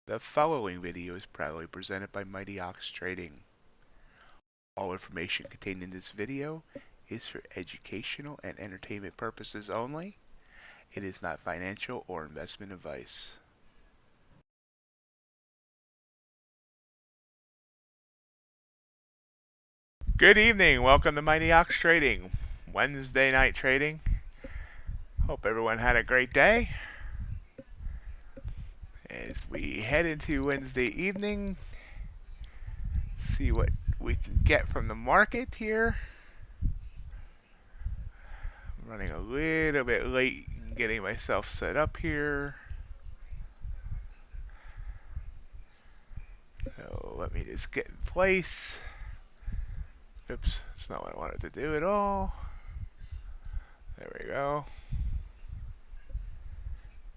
The following video is proudly presented by MightyOxTrading. All information contained in this video is for educational and entertainment purposes only. It is not financial or investment advice. Good evening. Welcome to MightyOxTrading. Wednesday night trading. Hope everyone had a great day. As we head into Wednesday evening, see what we can get from the market here. I'm running a little bit late getting myself set up here. So let me just get in place. Oops, that's not what I wanted to do at all. There we go.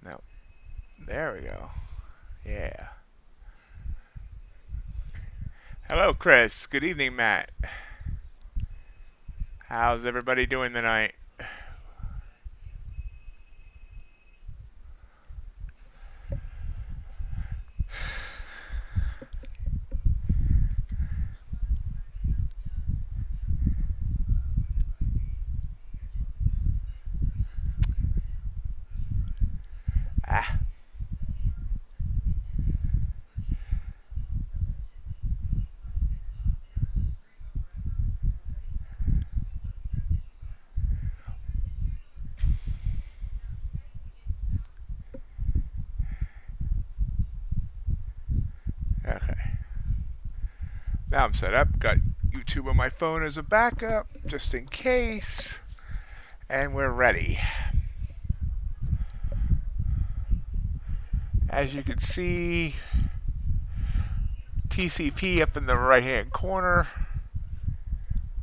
No, there we go. Yeah. Hello, Chris. Good evening, Matt. How's everybody doing tonight? Ah. Okay. Now I'm set up. Got YouTube on my phone as a backup, just in case. And we're ready. As you can see, TCP up in the right-hand corner.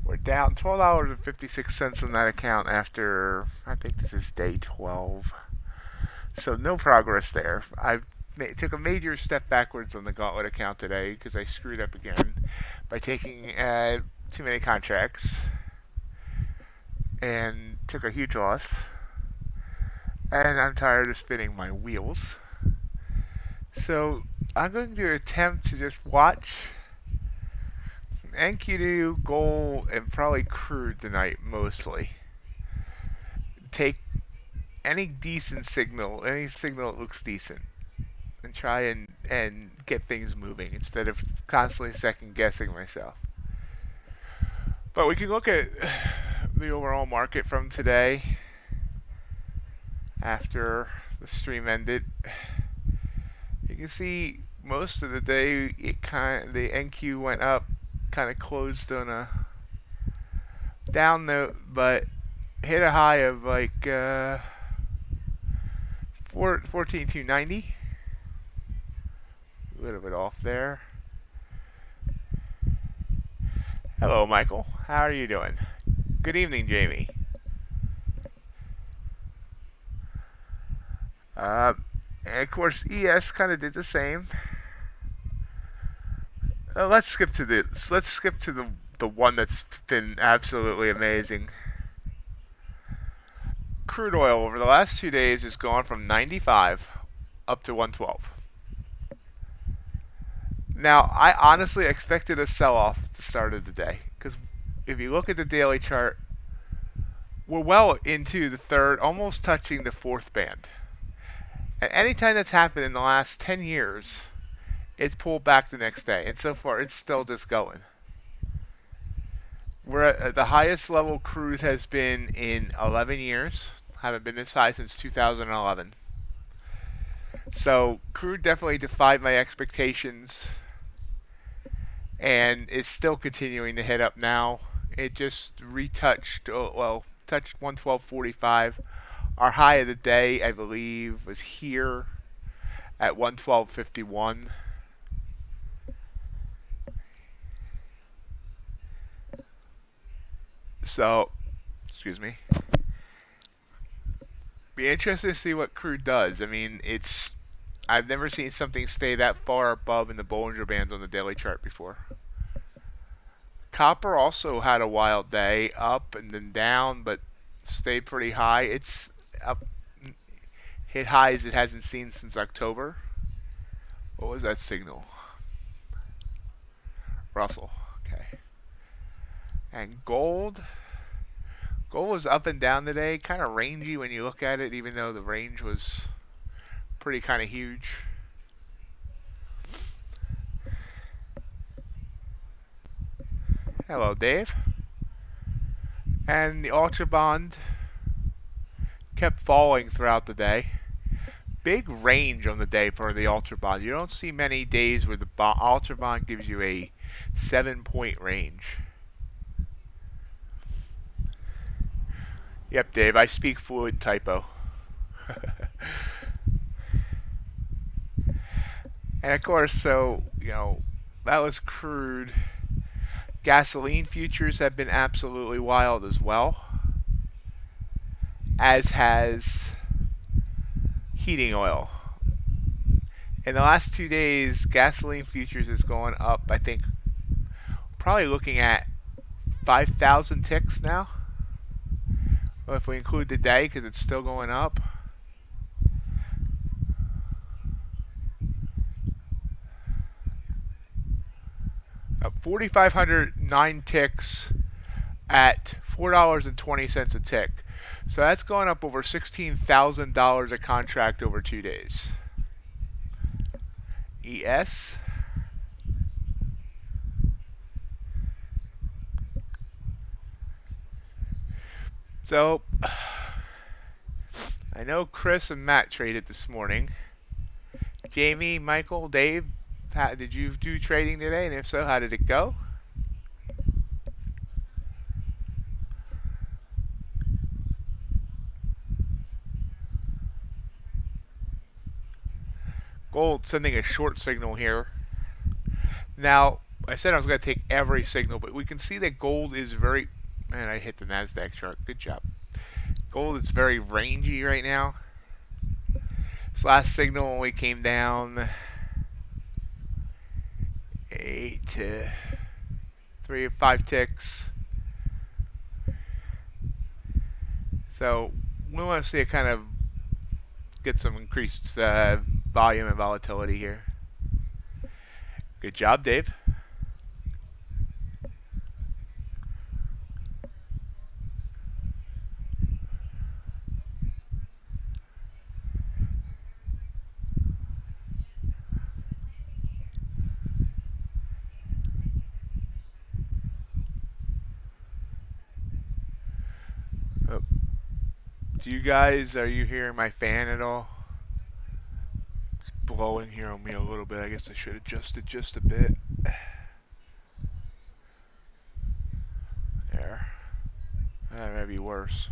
We're down $12.56 on that account after, I think this is day 12. So no progress there. I took a major step backwards on the Gauntlet account today because I screwed up again by taking too many contracts and took a huge loss. And I'm tired of spinning my wheels. So I'm going to attempt to just watch NQ2, gold, and probably crude tonight mostly. Take any decent signal, any signal that looks decent, and try and get things moving instead of constantly second guessing myself. But we can look at the overall market from today after the stream ended. You can see most of the day the NQ went up, kind of closed on a down note, but hit a high of like 14,290. A little bit off there. Hello, Michael. How are you doing? Good evening, Jamie. And of course, ES kind of did the same. Let's skip to the one that's been absolutely amazing. Crude oil over the last 2 days has gone from 95 up to 112. Now, I honestly expected a sell-off at the start of the day because if you look at the daily chart, we're well into the third, almost touching the fourth band. And anytime that's happened in the last 10 years, it's pulled back the next day. And so far, it's still just going. We're at the highest level crude has been in 11 years. Haven't been this high since 2011. So crude definitely defied my expectations and is still continuing to hit up now. It just retouched, touched 112.45. Our high of the day, I believe, was here at 112.51. So, excuse me. Be interested to see what crude does. I mean, I've never seen something stay that far above in the Bollinger Band on the daily chart before. Copper also had a wild day, up and then down, but stayed pretty high. It's up, hit highs it hasn't seen since October. What was that signal? Russell. Okay. And gold. Gold was up and down today, kind of rangy when you look at it, even though the range was pretty kind of huge. Hello, Dave. And the UltraBond kept falling throughout the day. Big range on the day for the UltraBond. You don't see many days where the UltraBond gives you a 7-point range. Yep, Dave, I speak fluent typo. And of course, so, that was crude. Gasoline futures have been absolutely wild as well, as has heating oil. In the last 2 days, gasoline futures is going up, I think, probably looking at 5,000 ticks now. Well, if we include the day, because it's still going up. Up 4,509 ticks at $4.20 a tick. So that's going up over $16,000 a contract over 2 days. ES. So, I know Chris and Matt traded this morning. Jamie, Michael, Dave, did you do trading today? And if so, how did it go? Gold sending a short signal here. Now, I said I was going to take every signal, but we can see that gold is very... Man, I hit the NASDAQ chart. Good job. Gold is very rangy right now. This last signal only came down 8 to 3 or 5 ticks. So we want to see it kind of get some increased volume and volatility here. Good job, Dave. Oh. Are you hearing my fan at all? It's blowing here on me a little bit. I guess I should adjust it just a bit. There. That may be worse.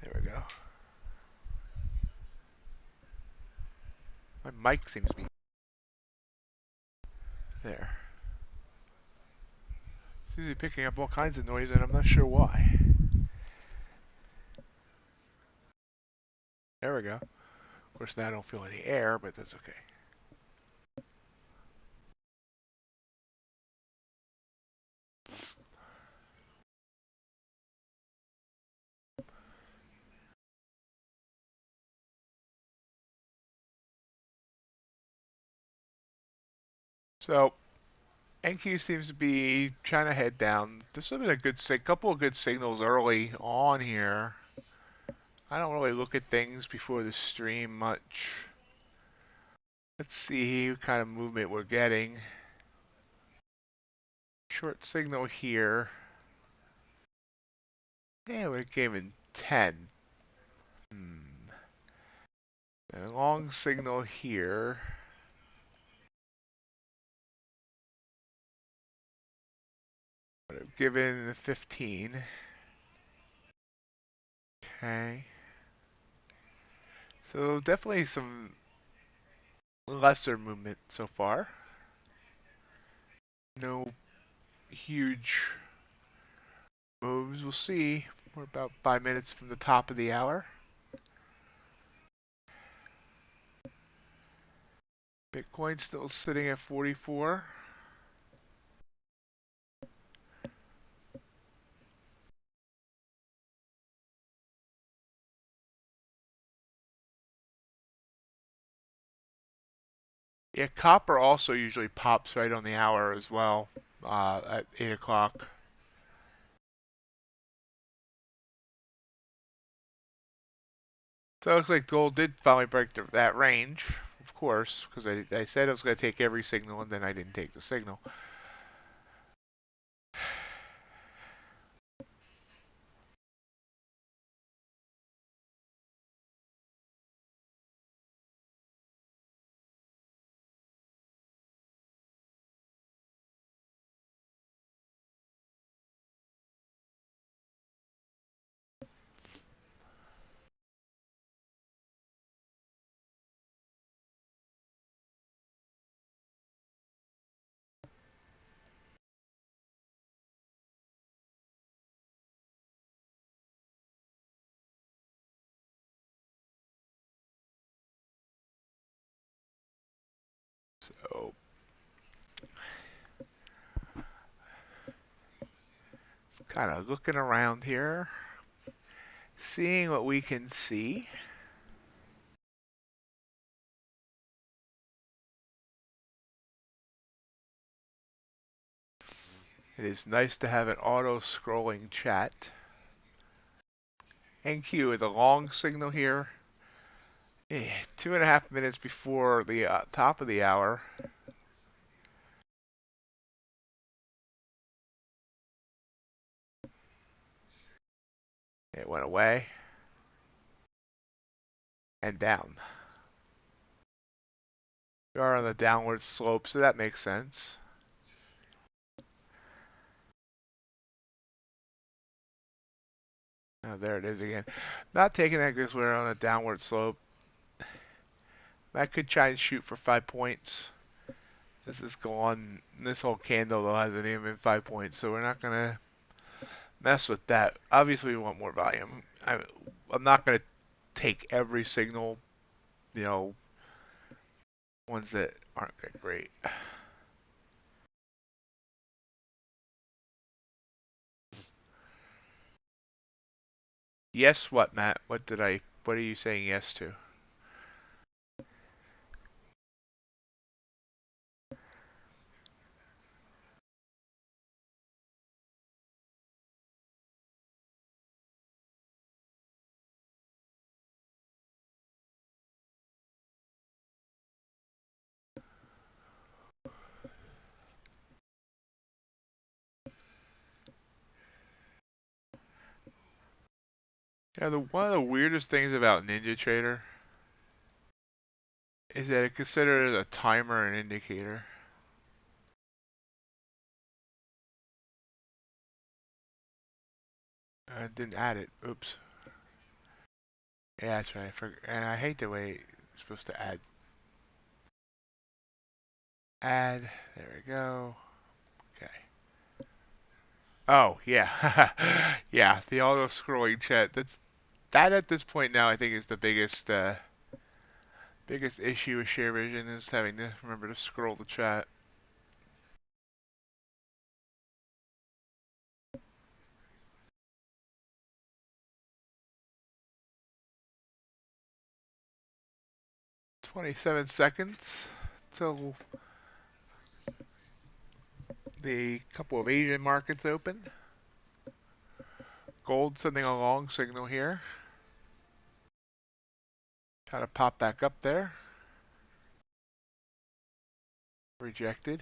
There we go. My mic seems to be there. Seems to be picking up all kinds of noise, and I'm not sure why. There we go. Of course, now I don't feel any air, but that's okay. So, NQ seems to be trying to head down. This has been a couple of good signals early on here. I don't really look at things before the stream much. Let's see what kind of movement we're getting. Short signal here. Yeah, we're giving 10. A long signal here. But I've given 15. Okay. So definitely some lesser movement so far. No huge moves. We'll see. We're about 5 minutes from the top of the hour. Bitcoin still sitting at 44. Yeah, copper also usually pops right on the hour as well, at 8 o'clock. So it looks like gold did finally break that range, of course, because I said I was going to take every signal and then I didn't take the signal. So kind of looking around here, seeing what we can see. It is nice to have an auto-scrolling chat. NQ with a long signal here. 2.5 minutes before the top of the hour. It went away and down. We are on the downward slope, so that makes sense. Oh, there it is again. Not taking that because we're on a downward slope. I could try and shoot for 5 points. This is gone. This whole candle though hasn't even been 5 points, so we're not gonna mess with that. Obviously, we want more volume. I'm not gonna take every signal. You know, ones that aren't that great. Yes, what, Matt? What are you saying yes to? Yeah, one of the weirdest things about NinjaTrader is that it considers a timer an indicator. I didn't add it. Oops. Yeah, that's right. And I hate the way it's supposed to add. Add. There we go. Okay. Oh, yeah. Yeah, the auto scrolling chat. That at this point now I think is the biggest issue with share vision is having to remember to scroll the chat. "27 seconds till the couple of Asian markets open. Gold sending a long signal here. Try to pop back up there. Rejected.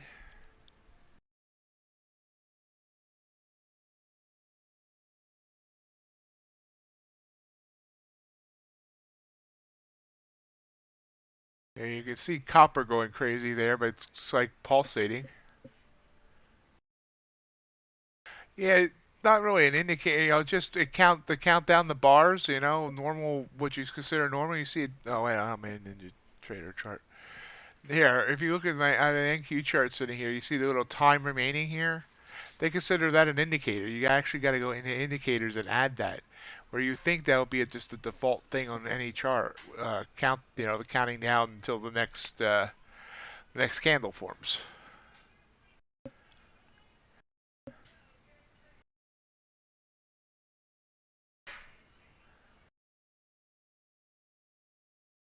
Yeah, you can see copper going crazy there, but it's like pulsating. Yeah, not really an indicator. Just count down the bars. Normal what you consider normal. You see it. Oh wait, I'm in Ninja Trader chart. Here, if you look at my NQ chart sitting here, you see the little time remaining here. They consider that an indicator. You actually got to go into indicators and add that, where you think that will be just the default thing on any chart. Count, the counting down until the next candle forms.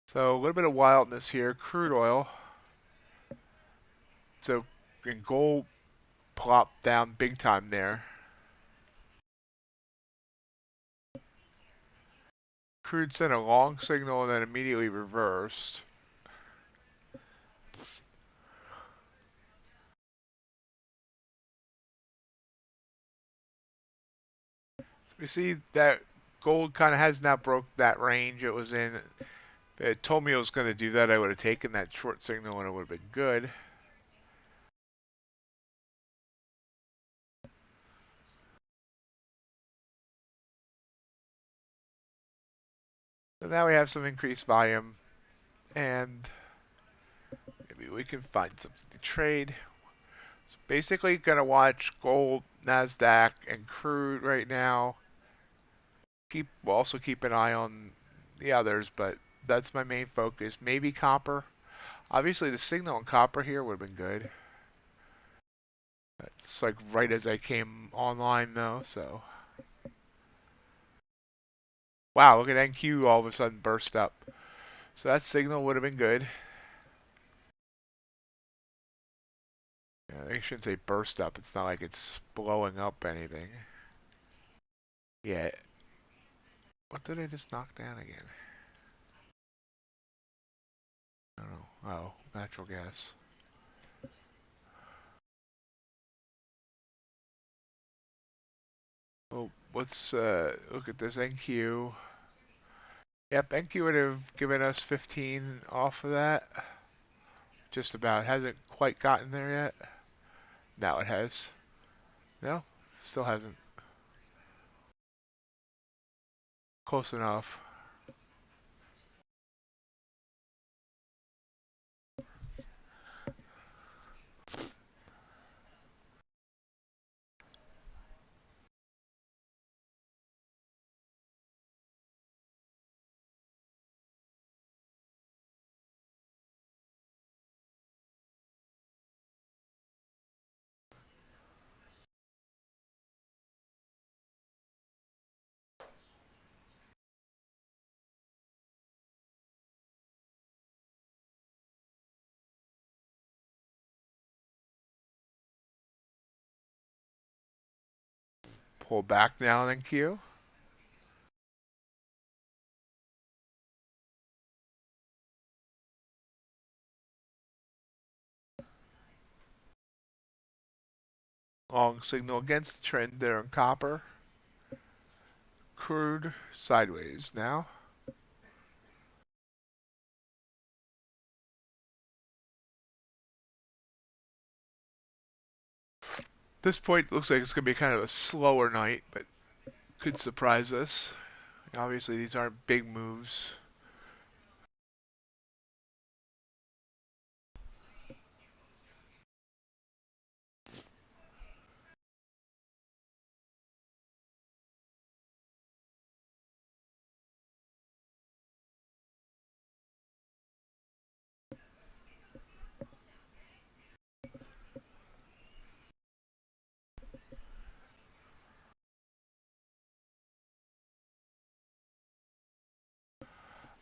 So a little bit of wildness here. Crude oil. So, and gold plopped down big time there. Crude sent a long signal and then immediately reversed. So we see that gold kind of has now broke that range it was in. If it told me it was going to do that, I would have taken that short signal and it would have been good. So now we have some increased volume, and maybe we can find something to trade. So basically, gonna watch gold, Nasdaq, and crude right now. We'll also keep an eye on the others, but that's my main focus. Maybe copper. Obviously, the signal on copper here would have been good. That's like right as I came online though, so. Wow, look at NQ all of a sudden burst up. So that signal would have been good. Yeah, I shouldn't say burst up. It's not like it's blowing up anything. Yeah. What did I just knock down again? I don't know. Oh, natural gas. Well, let's look at this NQ. Yep, NQ would have given us 15 off of that. Just about. Hasn't quite gotten there yet. Now it has. No, still hasn't. Close enough. Pull back now on NQ. Long signal against the trend there on copper. Crude sideways now. This point looks like it's going to be kind of a slower night, but could surprise us. Obviously, these aren't big moves.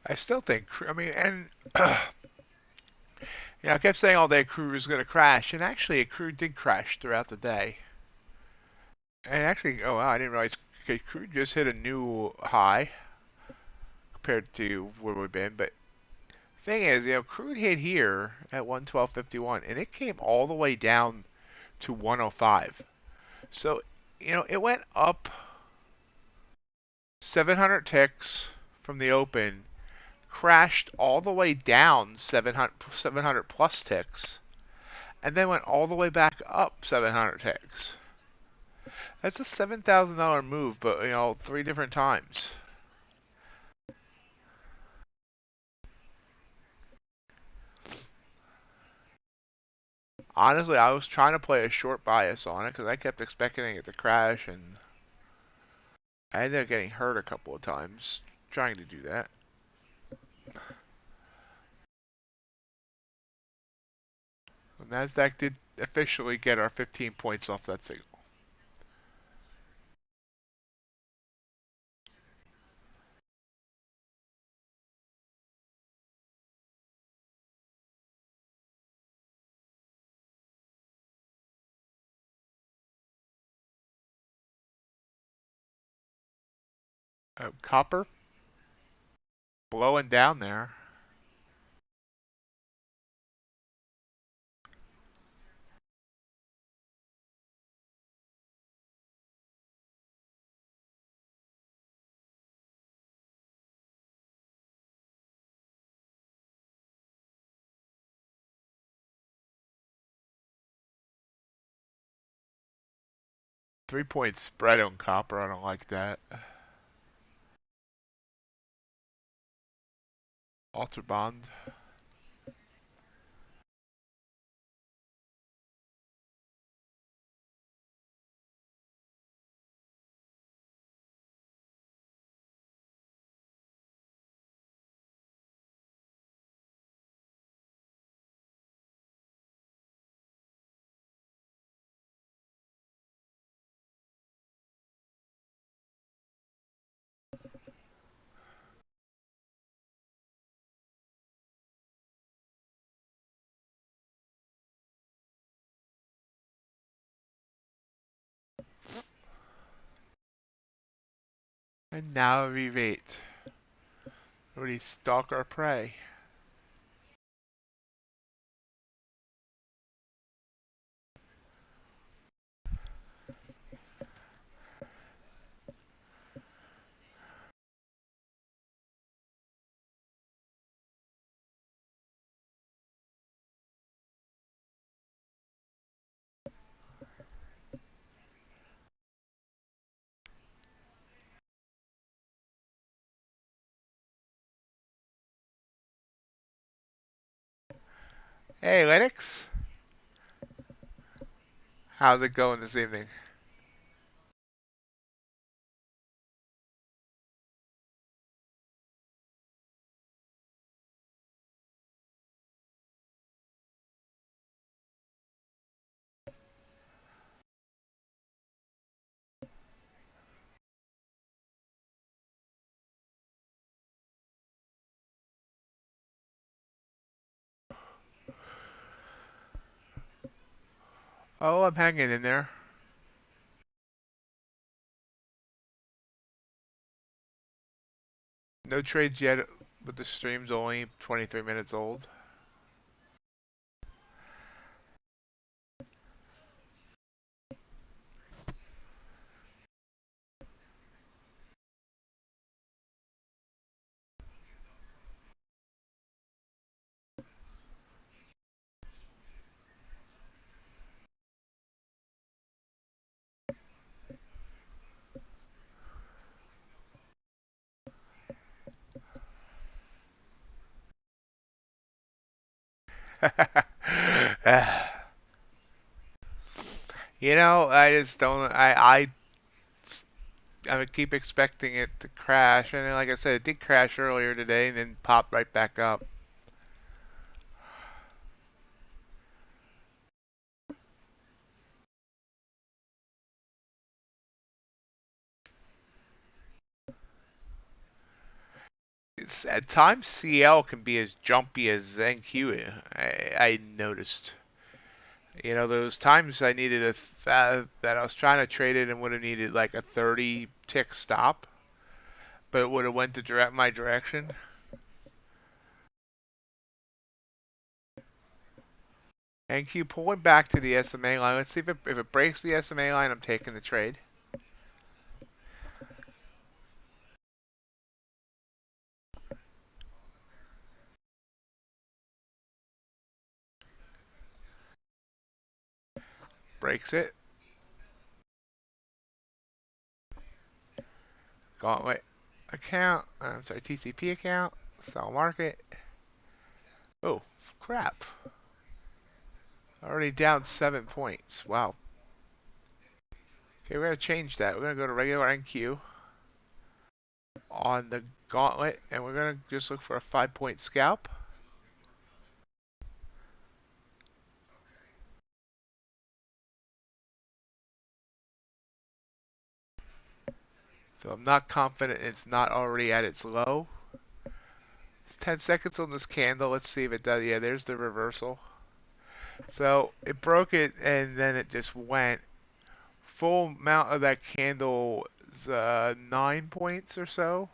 I still think, I mean, and I kept saying all day Crude was going to crash, and actually, Crude did crash throughout the day. And actually, oh wow, I didn't realize Crude just hit a new high compared to where we've been. But thing is, Crude hit here at 112.51, and it came all the way down to 105. So, it went up 700 ticks from the open, crashed all the way down 700 plus ticks, and then went all the way back up 700 ticks. That's a $7,000 move, but three different times. Honestly, I was trying to play a short bias on it because I kept expecting it to crash, and I ended up getting hurt a couple of times trying to do that. The Nasdaq did officially get our 15 points off that signal. Copper blowing down there. 3 point spread on copper. I don't like that. UltraBond. And now we wait. We stalk our prey. Hey, Lennox. How's it going this evening? Oh, I'm hanging in there. No trades yet, but the stream's only 23 minutes old. You know, I just don't. I keep expecting it to crash, and then, like I said, it did crash earlier today, and then popped right back up. At times, CL can be as jumpy as NQ. I noticed. You know, those times I needed that I was trying to trade it and would have needed like a 30 tick stop, but it would have went to my direction. NQ pulling back to the SMA line. Let's see if it breaks the SMA line. I'm taking the trade. Breaks it. Gauntlet account. I'm sorry, TCP account. Sell market. Oh, crap. Already down 7 points. Wow. Okay, we're going to change that. We're going to go to regular NQ on the gauntlet, and we're going to just look for a 5 point scalp. So I'm not confident it's not already at its low. It's 10 seconds on this candle. Let's see if it does. Yeah, there's the reversal. So it broke it, and then it just went. Full amount of that candle 9 points or so.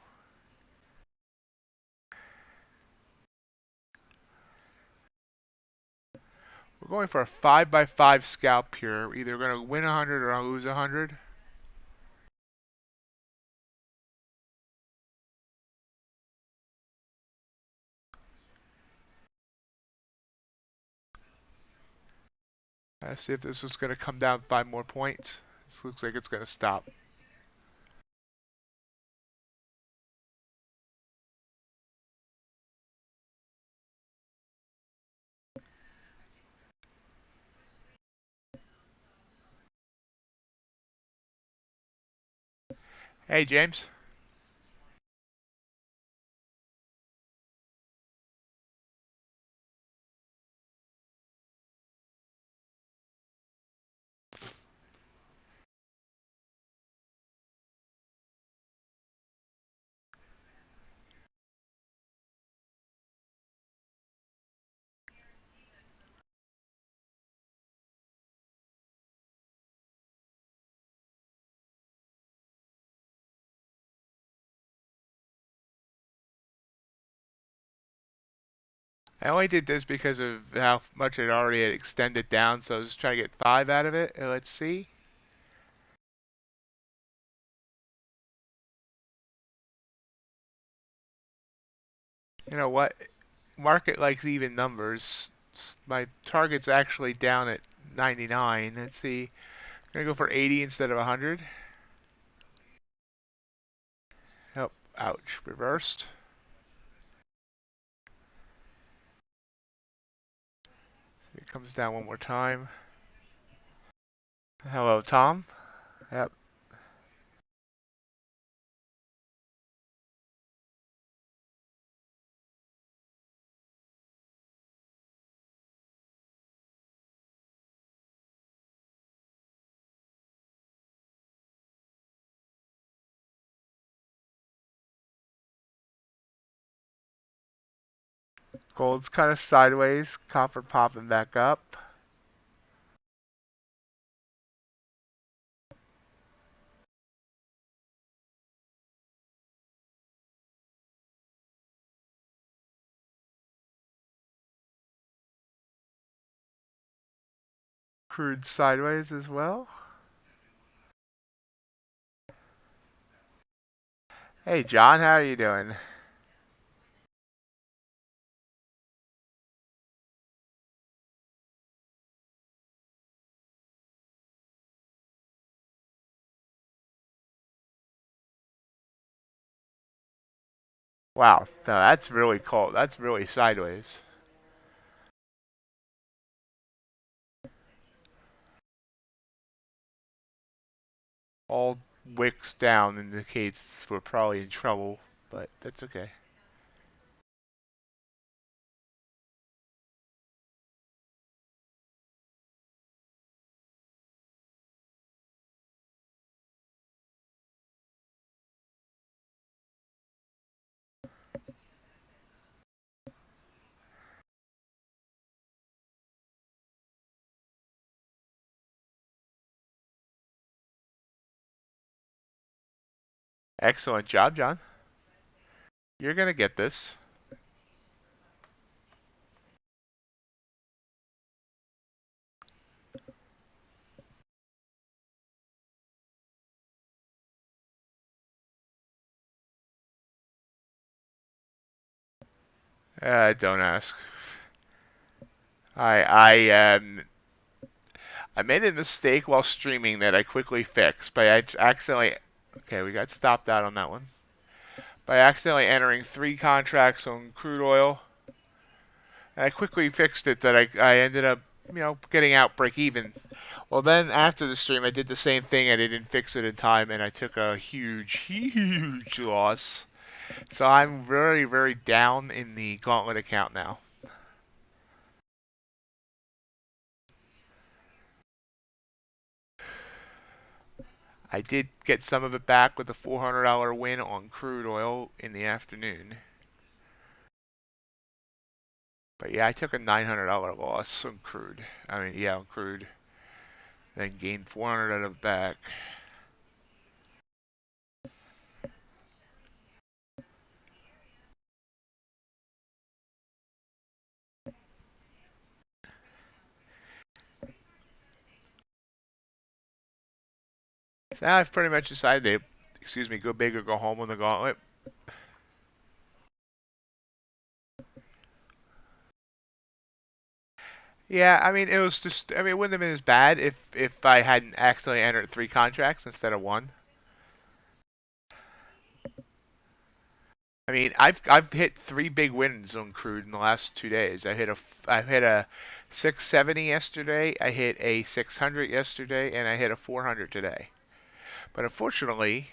We're going for a 5x5 scalp here. We're either going to win 100 or lose 100. Let's see if this is going to come down 5 more points. This looks like it's going to stop. Hey, James. I only did this because of how much it already had extended down, so I was trying to get 5 out of it. Let's see. You know what? Market likes even numbers. My target's actually down at 99. Let's see. I'm going to go for 80 instead of 100. Oh, ouch. Reversed. It comes down one more time. Hello, Tom. Yep. Gold's kind of sideways. Copper popping back up. Crude sideways as well. Hey, John, how are you doing? Wow, no, that's really cold. That's really sideways. All wicks down indicates we're probably in trouble, but that's okay. Excellent job, John. You're gonna get this. Don't ask. I I made a mistake while streaming that I quickly fixed by accidentally. Okay, we got stopped out on that one. By accidentally entering 3 contracts on crude oil. And I quickly fixed it that I ended up, getting out break even. Well, then after the stream, I did the same thing and I didn't fix it in time, and I took a huge loss. So I'm very down in the Gauntlet account now. I did get some of it back with a $400 win on crude oil in the afternoon. But yeah, I took a $900 loss on crude. I mean, yeah, on crude. Then gained 400 out of it back. So now I've pretty much decided to, go big or go home on the gauntlet. Yeah, I mean, it was just, I mean, it wouldn't have been as bad if I hadn't accidentally entered 3 contracts instead of one. I mean, I've hit 3 big wins on Crude in the last 2 days. I hit a 670 yesterday. I hit a 600 yesterday, and I hit a 400 today. But unfortunately,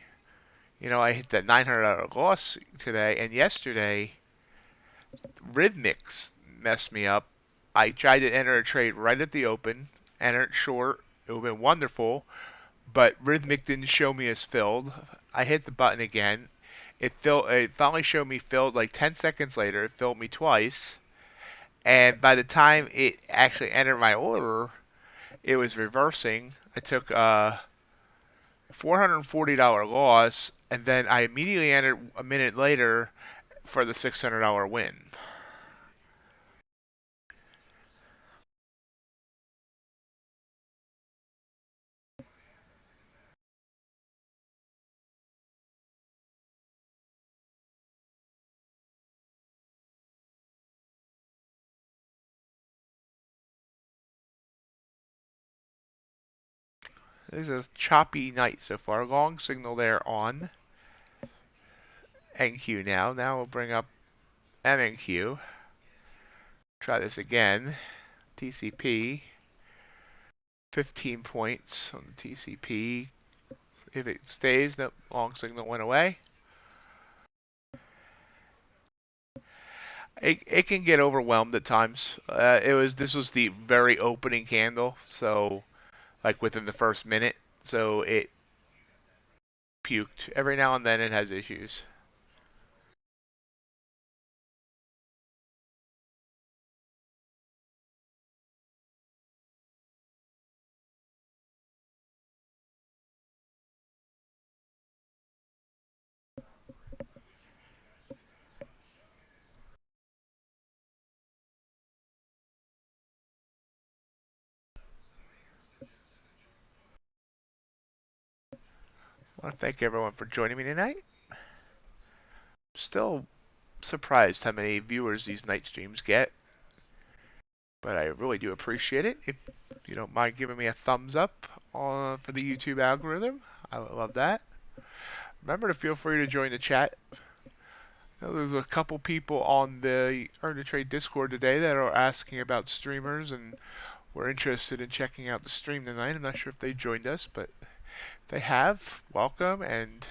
I hit that $900 loss today, and yesterday Rhythmics messed me up. I tried to enter a trade right at the open, entered short. It would have been wonderful, but Rhythmic didn't show me as filled. I hit the button again. It finally showed me filled like 10 seconds later. It filled me twice, and by the time it actually entered my order, it was reversing. I took a $440 loss, and then I immediately entered a minute later for the $600 win. This is a choppy night so far. Long signal there on NQ now. Now we'll bring up MNQ. Try this again. TCP. 15 points on the TCP. If it stays, the long signal went away. It can get overwhelmed at times. This was the very opening candle, so like within the first minute, so it puked. Every now and then it has issues. I want to thank everyone for joining me tonight. Still surprised how many viewers these night streams get, but I really do appreciate it. If you don't mind giving me a thumbs up for the YouTube algorithm, I would love that. Remember to feel free to join the chat. There's a couple people on the Earn to Trade Discord today that are asking about streamers and were interested in checking out the stream tonight. I'm not sure if they joined us, but if they have, welcome. And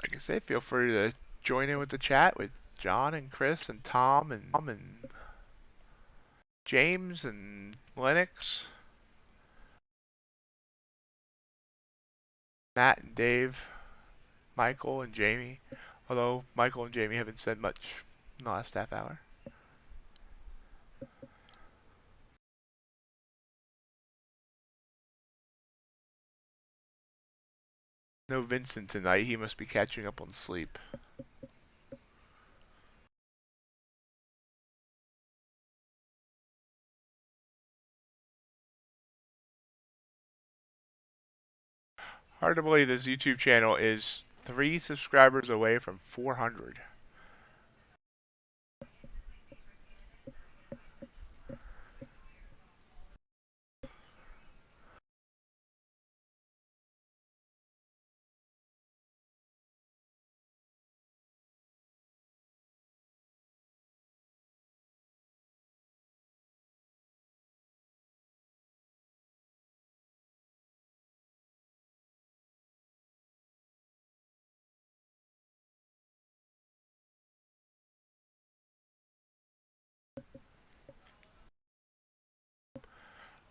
like I say, feel free to join in with the chat with John and Chris and Tom and James and Lennox, Matt and Dave, Michael and Jamie. Although Michael and Jamie haven't said much in the last half hour. No Vincent tonight. He must be catching up on sleep. Hard to believe this YouTube channel is 3 subscribers away from 400.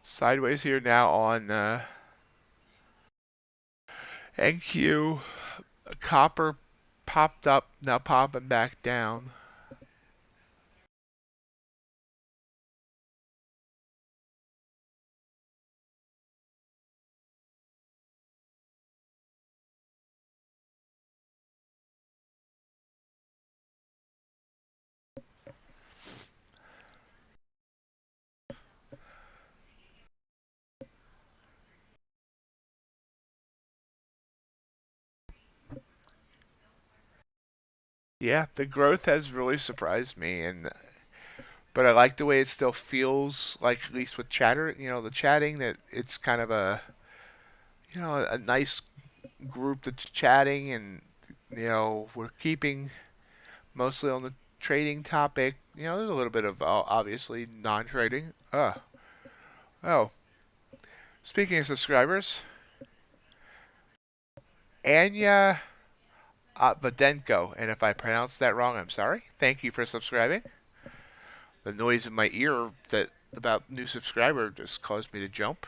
Sideways here now on NQ. Copper popped up, now popping back down. Yeah, the growth has really surprised me, and but I like the way it still feels like, at least with chatter, the chatting, that it's kind of a nice group that's chatting, and we're keeping mostly on the trading topic. There's a little bit of obviously non-trading. Oh, speaking of subscribers, Anya Vadenko, and if I pronounced that wrong, I'm sorry. Thank you for subscribing. The noise in my ear that about new subscriber just caused me to jump.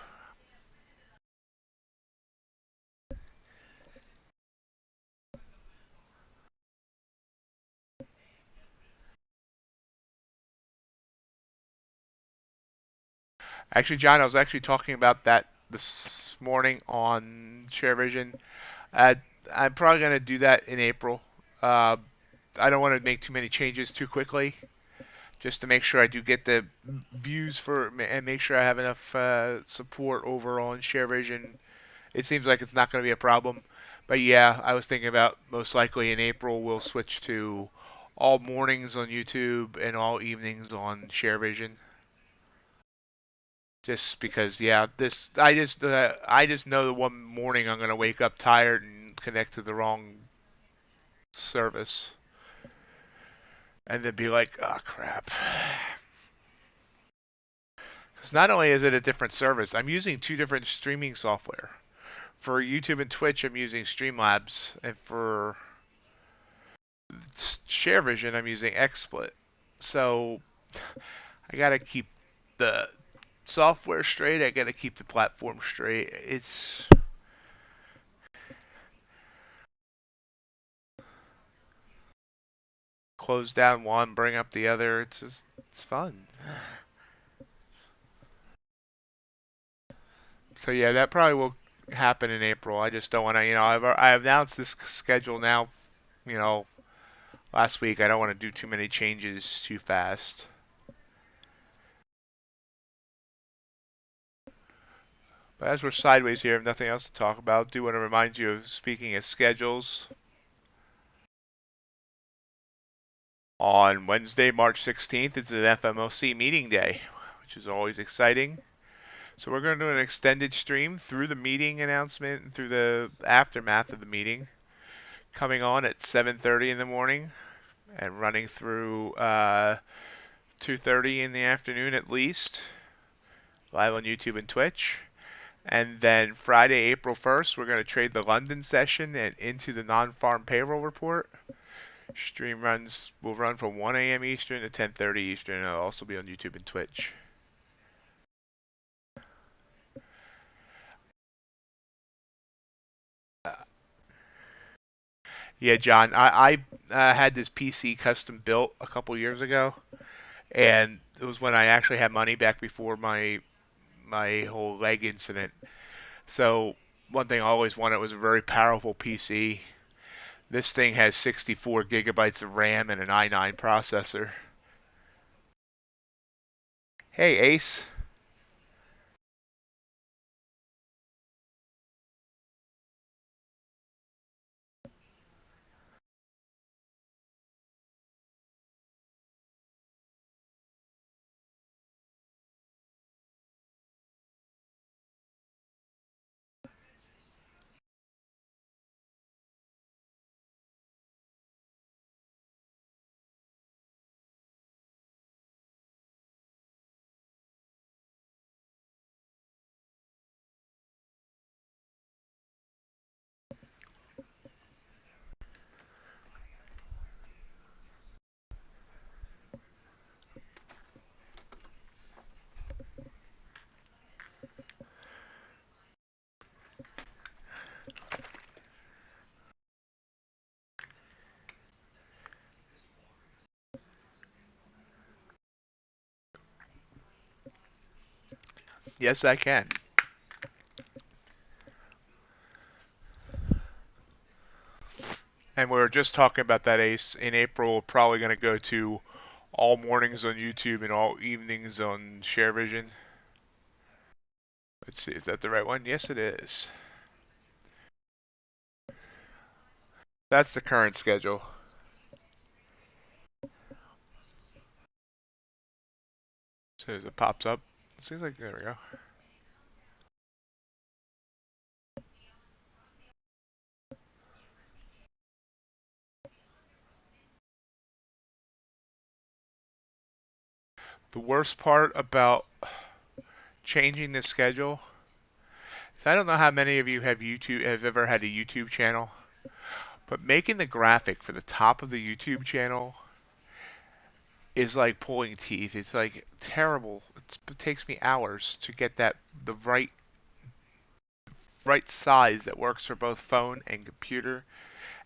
Actually, John, I was actually talking about that this morning on ShareVision. Uh, I'm probably going to do that in April. Uh, I don't want to make too many changes too quickly, just to make sure I do get the views for and make sure I have enough support over on ShareVision. It seems like it's not going to be a problem. But yeah, I was thinking about most likely in April we'll switch to all mornings on YouTube and all evenings on ShareVision. Just because, yeah, this I just know that one morning I'm gonna wake up tired and connect to the wrong service, and then be like, oh crap. Because not only is it a different service, I'm using two different streaming software. For YouTube and Twitch, I'm using Streamlabs, and for ShareVision, I'm using XSplit. So I gotta keep the software straight. I gotta keep the platform straight. It's close down one, bring up the other. It's fun. So yeah, that probably will happen in April. I just don't want to, I've announced this schedule now, you know, last week. I don't want to do too many changes too fast. But as we're sideways here, I have nothing else to talk about. Do want to remind you of, speaking of schedules, on Wednesday, March 16th, it's an FMOC meeting day, which is always exciting. So we're going to do an extended stream through the meeting announcement and through the aftermath of the meeting, coming on at 7:30 in the morning and running through 2:30 in the afternoon at least, live on YouTube and Twitch. And then Friday, April 1st, we're going to trade the London session and into the non-farm payroll report. Stream runs will run from 1 a.m. Eastern to 10:30 Eastern. It'll also be on YouTube and Twitch. Yeah, John, I had this PC custom built a couple years ago, and it was when I actually had money back before my whole leg incident. So one thing I always wanted was a very powerful PC. This thing has 64 gigabytes of RAM and an i9 processor. Hey, Ace. Yes, I can. And we were just talking about that, Ace. In April, we're probably going to go to all mornings on YouTube and all evenings on ShareVision. Let's see, is that the right one? Yes, it is. That's the current schedule. As it pops up. It seems like there we go. The worst part about changing the schedule is I don't know how many of you have ever had a YouTube channel, but making the graphic for the top of the YouTube channel is like pulling teeth. It's like terrible. It takes me hours to get that the right size that works for both phone and computer,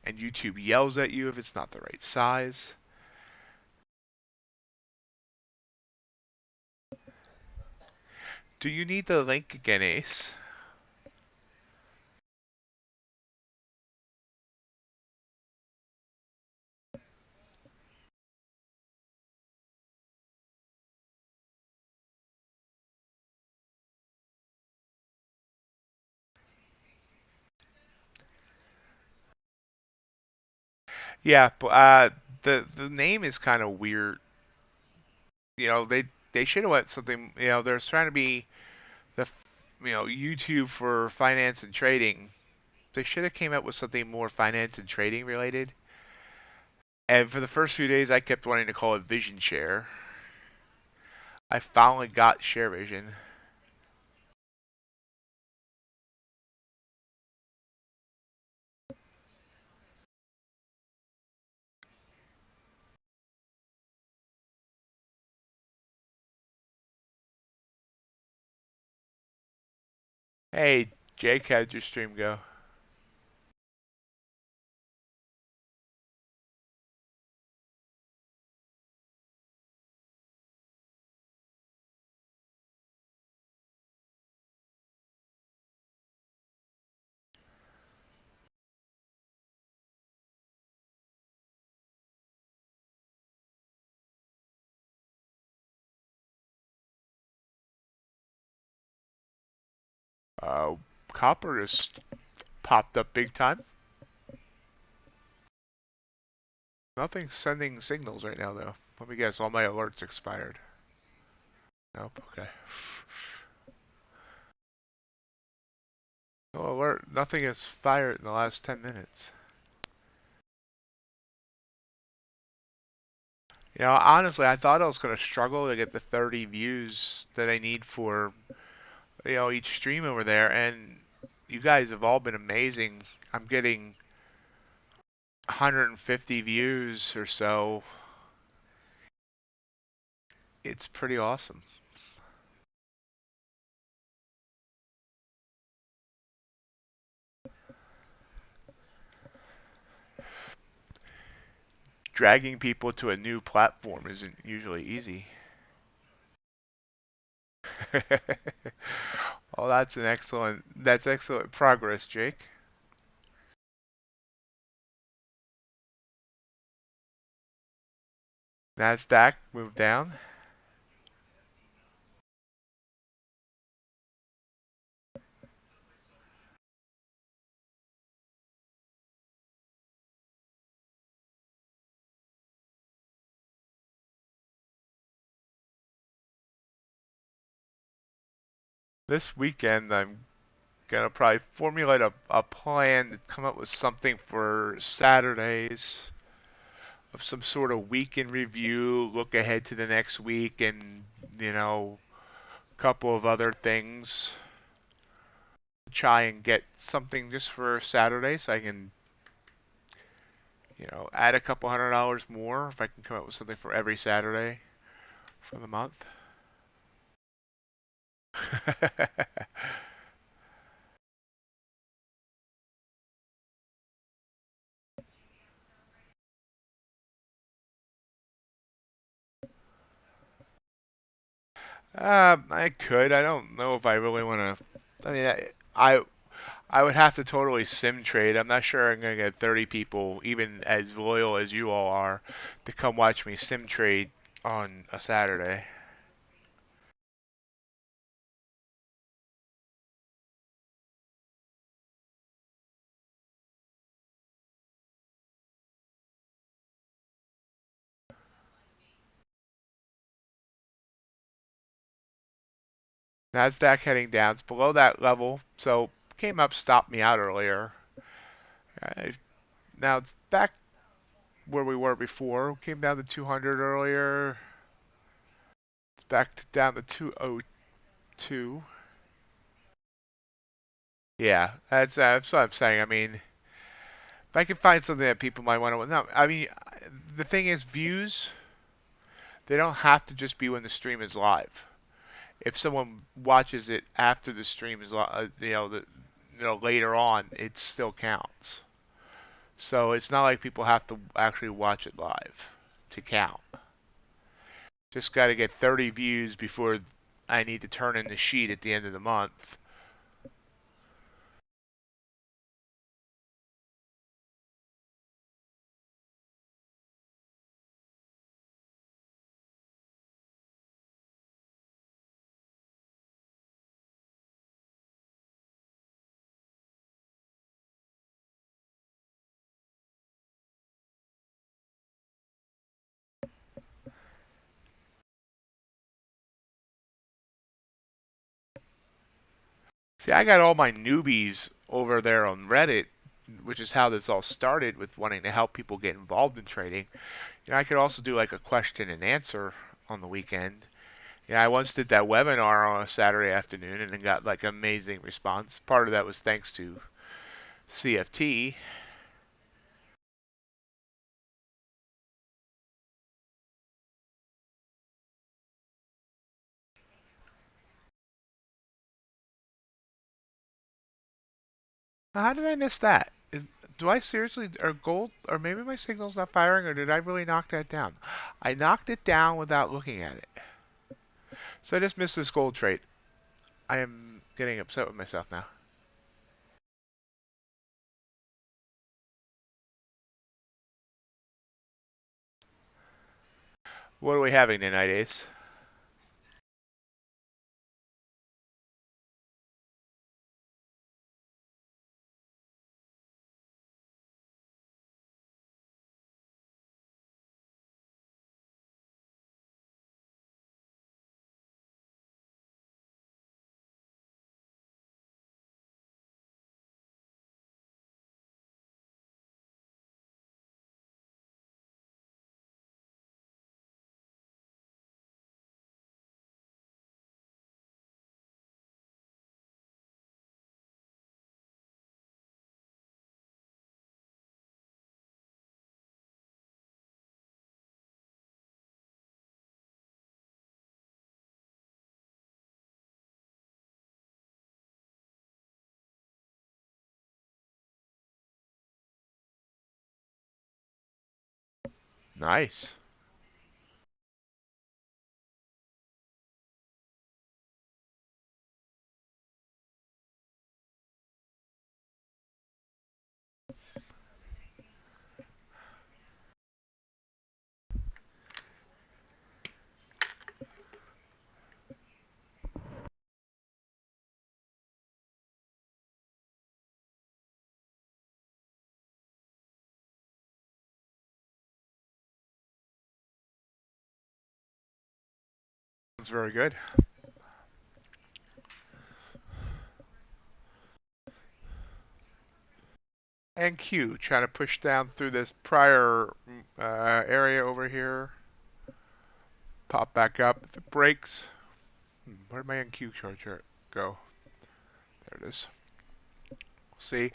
and YouTube yells at you if it's not the right size. Do you need the link again, Ace? Yeah, but the name is kind of weird. They should have went something. There's trying to be the YouTube for finance and trading. They should have came up with something more finance and trading related. And for the first few days, I kept wanting to call it Vision Share. I finally got Share Vision. Hey, Jake, how'd your stream go? Uh, Copper just popped up big time. Nothing's sending signals right now, though. Let me guess, all my alerts expired. Nope, okay. No alert, nothing has fired in the last 10 minutes. Honestly, I thought I was going to struggle to get the 30 views that I need for, each stream over there, and you guys have all been amazing. I'm getting 150 views or so. It's pretty awesome. Dragging people to a new platform isn't usually easy. Oh, that's excellent progress, Jake. NASDAQ moved down. This weekend, I'm gonna probably formulate a plan to come up with something for Saturdays of some sort of week in review, look ahead to the next week, and a couple of other things. Try and get something just for Saturday so I can, add a couple $100 more if I can come up with something for every Saturday for the month. I could. I don't know if I really want to. I mean, I would have to totally sim trade. I'm not sure I'm gonna get 30 people, even as loyal as you all are, to come watch me sim trade on a Saturday. NASDAQ heading down. It's below that level, so came up, stopped me out earlier. Uh, Now it's back where we were before. Came down to 200 earlier. It's back down to 202. Yeah, that's what I'm saying. I mean, if I can find something that people might want to know, I mean, the thing is, views, they don't have to just be when the stream is live. If someone watches it after the stream is, later on, it still counts. So it's not like people have to actually watch it live to count. Just got to get 30 views before I need to turn in the sheet at the end of the month. See, I got all my newbies over there on Reddit, which is how this all started with wanting to help people get involved in trading. I could also do like a question and answer on the weekend. I once did that webinar on a Saturday afternoon and then got like amazing response. Part of that was thanks to CFT. How did I miss that? Do I seriously, or gold, or maybe my signal's not firing, or did I really knock that down? I knocked it down without looking at it. So I just missed this gold trade. I am getting upset with myself now. What are we having tonight, Ace? Nice. That's very good. And Q, trying to push down through this prior area over here. Pop back up. If it breaks, where'd my NQ charger go? There it is. See,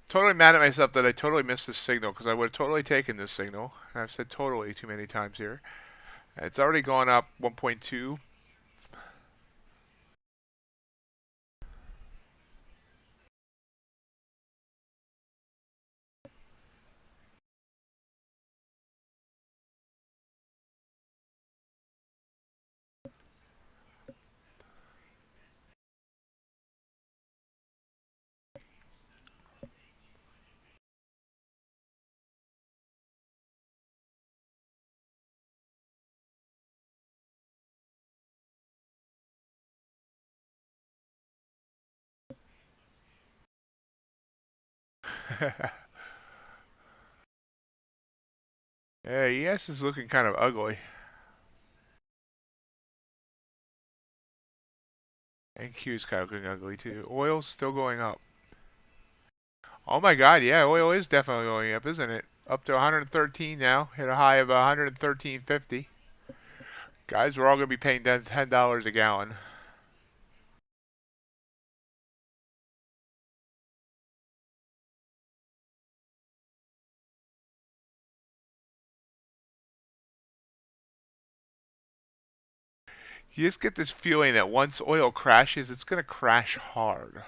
totally mad at myself that I totally missed this signal because I would have totally taken this signal. I've said totally too many times here. It's already gone up 1.2. Yeah, ES is looking kind of ugly. And Q's kind of looking ugly too. Oil's still going up. Oh my God, yeah, oil is definitely going up, isn't it? Up to 113 now. Hit a high of 113.50. Guys, we're all going to be paying $10 a gallon. You just get this feeling that once oil crashes, it's going to crash hard.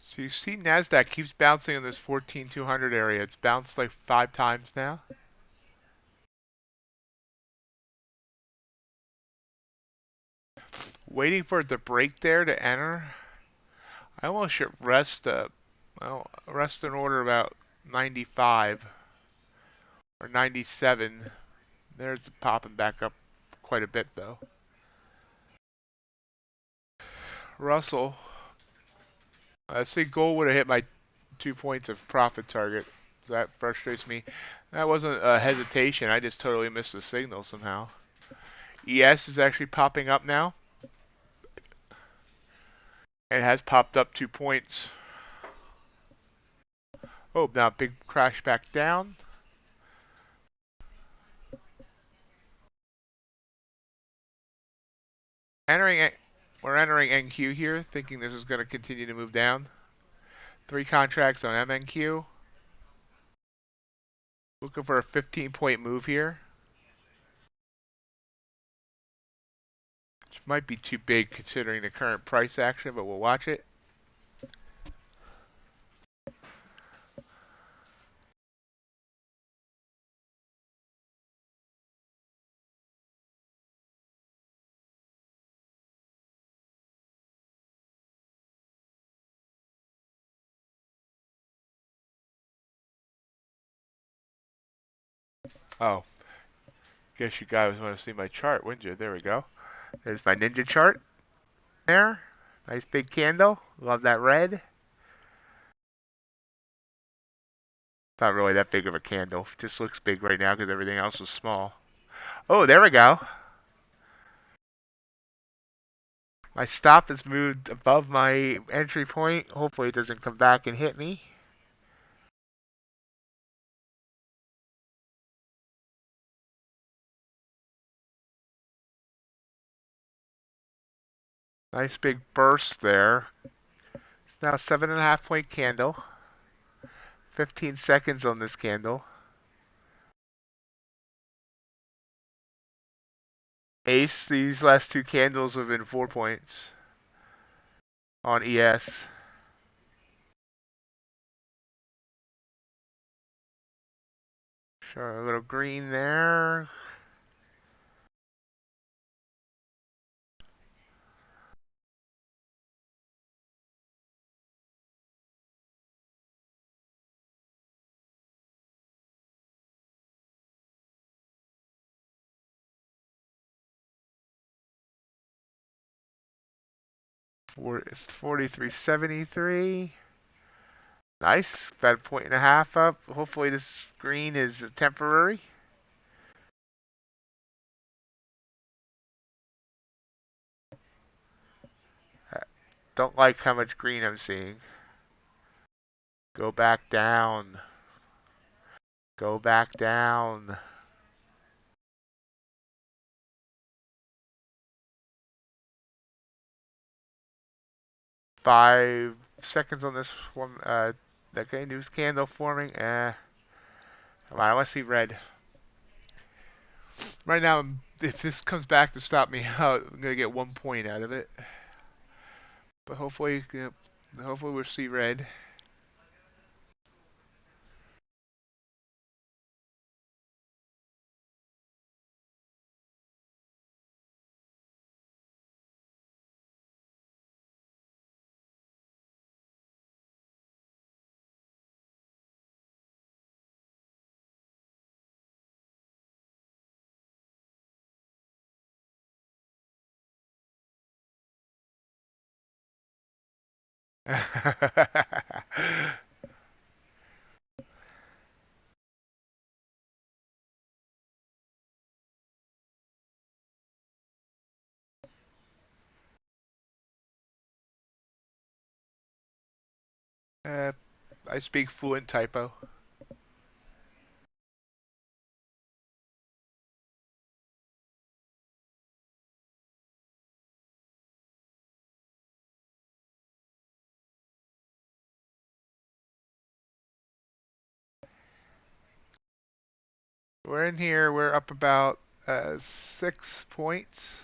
So you see NASDAQ keeps bouncing in this 14,200 area. It's bounced like 5 times now. Waiting for it to break there to enter. I almost should rest, rest an order about 95 or 97. There's popping back up quite a bit though. Russell, I see gold would have hit my 2 points of profit target. That frustrates me. That wasn't a hesitation. I just totally missed the signal somehow. ES is actually popping up now. It has popped up 2 points. Oh, now big crash back down. We're entering NQ here, thinking this is going to continue to move down. 3 contracts on MNQ. Looking for a 15-point move here. Which might be too big considering the current price action, but we'll watch it. Oh, guess you guys want to see my chart, wouldn't you? There we go. There's my ninja chart. There. Nice big candle. Love that red. Not really that big of a candle. Just looks big right now because everything else is small. Oh, there we go. My stop has moved above my entry point. Hopefully it doesn't come back and hit me. Nice big burst there. It's now a 7.5 point candle. 15 seconds on this candle. Ace, these last 2 candles have been 4 points on ES. Sure, a little green there. It's 43.73. Nice, about 1.5 up. Hopefully this green is temporary. Don't like how much green I'm seeing. Go back down. Go back down. 5 seconds on this one. Okay, news candle forming. Come on, I want to see red. Right now, if this comes back to stop me out, I'm gonna get 1 point out of it. But hopefully we'll see red. uh, I speak fluent typo. We're in here. We're up about 6 points.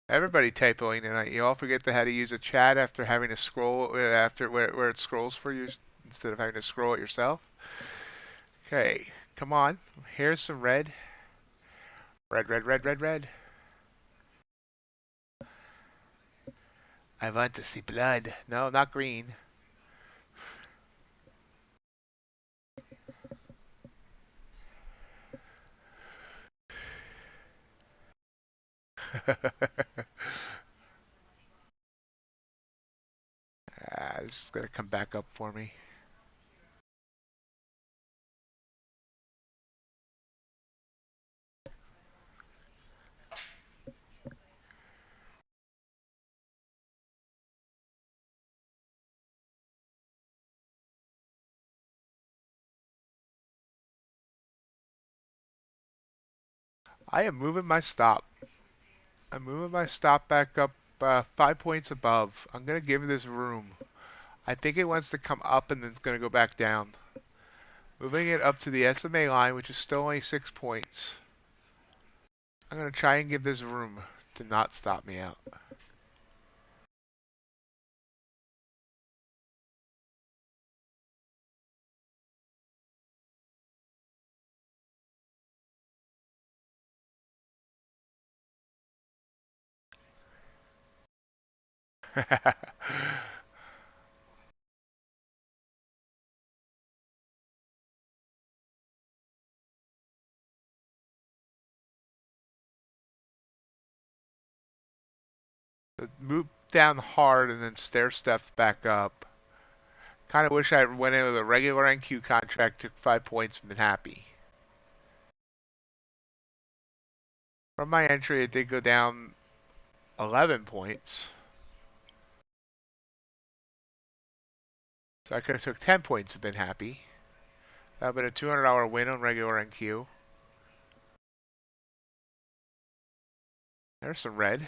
Everybody typoing tonight. You all forget how to use a chat after having to scroll after where it scrolls for you instead of having to scroll it yourself. Okay, come on. Here's some red. Red, red, red, red, red. I want to see blood. No, not green. This is gonna come back up for me. I am moving my stop. I'm moving my stop back up 5 points above. I'm gonna give this room. I think it wants to come up and then it's gonna go back down. Moving it up to the SMA line, which is still only 6 points. I'm gonna try and give this room to not stop me out. Move down hard and then stair steps back up. Kind of wish I went in with a regular NQ contract, took 5 points, and been happy. From my entry, it did go down 11 points. So I could have took 10 points and been happy. That would have been a $200 win on regular NQ. There's some red.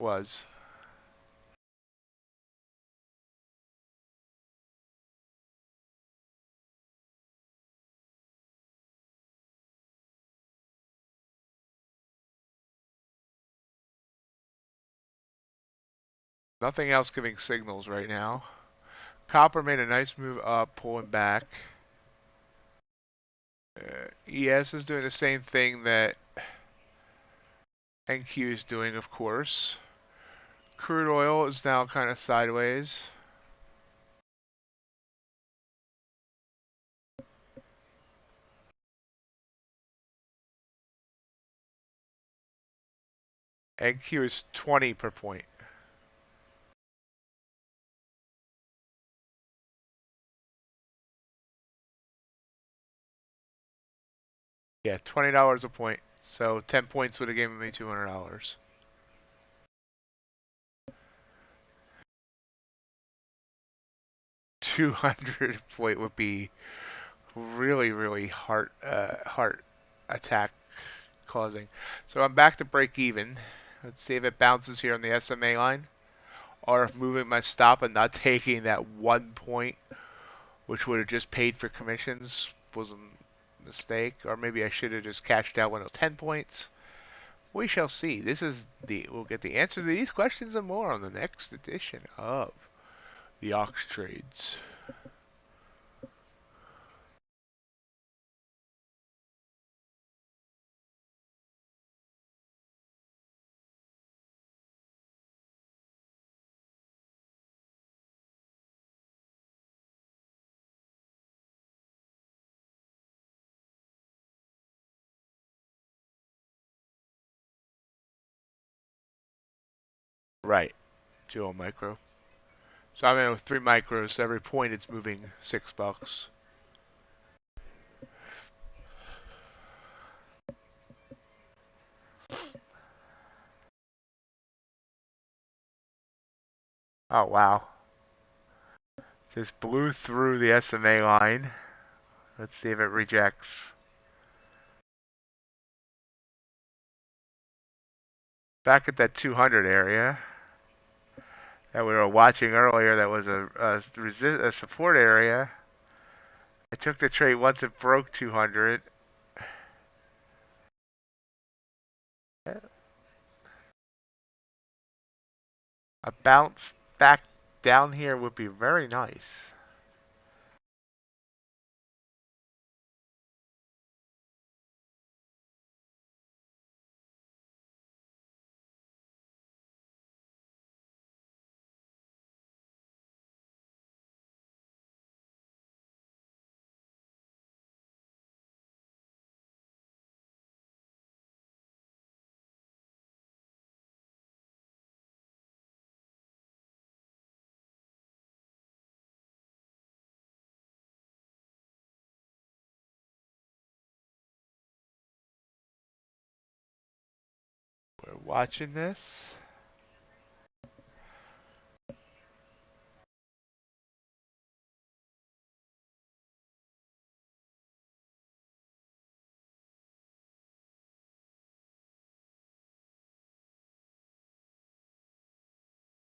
Was. Nothing else giving signals right now. Copper made a nice move up, pulling back. ES is doing the same thing that NQ is doing, of course. Crude oil is now kind of sideways. NQ is 20 per point. Yeah, $20 a point. So 10 points would have given me $200. 200 point would be really, really heart attack causing. So I'm back to break even. Let's see if it bounces here on the SMA line, or if moving my stop and not taking that 1 point, which would have just paid for commissions, was a mistake. Or maybe I should have just cashed out when it was 10 points. We shall see. We'll get the answer to these questions and more on the next edition of the Ox Trades. Right. 2 on micro. So I'm in with 3 micros. So every point it's moving $6. Oh wow. Just blew through the SMA line. Let's see if it rejects. Back at that 200 area that we were watching earlier, that was a support area. I took the trade once it broke 200. A bounce back down here would be very nice. We're watching this.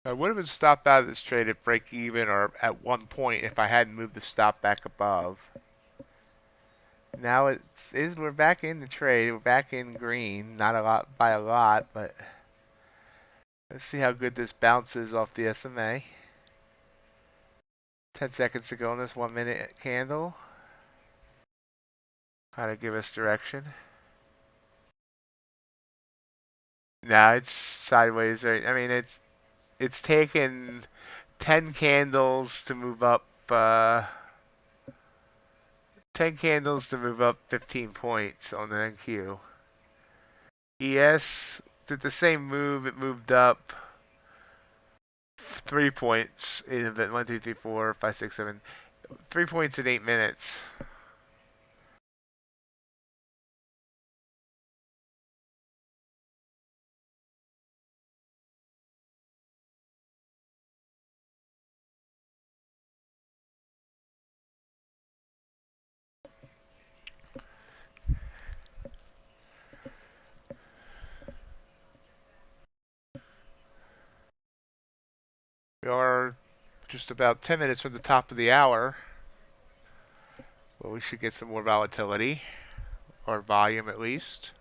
I would have been stopped out of this trade at break even or at one point if I hadn't moved the stop back above. Now we're back in the trade. We're back in green. Not a lot by a lot, but let's see how good this bounces off the SMA. 10 seconds to go on this 1 minute candle. Kind of give us direction. Now it's sideways, right? I mean, it's taken 10 candles to move up. 10 candles to move up 15 points on the NQ. ES did the same move. It moved up 3 points in event 1, 2, 3, 4, 5, 6, 7. 3 points in 8 minutes. We are just about 10 minutes from the top of the hour. Well, we should get some more volatility, or volume at least.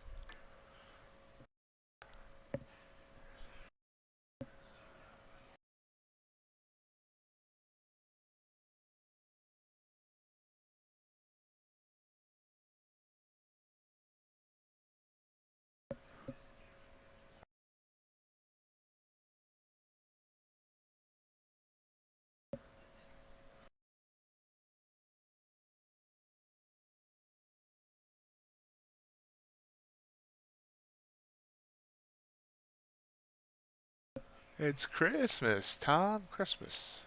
It's Christmas, Tom. Christmas.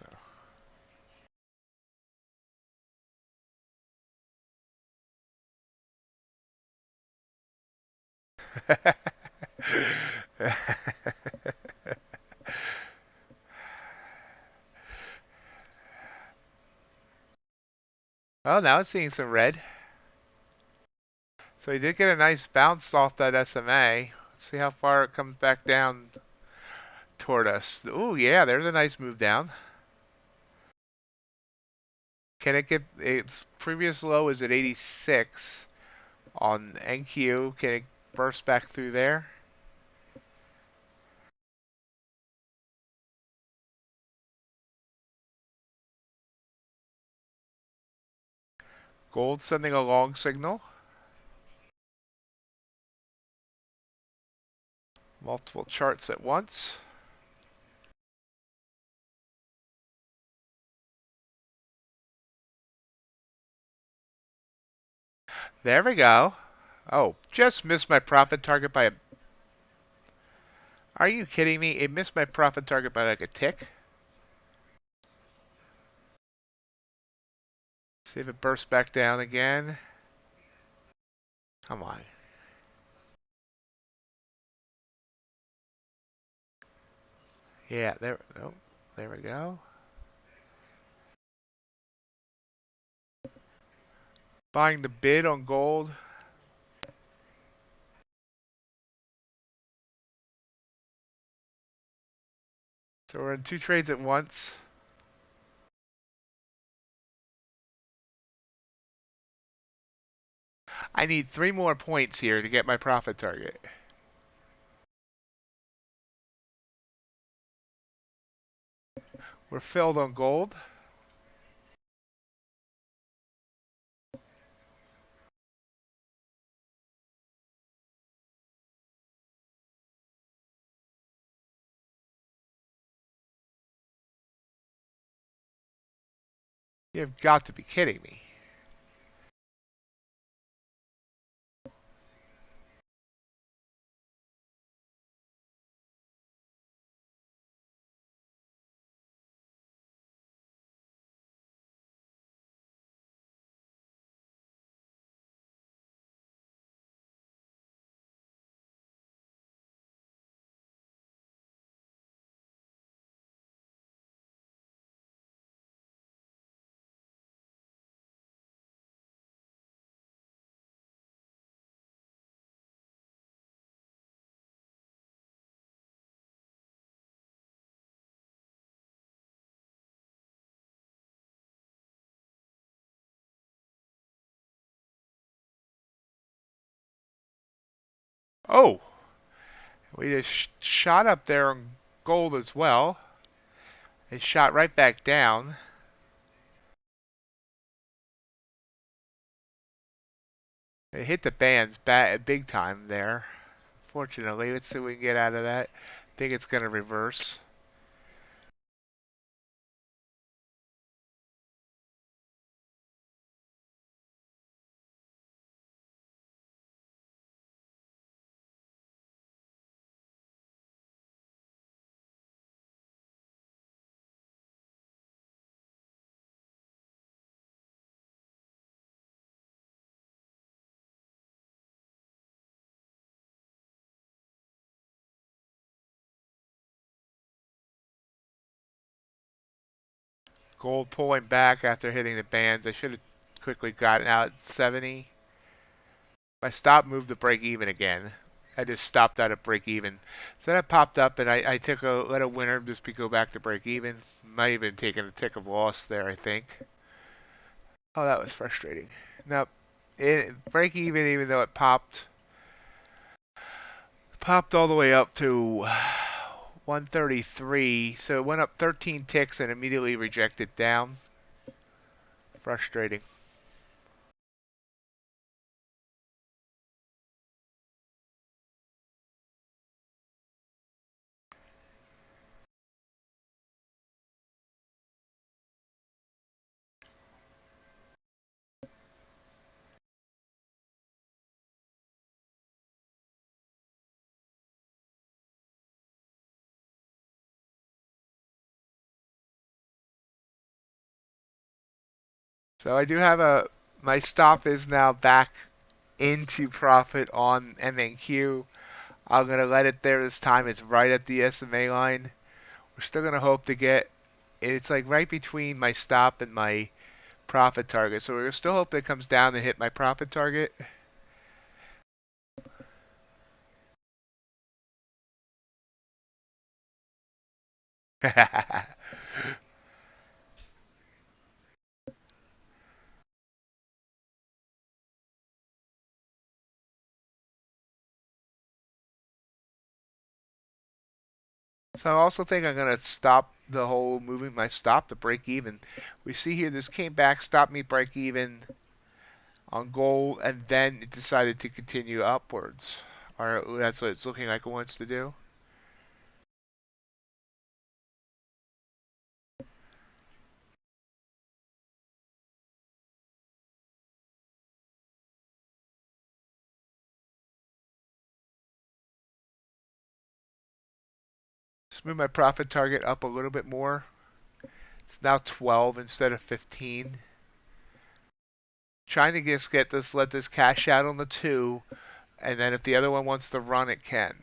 Oh, now it's seeing some red. So he did get a nice bounce off that SMA. Let's see how far it comes back down toward us. Oh, yeah, there's a nice move down. Can it get its previous low is at 86 on NQ? Can it burst back through there? Gold sending a long signal. Multiple charts at once. There we go. Oh, just missed my profit target by Are you kidding me? It missed my profit target by like a tick. See if it bursts back down again. Come on. Yeah, there. Oh, there we go. Buying the bid on gold. So we're in 2 trades at once. I need 3 more points here to get my profit target. We're filled on gold. You've got to be kidding me. Oh, we just shot up there on gold as well. It shot right back down. It hit the bands big time there. Fortunately, let's see what we can get out of that. I think it's going to reverse. Gold pulling back after hitting the bands. I should have quickly gotten out at 70. My stop moved to break even again. I just stopped out at break even. So that popped up and I took let a winner just go back to break even. Might even taken a tick of loss there, I think. Oh, that was frustrating. Nope. Break even though it popped all the way up to 133. So it went up 13 ticks and immediately rejected down. Frustrating. So I do have my stop is now back into profit on MNQ. I'm going to let it there this time. It's right at the SMA line. We're still going to hope to get, it's like right between my stop and my profit target. So we're still hoping it comes down and hit my profit target. So I also think I'm going to stop the whole moving my stop to break even. We see here this came back, stopped me break even on gold, and then it decided to continue upwards. Or that's what it's looking like it wants to do. Let's move my profit target up a little bit more. It's now 12 instead of 15. Trying to just let this cash out on the 2, and then if the other one wants to run, it can.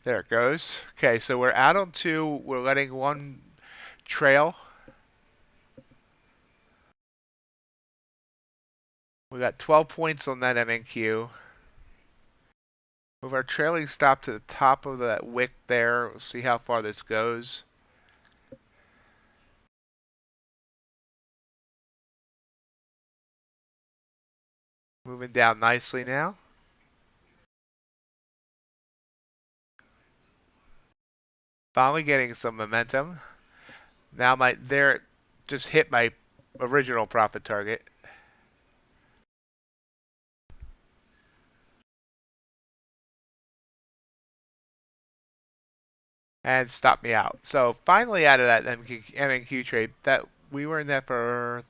There it goes. Okay, so we're out on 2. We're letting one trail. We got 12 points on that MNQ. Move our trailing stop to the top of that wick there. We'll see how far this goes. Moving down nicely now. Finally getting some momentum. Now there just hit my original profit target. And stopped me out. So finally out of that MNQ trade, that we were in that for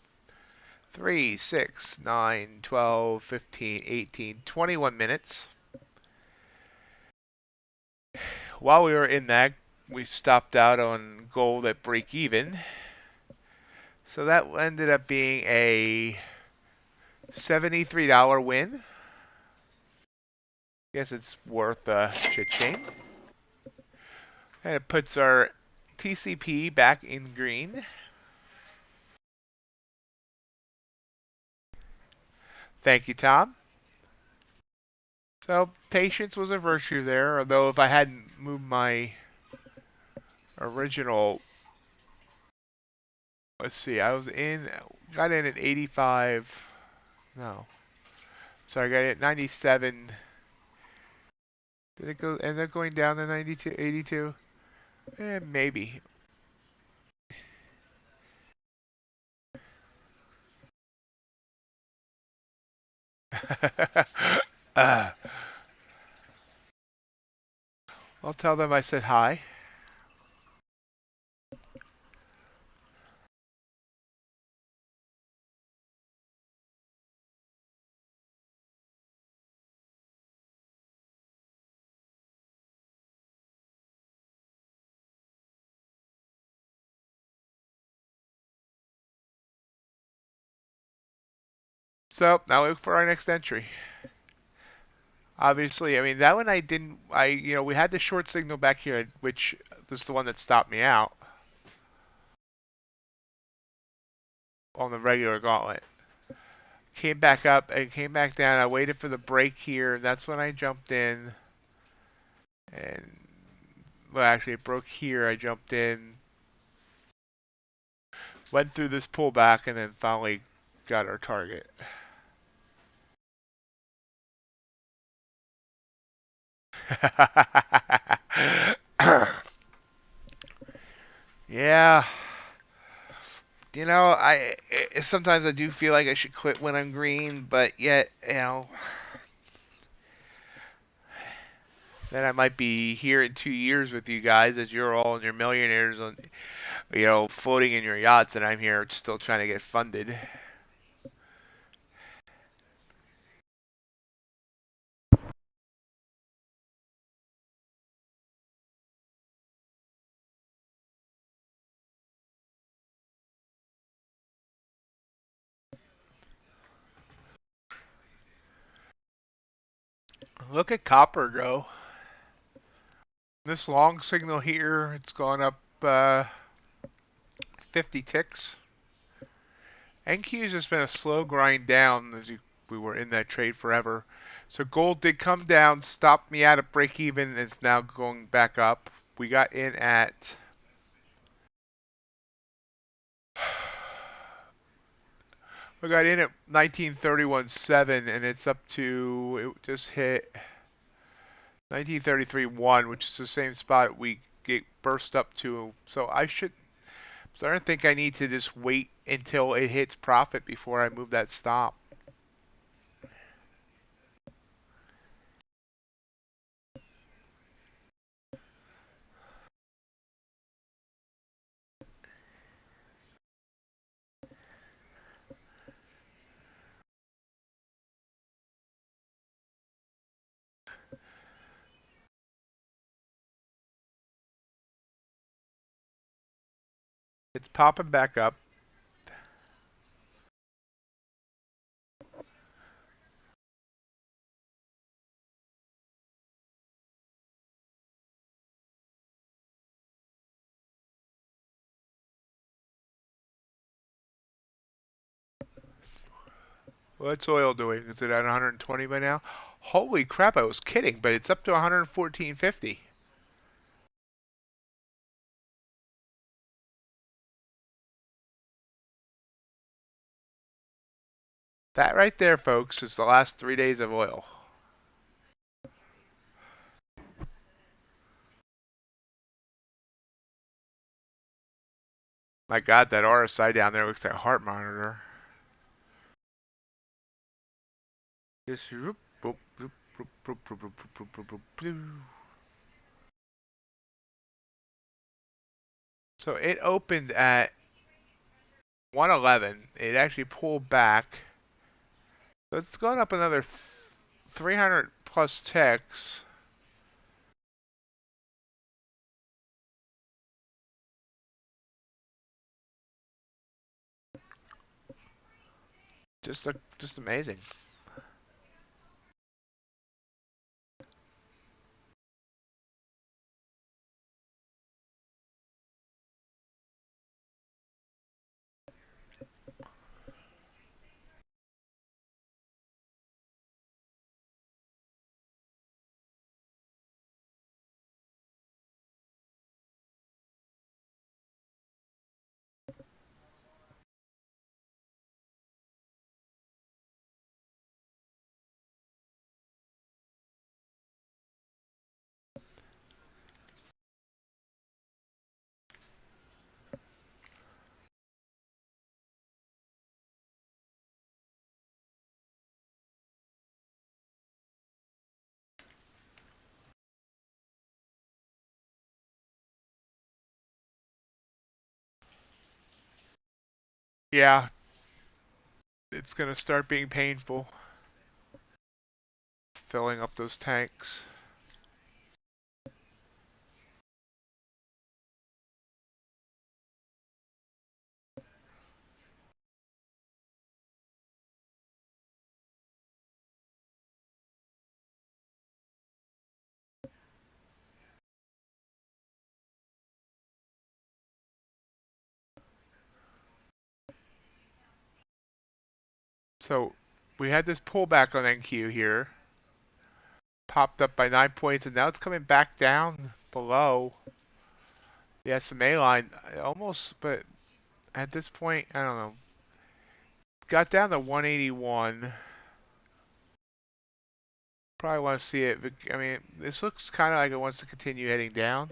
3, 6, 9, 12, 15, 18, 21 minutes. While we were in that, we stopped out on gold at break even. So that ended up being a $73 win. Guess it's worth a cha-ching. And it puts our TCP back in green. Thank you, Tom. So patience was a virtue there, although if I hadn't moved my original, let's see, got in at 85, no, sorry, I got in at 97. Did it end up going down to 92, 82? Maybe. uh, I'll tell them I said hi. So now we look for our next entry. Obviously, I mean that one I didn't. We had the short signal back here, which was the one that stopped me out on the regular gauntlet. Came back up and came back down. I waited for the break here, and that's when I jumped in. And well, actually, it broke here. I jumped in, went through this pullback, and then finally got our target. Yeah. Sometimes I do feel like I should quit when I'm green, but yet, then I might be here in 2 years with you guys as you're all in your millionaires on, floating in your yachts, and I'm here still trying to get funded. Look at copper go. This long signal here, it's gone up 50 ticks. NQ's just been a slow grind down we were in that trade forever. So gold did come down, stopped me out at break even, and it's now going back up. We got in at we got in at 1931.7, and it's up to it just hit 1933.1, which is the same spot we get burst up to. So I don't think I need to just wait until it hits profit before I move that stop. It's popping back up. What's oil doing? Is it at 120 by now? Holy crap, I was kidding, but it's up to 114.50. That right there, folks, is the last 3 days of oil. My God, that RSI down there looks like a heart monitor. Just whoop, whoop, whoop, whoop, whoop, whoop, whoop, whoop, whoop, whoop, whoop. So it opened at 111. It actually pulled back. So it's gone up another 300 plus ticks. Just amazing. Yeah, it's gonna start being painful filling up those tanks. So we had this pullback on NQ here, popped up by 9 points, and now it's coming back down below the SMA line, almost. But at this point, I don't know. Got down to 181. Probably want to see it. I mean, this looks kind of like it wants to continue heading down.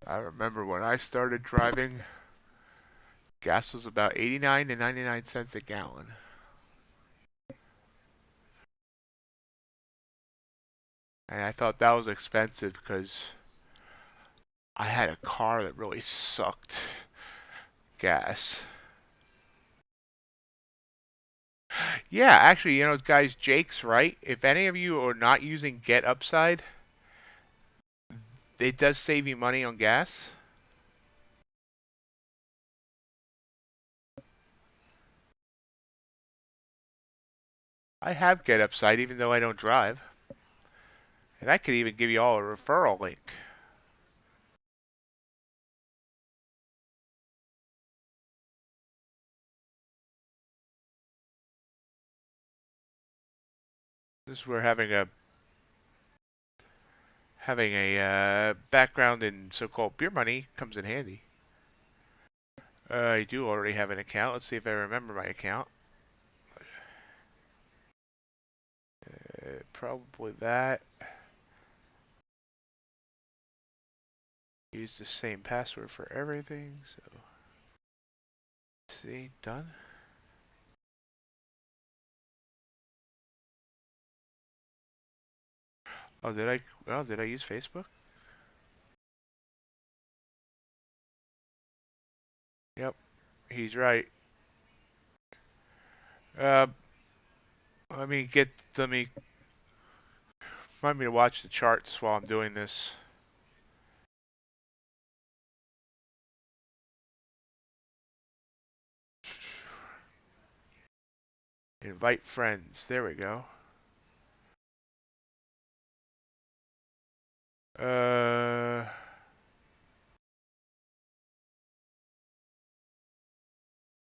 I remember when I started driving, gas was about 89 to 99 cents a gallon. And I thought that was expensive because I had a car that really sucked gas. Yeah, actually, guys, Jake's right. If any of you are not using Get Upside, it does save you money on gas. I have Get Upside even though I don't drive. And I could even give you all a referral link. This is where having a background in so-called beer money comes in handy. I do already have an account. Let's see if I remember my account. Probably that. Use the same password for everything. So, see, done. Oh, did I? Oh, did I use Facebook? Yep, he's right. Uh, let me get. Let me remind me to watch the charts while I'm doing this. Invite friends. There we go. Uh,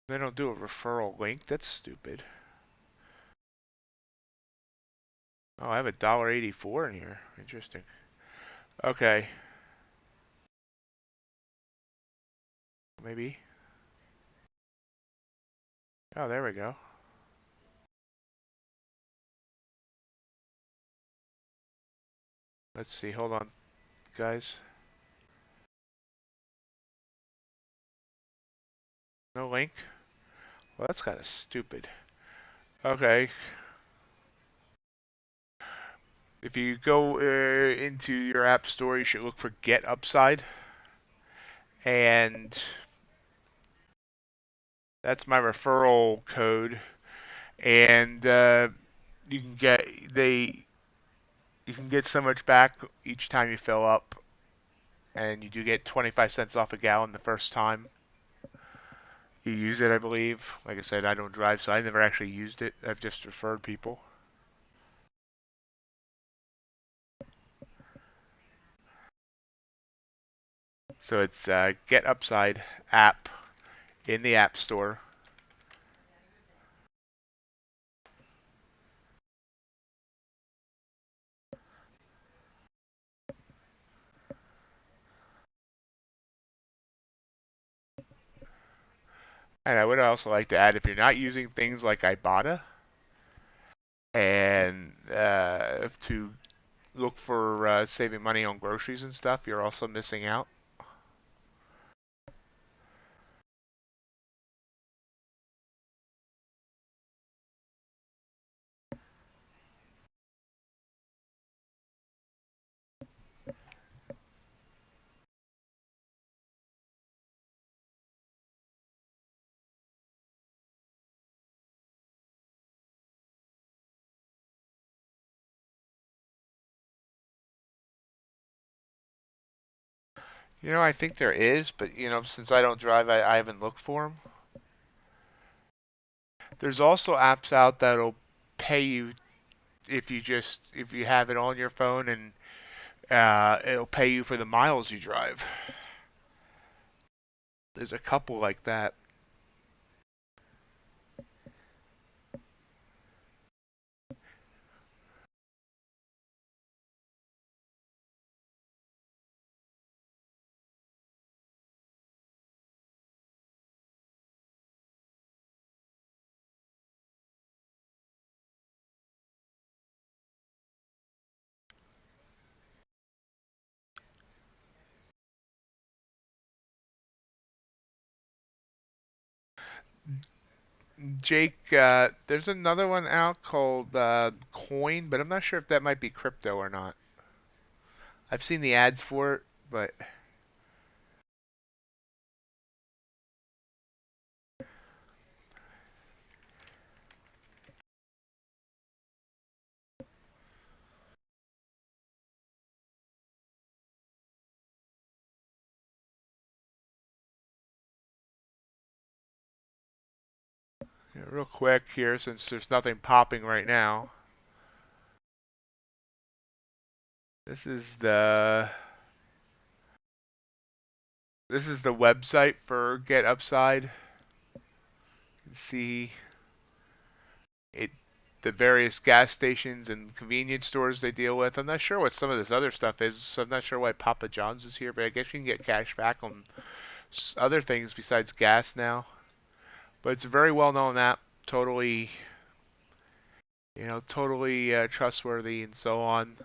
they don't do a referral link. That's stupid. Oh, I have $1.84 in here. Interesting. Okay, maybe. Oh, there we go. Let's see. Hold on, guys. No link. Well, that's kind of stupid. Okay. If you go into your app store, you should look for Get Upside, and that's my referral code. And you can get they you can get so much back each time you fill up, and you do get 25 cents off a gallon the first time you use it, I believe. Like I said, I don't drive, so I never actually used it. I've just referred people. So it's Get Upside app in the App Store. And I would also like to add, if you're not using things like Ibotta and to look for saving money on groceries and stuff, you're also missing out. I think there is, but since I don't drive, I haven't looked for them. There's also apps out that'll pay you if you have it on your phone, and it'll pay you for the miles you drive. There's a couple like that. Jake, there's another one out called Coin, but I'm not sure if that might be crypto or not. I've seen the ads for it, but real quick here, since there's nothing popping right now. This is the this is the website for Get Upside. You can see it, the various gas stations and convenience stores they deal with. I'm not sure what some of this other stuff is, so I'm not sure why Papa John's is here, but I guess you can get cash back on other things besides gas now. But it's a very well-known app, totally, totally trustworthy and so on.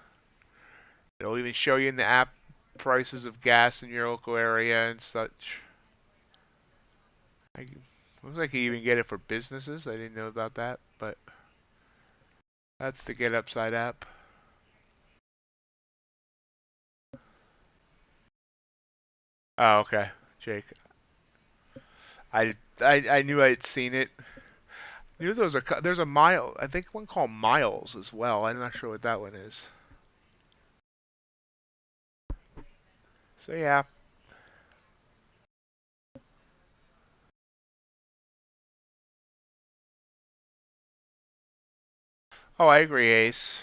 It'll even show you in the app prices of gas in your local area and such. Looks like you even get it for businesses. I didn't know about that, but that's the Get Upside app. Oh, okay, Jake. I knew I'd seen it. You know, there's a mile. I think one called Miles as well. I'm not sure what that one is. So yeah. Oh, I agree, Ace.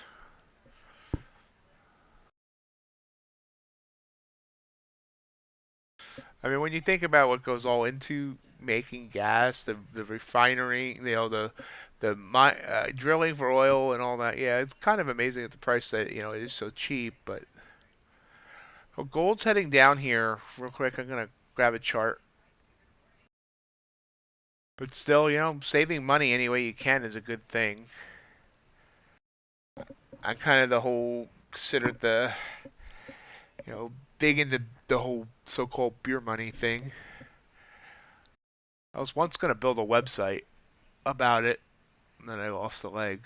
I mean, when you think about what goes all into making gas, the refinery, drilling for oil and all that, yeah, it's kind of amazing at the price that it is so cheap. But well, gold's heading down here real quick. I'm gonna grab a chart. But still, saving money any way you can is a good thing. I kind of the whole considered the big into the whole so-called beer money thing. I was once gonna build a website about it, and then I lost the leg.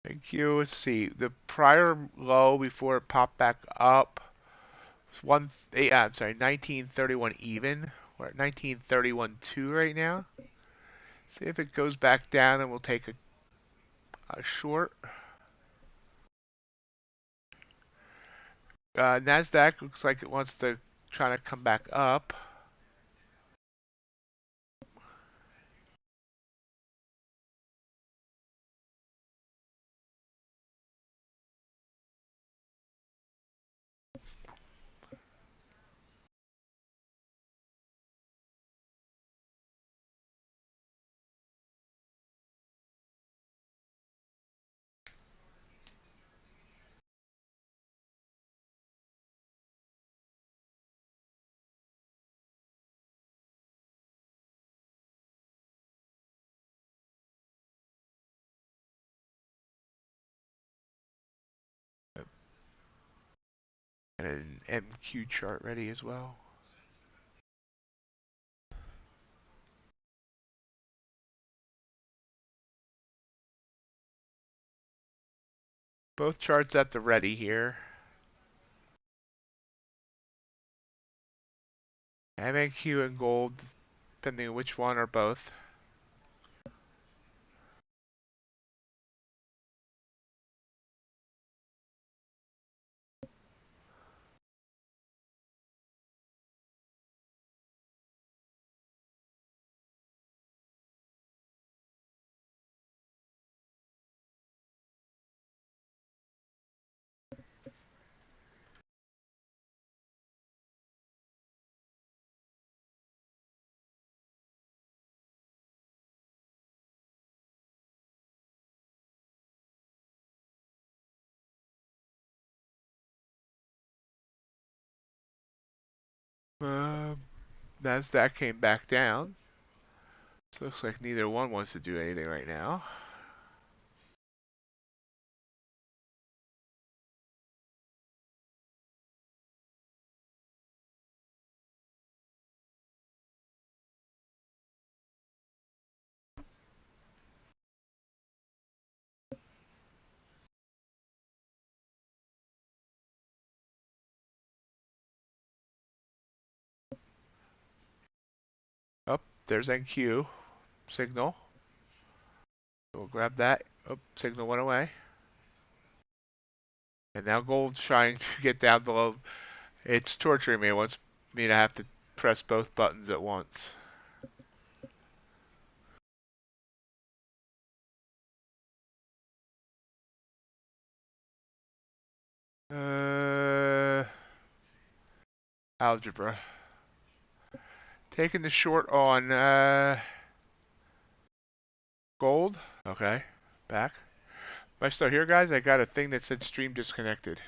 Thank you. Let's see. The prior low before it popped back up was I'm sorry, 1931 even. We're at 1931.2 right now. See if it goes back down, and we'll take a short. Nasdaq looks like it wants to try to come back up. And an MQ chart ready as well. Both charts at the ready here. MNQ and gold, depending on which one or both. Nasdaq came back down. So looks like neither one wants to do anything right now. Oh, there's NQ signal. We'll grab that. Oh, signal went away. And now gold's trying to get down below. It's torturing me. It wants me to have to press both buttons at once. Algebra. Taking the short on gold. Okay, back. Am I still here, guys? I got a thing that said stream disconnected.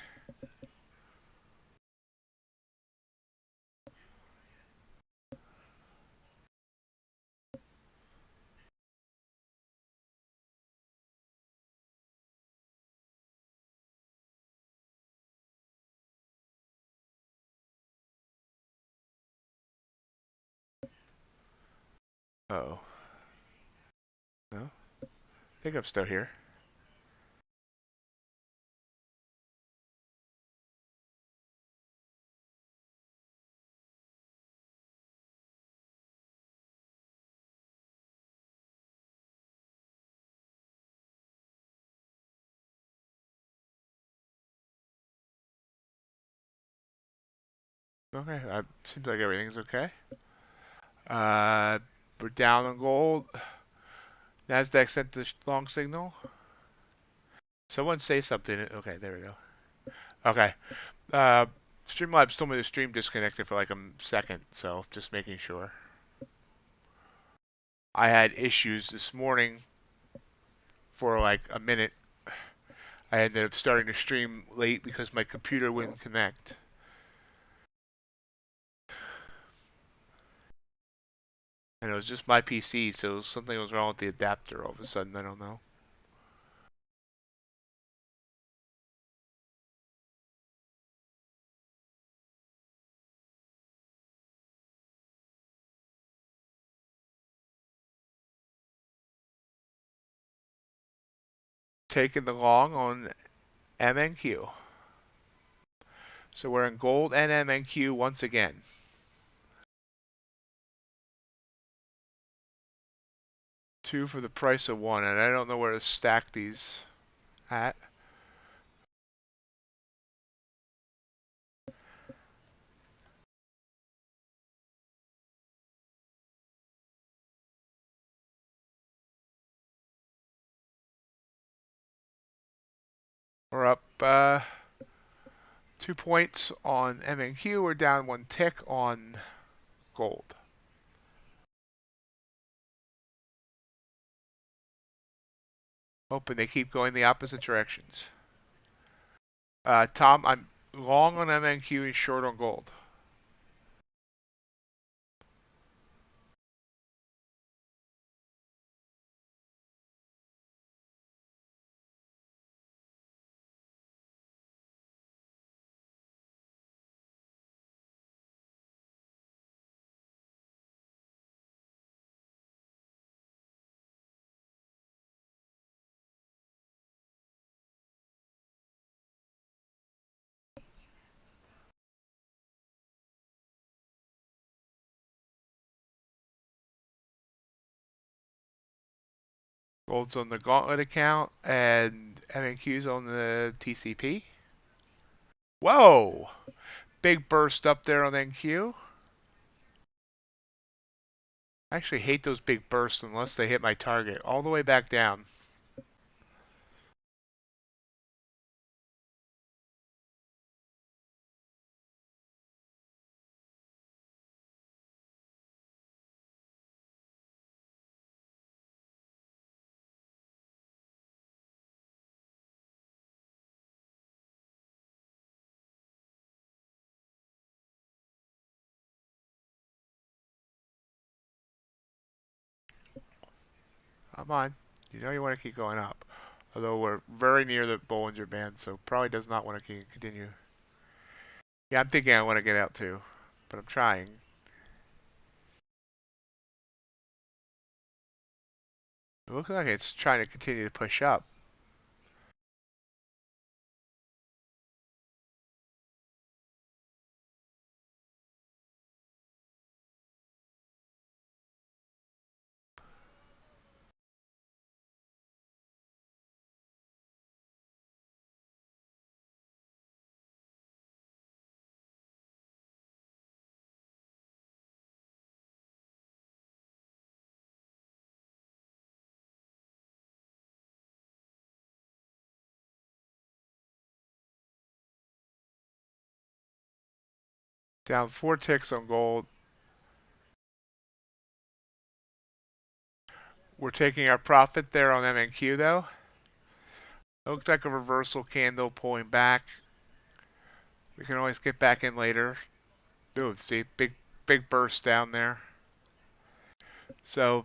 Oh. No? I think I'm still here. Okay, seems like everything's okay. Uh, we're down on gold. Nasdaq sent the long signal. Someone say something. Okay, there we go. Okay. Uh, Streamlabs told me the stream disconnected for like a second, so just making sure. I had issues this morning for like a minute. I ended up starting to stream late because my computer wouldn't connect. And it was just my PC, so something was wrong with the adapter all of a sudden. I don't know. Taking the long on MNQ. So we're in gold and MNQ once again. Two for the price of one, and I don't know where to stack these at. We're up 2 points on MNQ. We're down one tick on gold. Hoping they keep going the opposite directions. Tom, I'm long on MNQ and short on gold. Gold's on the Gauntlet account and MNQ's on the TCP. Whoa! Big burst up there on NQ. I actually hate those big bursts unless they hit my target. All the way back down. Come on. You know you want to keep going up. Although we're very near the Bollinger Band, so probably does not want to continue. Yeah, I'm thinking I want to get out too, but I'm trying. It looks like it's trying to continue to push up. Down 4 ticks on gold. We're taking our profit there on MNQ though. It looks like a reversal candle pulling back. We can always get back in later. Ooh, see, big burst down there. So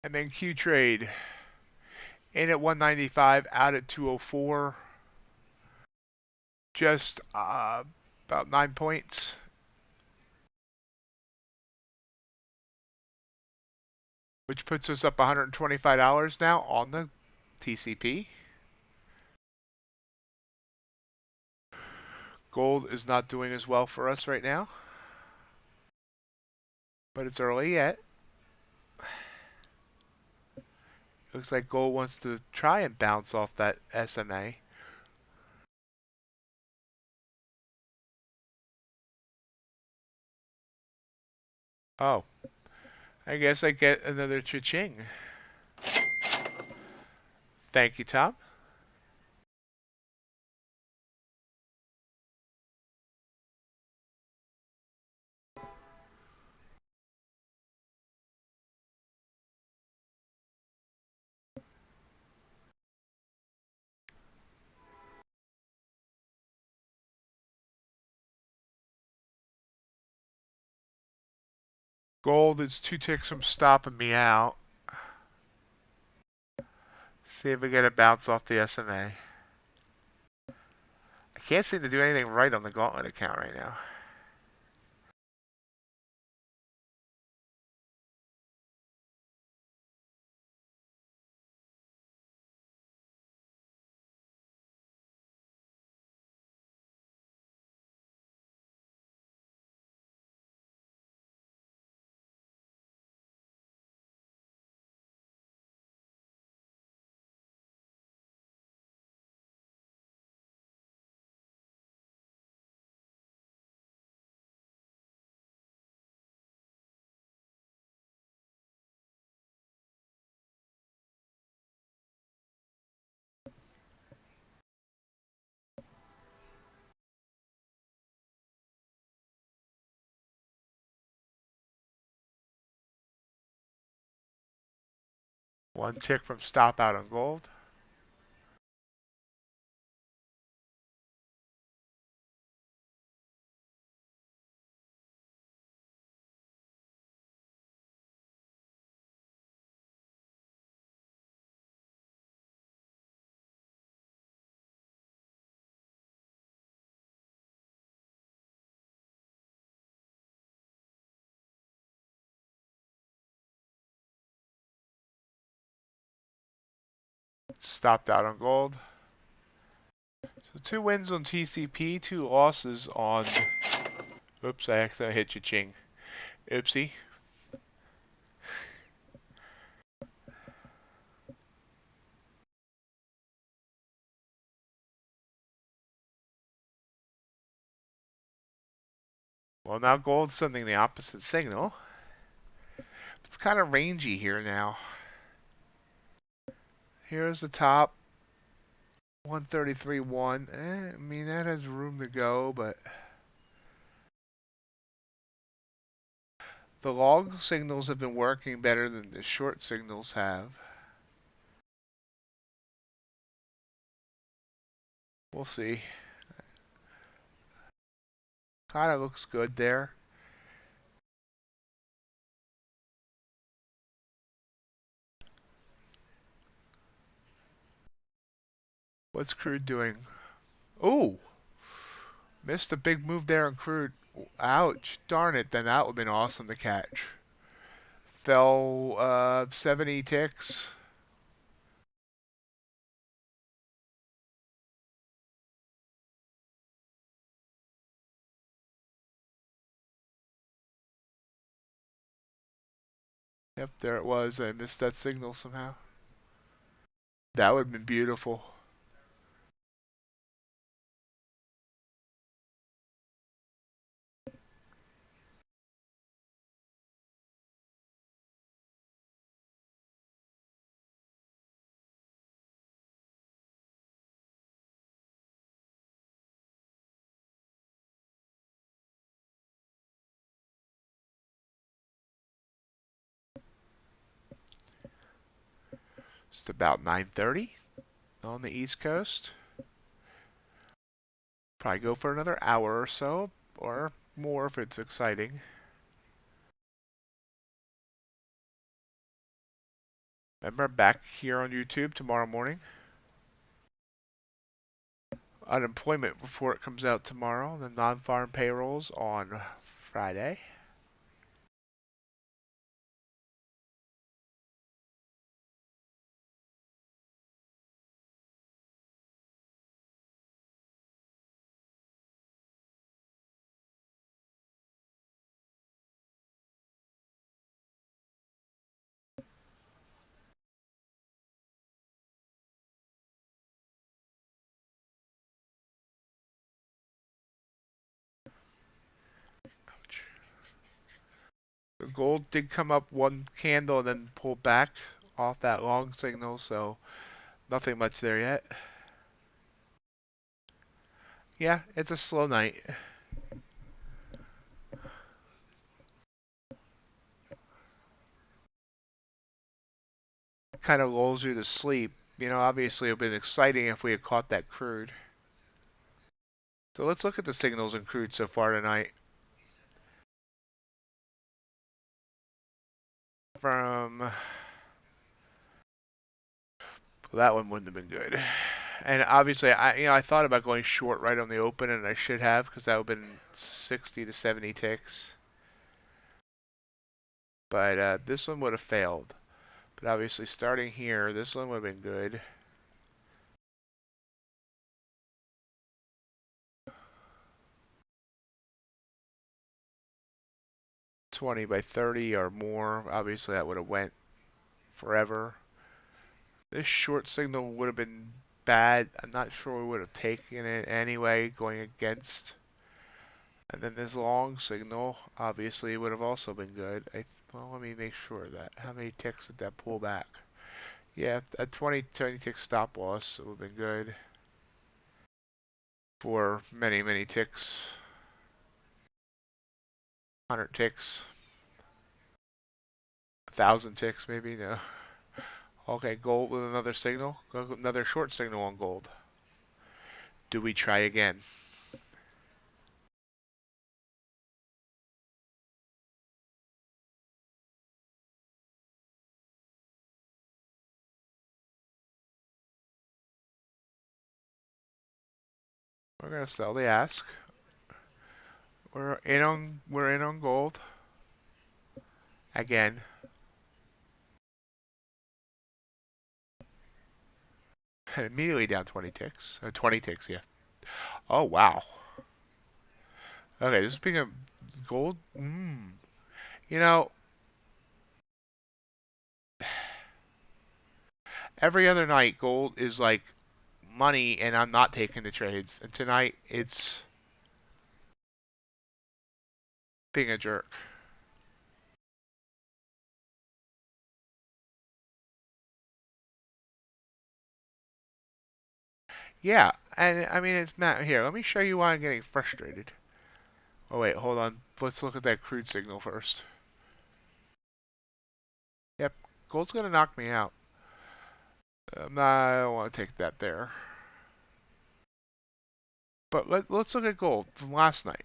MNQ trade in at 195, out at 204. just about 9 points, which puts us up $125 now on the TCP. Gold is not doing as well for us right now, but it's early yet. Looks like gold wants to try and bounce off that SMA. Oh, I guess I get another cha-ching. Thank you, Tom. Gold is 2 ticks from stopping me out. See if we get a bounce off the SMA. I can't seem to do anything right on the Gauntlet account right now. One tick from stop out on gold. Stopped out on gold. So 2 wins on TCP, 2 losses on... Oops, I accidentally hit cha-ching. Oopsie. Well, now gold's sending the opposite signal. It's kind of rangy here now. Here's the top. 133.1. I mean, that has room to go, but... The long signals have been working better than the short signals have. We'll see. Kind of looks good there. What's Crude doing? Oh! Missed a big move there on Crude. Ouch. Darn it. Then that would have been awesome to catch. Fell 70 ticks. Yep, there it was. I missed that signal somehow. That would have been beautiful. It's about 9:30 on the East Coast. Probably go for another hour or so, or more if it's exciting. Remember, back here on YouTube tomorrow morning. unemployment report comes out tomorrow, the non-farm payrolls on Friday. The gold did come up one candle and then pull back off that long signal, so nothing much there yet. Yeah, it's a slow night. Kind of lulls you to sleep. You know, obviously it would have been exciting if we had caught that crude. So let's look at the signals in crude so far tonight. From that one wouldn't have been good. And obviously, I thought about going short right on the open, and I should have because that would have been 60 to 70 ticks. But this one would have failed. But obviously, starting here, this one would have been good. 20 by 30 or more. Obviously, that would have went forever. This short signal would have been bad. I'm not sure we would have taken it anyway, going against. And then this long signal, obviously, would have also been good. Well, let me make sure of that. How many ticks did that pull back? Yeah, a 20 tick stop loss would have been good for many, many ticks. 100 ticks. 1,000 ticks, maybe? No. Okay, gold with another signal. Another short signal on gold. Do we try again? We're gonna sell the ask. We're in on gold again. And immediately down 20 ticks. 20 ticks, yeah. Oh wow. Okay, this is being a gold. You know, every other night gold is like money, and I'm not taking the trades. And tonight it's being a jerk. Yeah, and I mean it's Matt here. Let me show you why I'm getting frustrated. Oh wait, hold on. Let's look at that crude signal first. Yep, gold's gonna knock me out. I don't want to take that there. But let's look at gold from last night.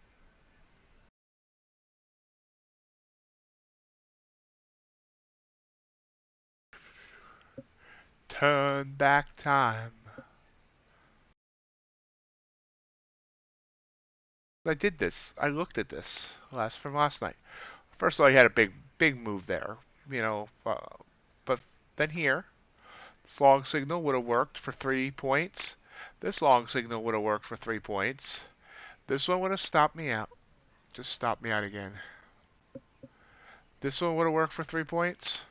Turn back time. I did this. I looked at this from last night. First of all, you had a big move there, you know. But then here, this long signal would have worked for 3 points. This long signal would have worked for 3 points. This one would have stopped me out. Just stopped me out again. This one would have worked for 3 points.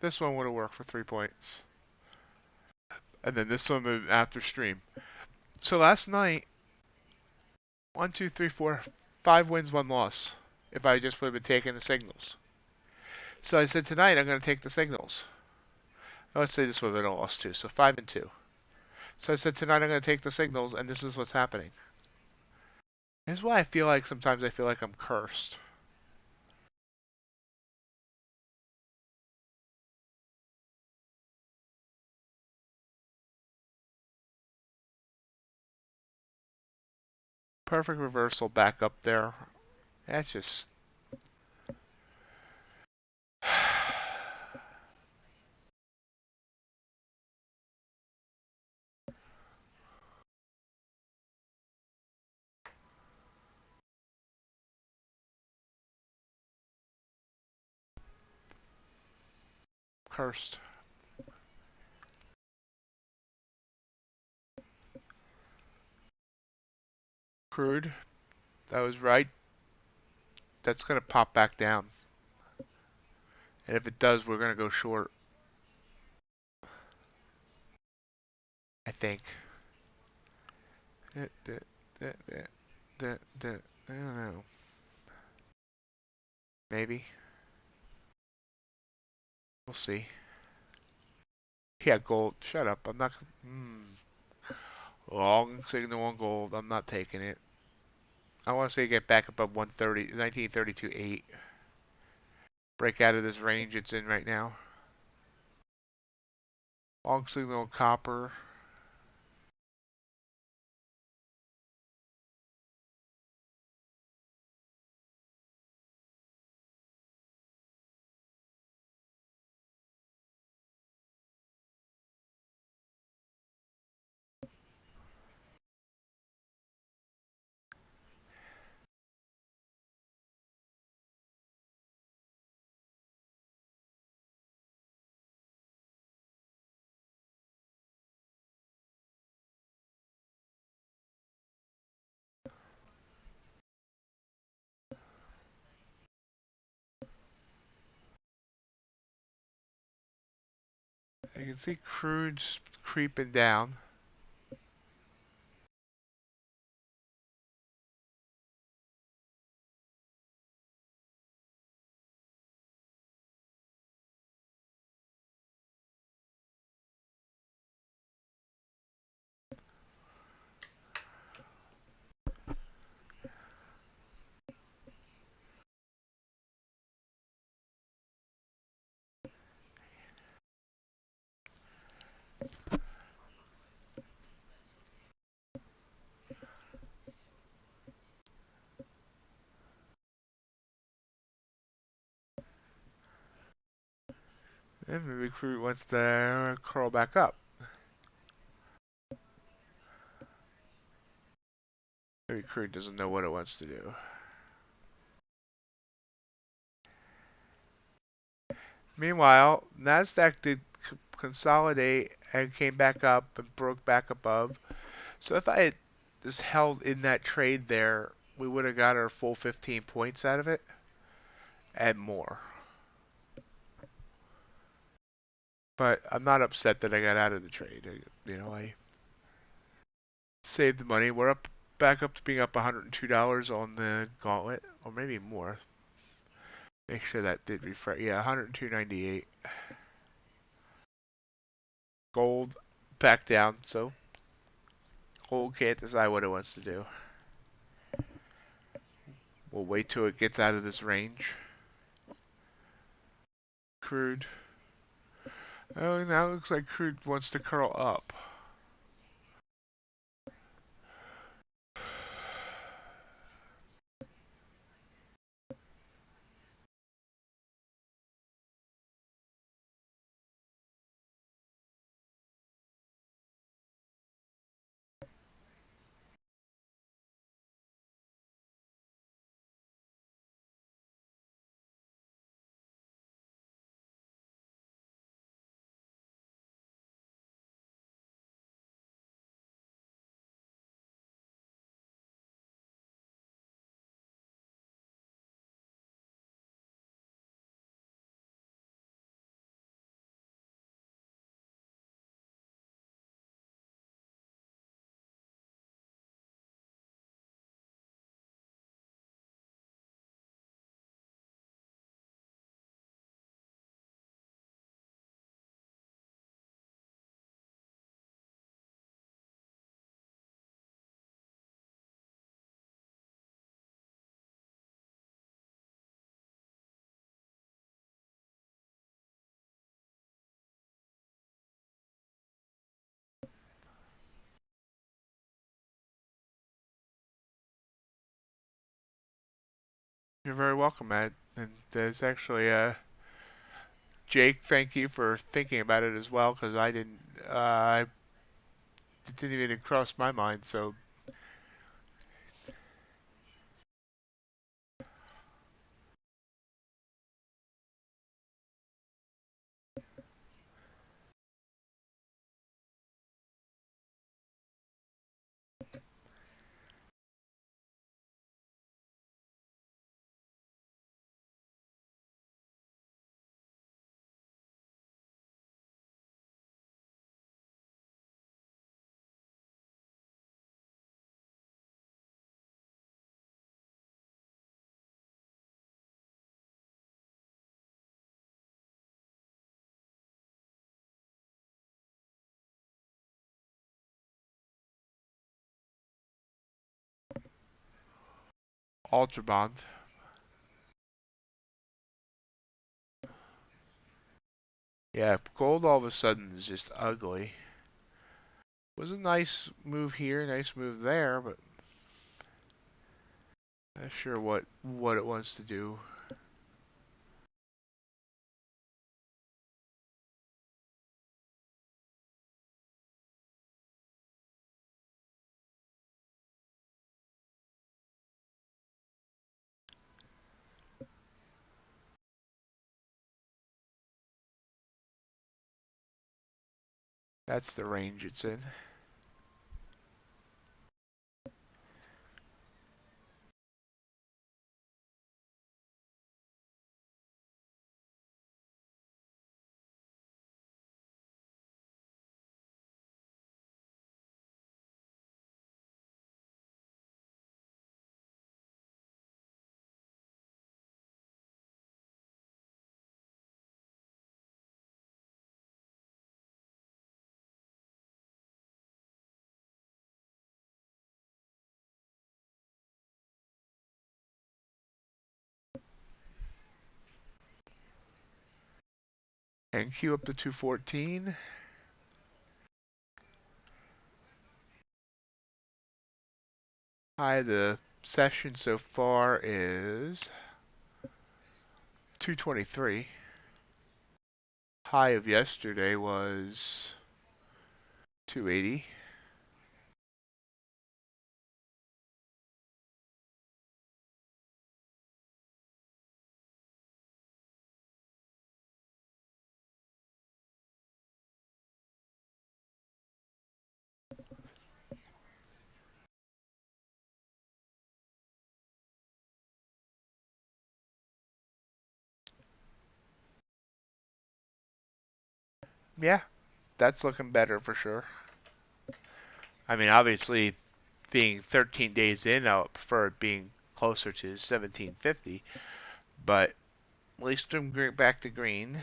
This one would have worked for 3 points. And then this one moved after stream. So last night, 5 wins, 1 loss. If I just would have been taking the signals. So I said tonight I'm going to take the signals. Let's say this would have been a loss too. So 5 and 2. So I said tonight I'm going to take the signals, and this is what's happening. This is why I feel like sometimes I feel like I'm cursed. Perfect reversal back up there. That's just... cursed. Crude. That was right. That's gonna pop back down. And if it does, we're gonna go short. I think. I don't know. Maybe. We'll see. Yeah, gold. Shut up. I'm not. Long signal on gold. I'm not taking it. I want to see it get back above 130, 1932.8. Break out of this range it's in right now. Long signal on copper. You can see crude's creeping down. And maybe crude wants to curl back up. Maybe crude doesn't know what it wants to do. Meanwhile, Nasdaq did consolidate and came back up and broke back above. So if I had just held in that trade there, we would have got our full 15 points out of it and more. But I'm not upset that I got out of the trade. I saved the money. We're up back up to being up $102 on the gauntlet, or maybe more. Make sure that did refresh. Yeah, 102.98. Gold back down, so gold can't decide what it wants to do. We'll wait till it gets out of this range. Crude. Oh, now it looks like crude wants to curl up. You're very welcome, Ed. And there's actually Jake, thank you for thinking about it as well, because I didn't. It didn't even cross my mind. So UltraBond. Yeah, gold all of a sudden is just ugly. Was a nice move here, nice move there, but not sure what it wants to do. That's the range it's in. And Q up to 214. High of the session so far is 223. High of yesterday was 280. Yeah, that's looking better for sure. I mean, obviously, being 13 days in, I would prefer it being closer to 1750, but at least I'm back to green.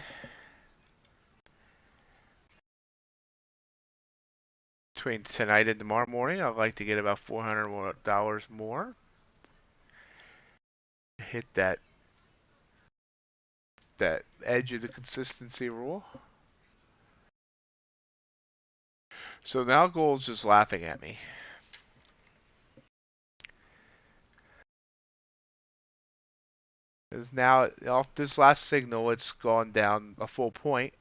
Between tonight and tomorrow morning, I'd like to get about $400 more. Hit that edge of the consistency rule. So now gold's just laughing at me. Because now, off this last signal, it's gone down a full point.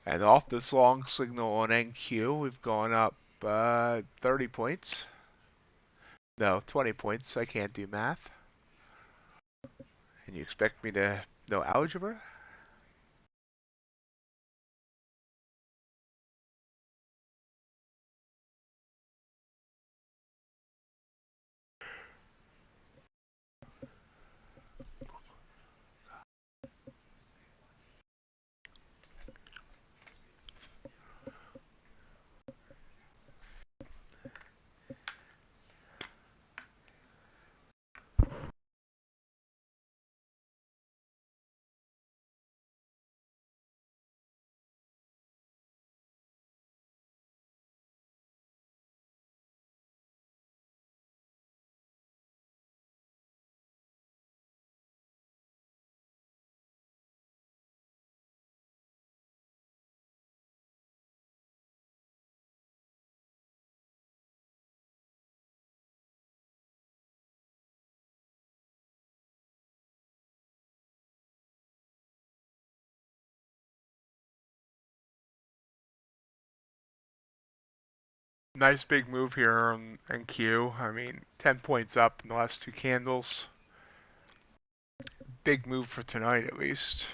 And off this long signal on NQ, we've gone up 30 points. No, 20 points. I can't do math. And you expect me to know algebra? Nice big move here on NQ. I mean, 10 points up in the last two candles. Big move for tonight, at least.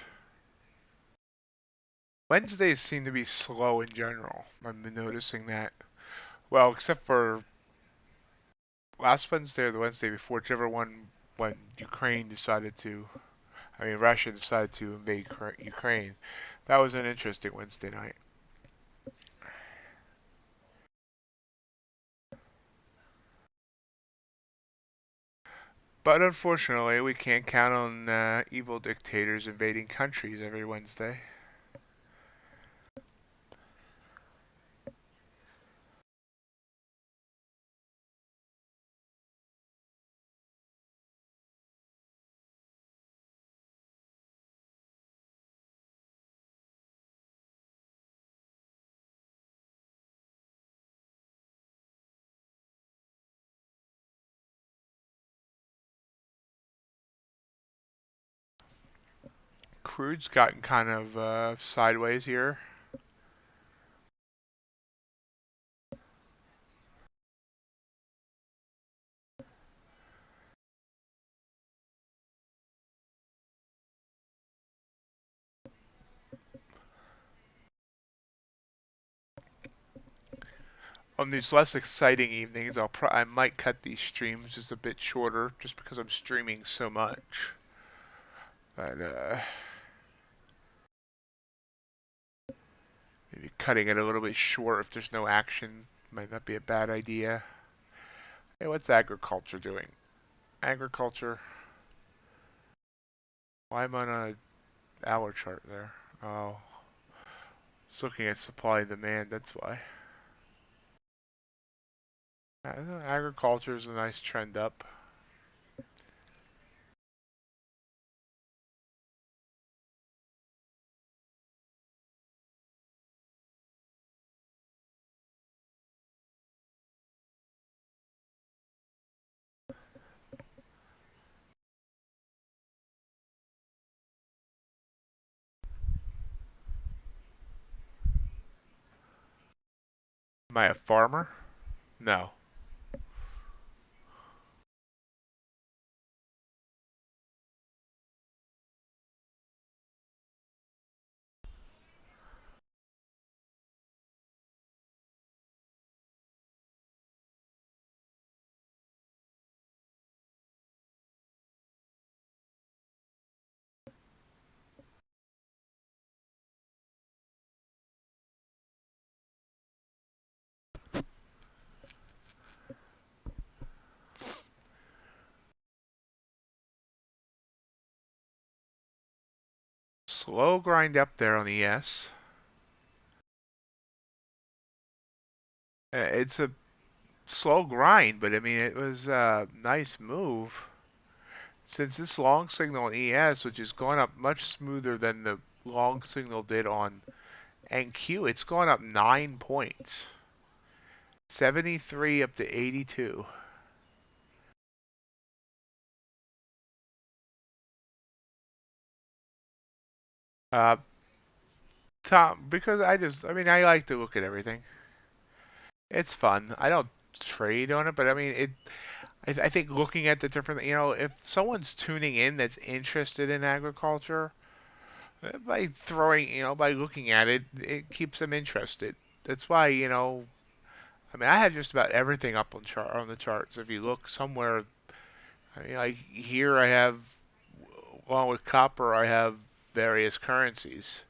Wednesdays seem to be slow in general. I've been noticing that. Well, except for last Wednesday or the Wednesday before, whichever one, when Ukraine decided to, I mean Russia decided to invade Ukraine. That was an interesting Wednesday night. But unfortunately, we can't count on evil dictators invading countries every Wednesday. Crude's gotten kind of sideways here. On these less exciting evenings, I might cut these streams just a bit shorter, just because I'm streaming so much. But maybe cutting it a little bit short if there's no action might not be a bad idea. Hey, what's agriculture doing? Agriculture. Why am I on an hour chart there? Oh, it's looking at supply and demand. That's why. Agriculture is a nice trend up. Am I a farmer? No. Slow grind up there on ES. It's a slow grind, but I mean, it was a nice move. Since this long signal on ES, which is going up much smoother than the long signal did on NQ, it's going up 9 points. 73 up to 82. Uh, Tom, because I mean, I like to look at everything. It's fun. I don't trade on it, but I mean, I think looking at the different, if someone's tuning in that's interested in agriculture, by throwing, by looking at it, it keeps them interested. That's why, I mean, I have just about everything up on the charts. If you look somewhere, I mean, like here, I have, along with copper, I have various currencies.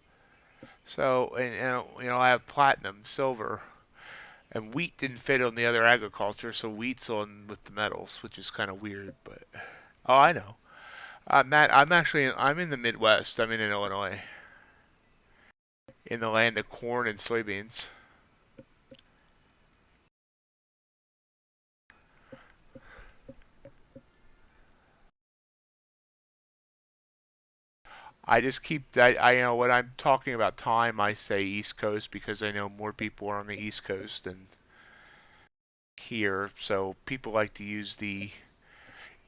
So, and I have platinum, silver, and wheat didn't fit on the other agriculture, so wheat's on with the metals, which is kind of weird. But oh, I know. Matt, I'm in the Midwest. I'm in Illinois, in the land of corn and soybeans. I just keep when I'm talking about time, I say East Coast because I know more people are on the East Coast than here. So people like to use the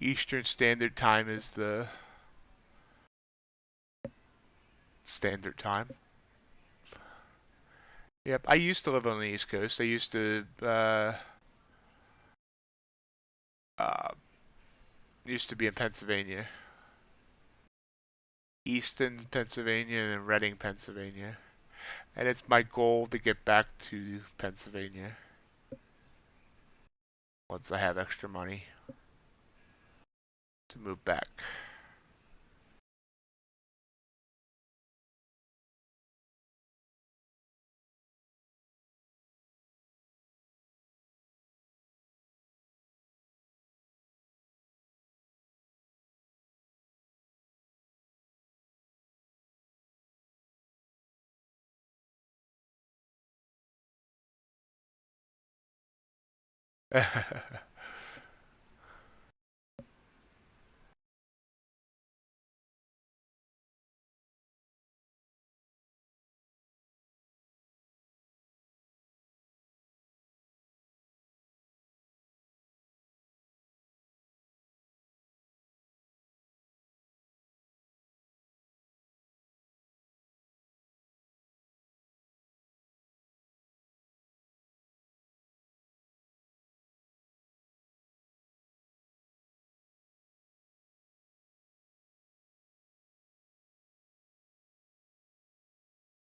Eastern Standard Time as the standard time. Yep, I used to live on the East Coast. I uh, used to be in Pennsylvania, Easton, Pennsylvania, and Reading, Pennsylvania. And it's my goal to get back to Pennsylvania. once I have extra money to move back.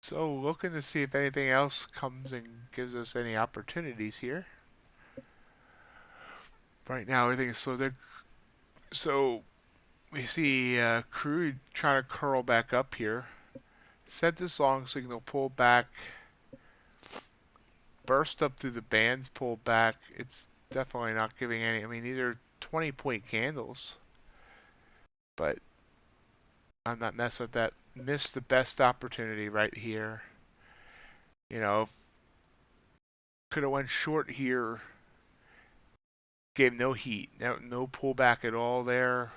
So looking to see if anything else comes and gives us any opportunities here. Right now everything is slow. So we see Crude trying to curl back up here. Set this long signal, pull back, burst up through the bands, pull back. It's definitely not giving any. I mean, these are 20-point candles, but I'm not messing with that. Missed the best opportunity right here. You know, could have went short here. Gave no heat, no pullback at all there,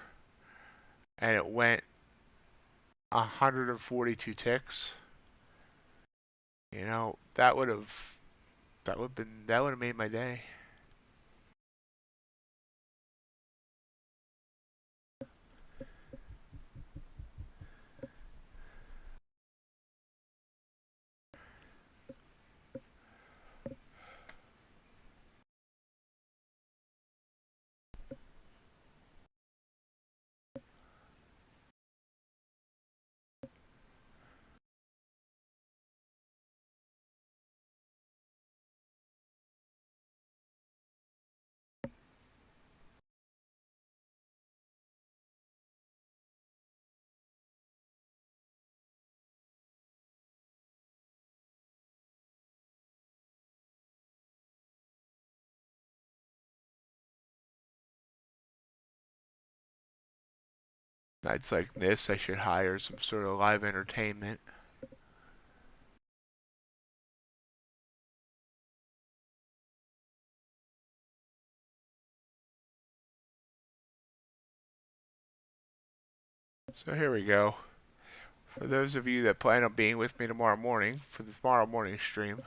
and it went 142 ticks. You know, that would have made my day. Nights like this, I should hire some sort of live entertainment. So here we go. For those of you that plan on being with me tomorrow morning for the tomorrow morning stream,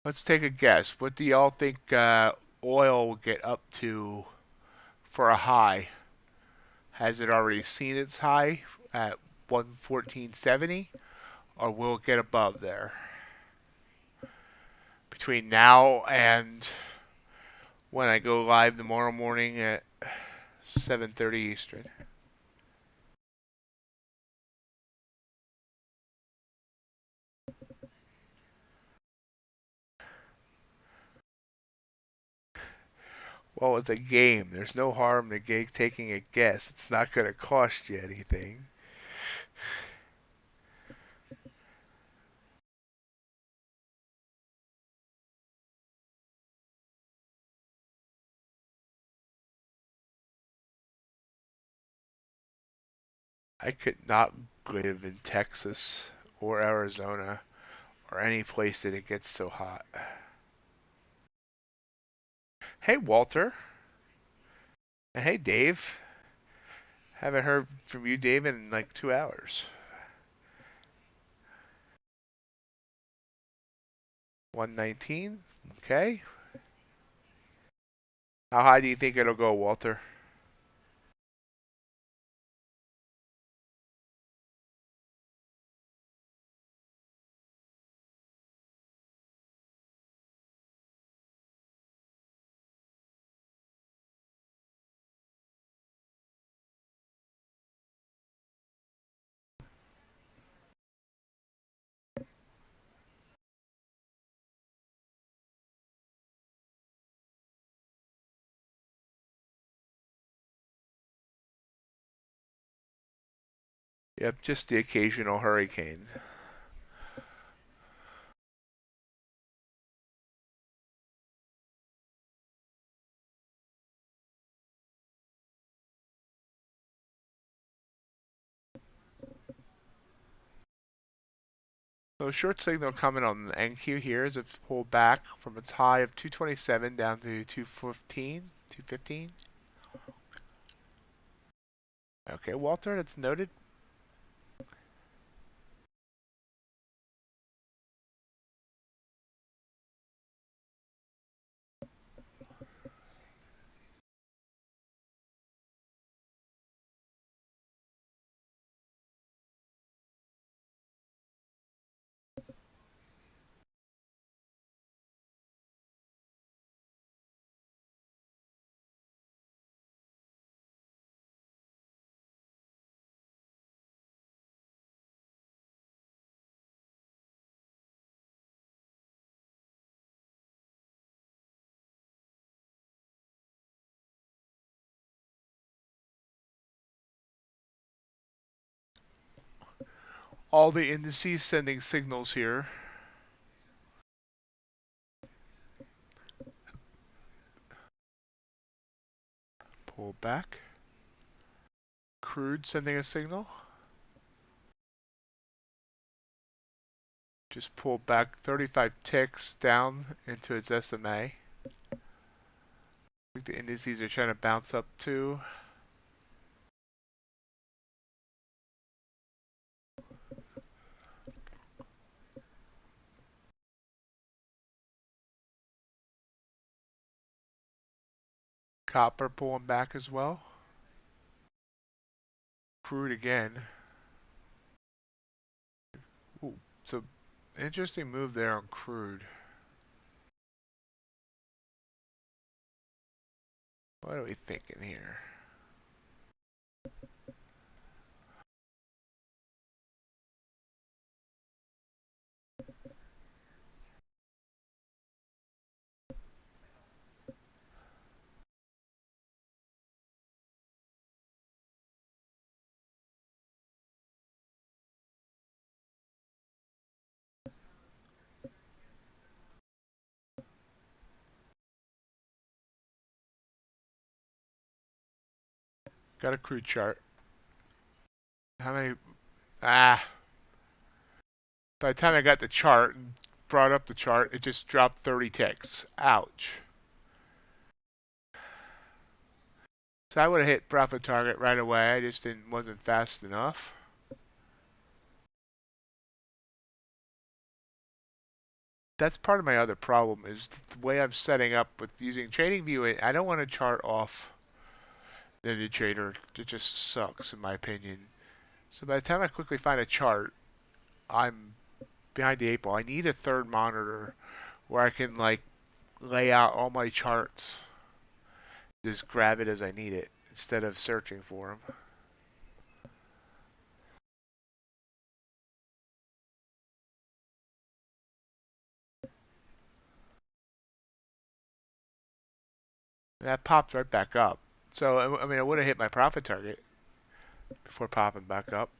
let's take a guess. What do y'all think oil will get up to for a high? Has it already seen its high at 114.70, or will it get above there? Between now and when I go live tomorrow morning at 7:30 Eastern. Well, it's a game. There's no harm in taking a guess. It's not going to cost you anything. I could not live in Texas or Arizona or any place that it gets so hot. Hey, Walter. And hey, Dave. Haven't heard from you, Dave, in like 2 hours. 119. Okay. How high do you think it'll go, Walter? Yep, just the occasional hurricane. So short signal coming on the NQ here as it's pulled back from its high of 227 down to 215, 215. Okay, Walter, that's noted. All the indices sending signals here. Pull back. Crude sending a signal. Just pulled back 35 ticks down into its SMA. I think the indices are trying to bounce up too. Copper pulling back as well. Crude again. Ooh, so interesting move there on crude. What are we thinking here? Got a crude chart. How many? Ah. By the time I got the chart and brought up the chart, it just dropped 30 ticks. Ouch. So I would have hit profit target right away. I just wasn't fast enough. That's part of my other problem is the way I'm setting up with using TradingView. I don't want to chart off the indicator. It just sucks in my opinion. So by the time I quickly find a chart, I'm behind the eight ball. I need a third monitor where I can like lay out all my charts, just grab it as I need it instead of searching for them. And that popped right back up. So I mean, I would have hit my profit target before popping back up.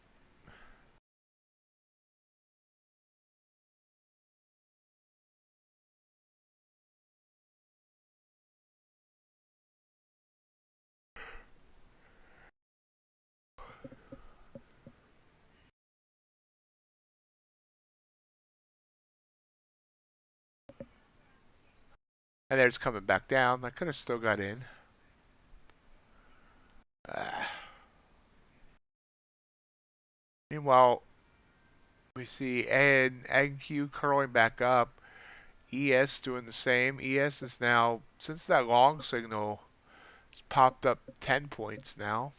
And there's coming back down. I could have still got in. Ah. Meanwhile, we see NQ curling back up. ES doing the same. ES is now, since that long signal, it's popped up 10 points now.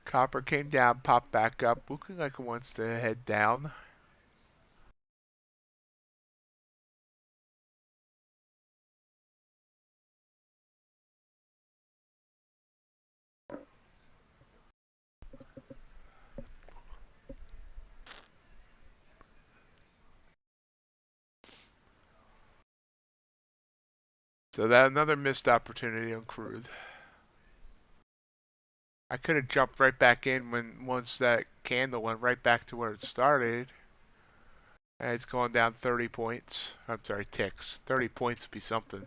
Copper came down, popped back up, looking like it wants to head down. So that another missed opportunity on crude. I could have jumped right back in when once that candle went right back to where it started. And it's going down 30 points. I'm sorry, ticks. 30 points would be something.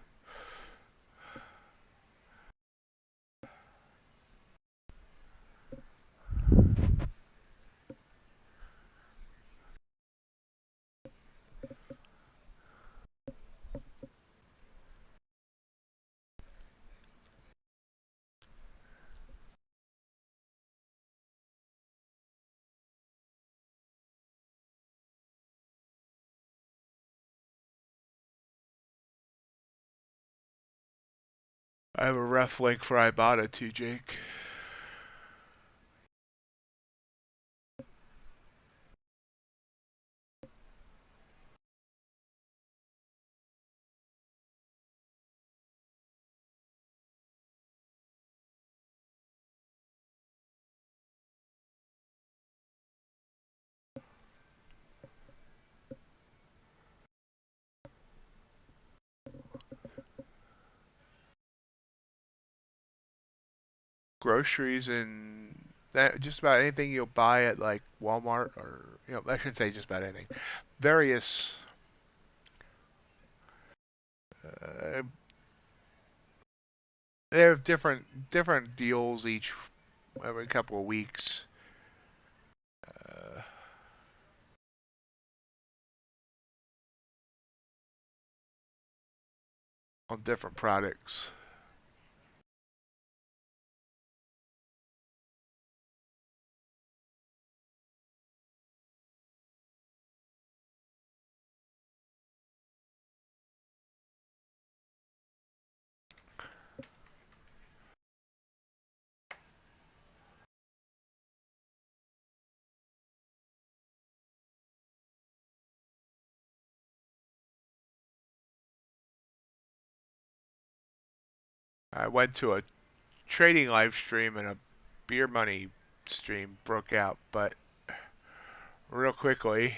I have a ref link for Ibotta too, Jake. Groceries and that, just about anything you'll buy at like Walmart or I shouldn't say just about anything. Various uh, they have different deals each every couple of weeks uh, on different products. I went to a trading live stream and a beer money stream broke out, but real quickly,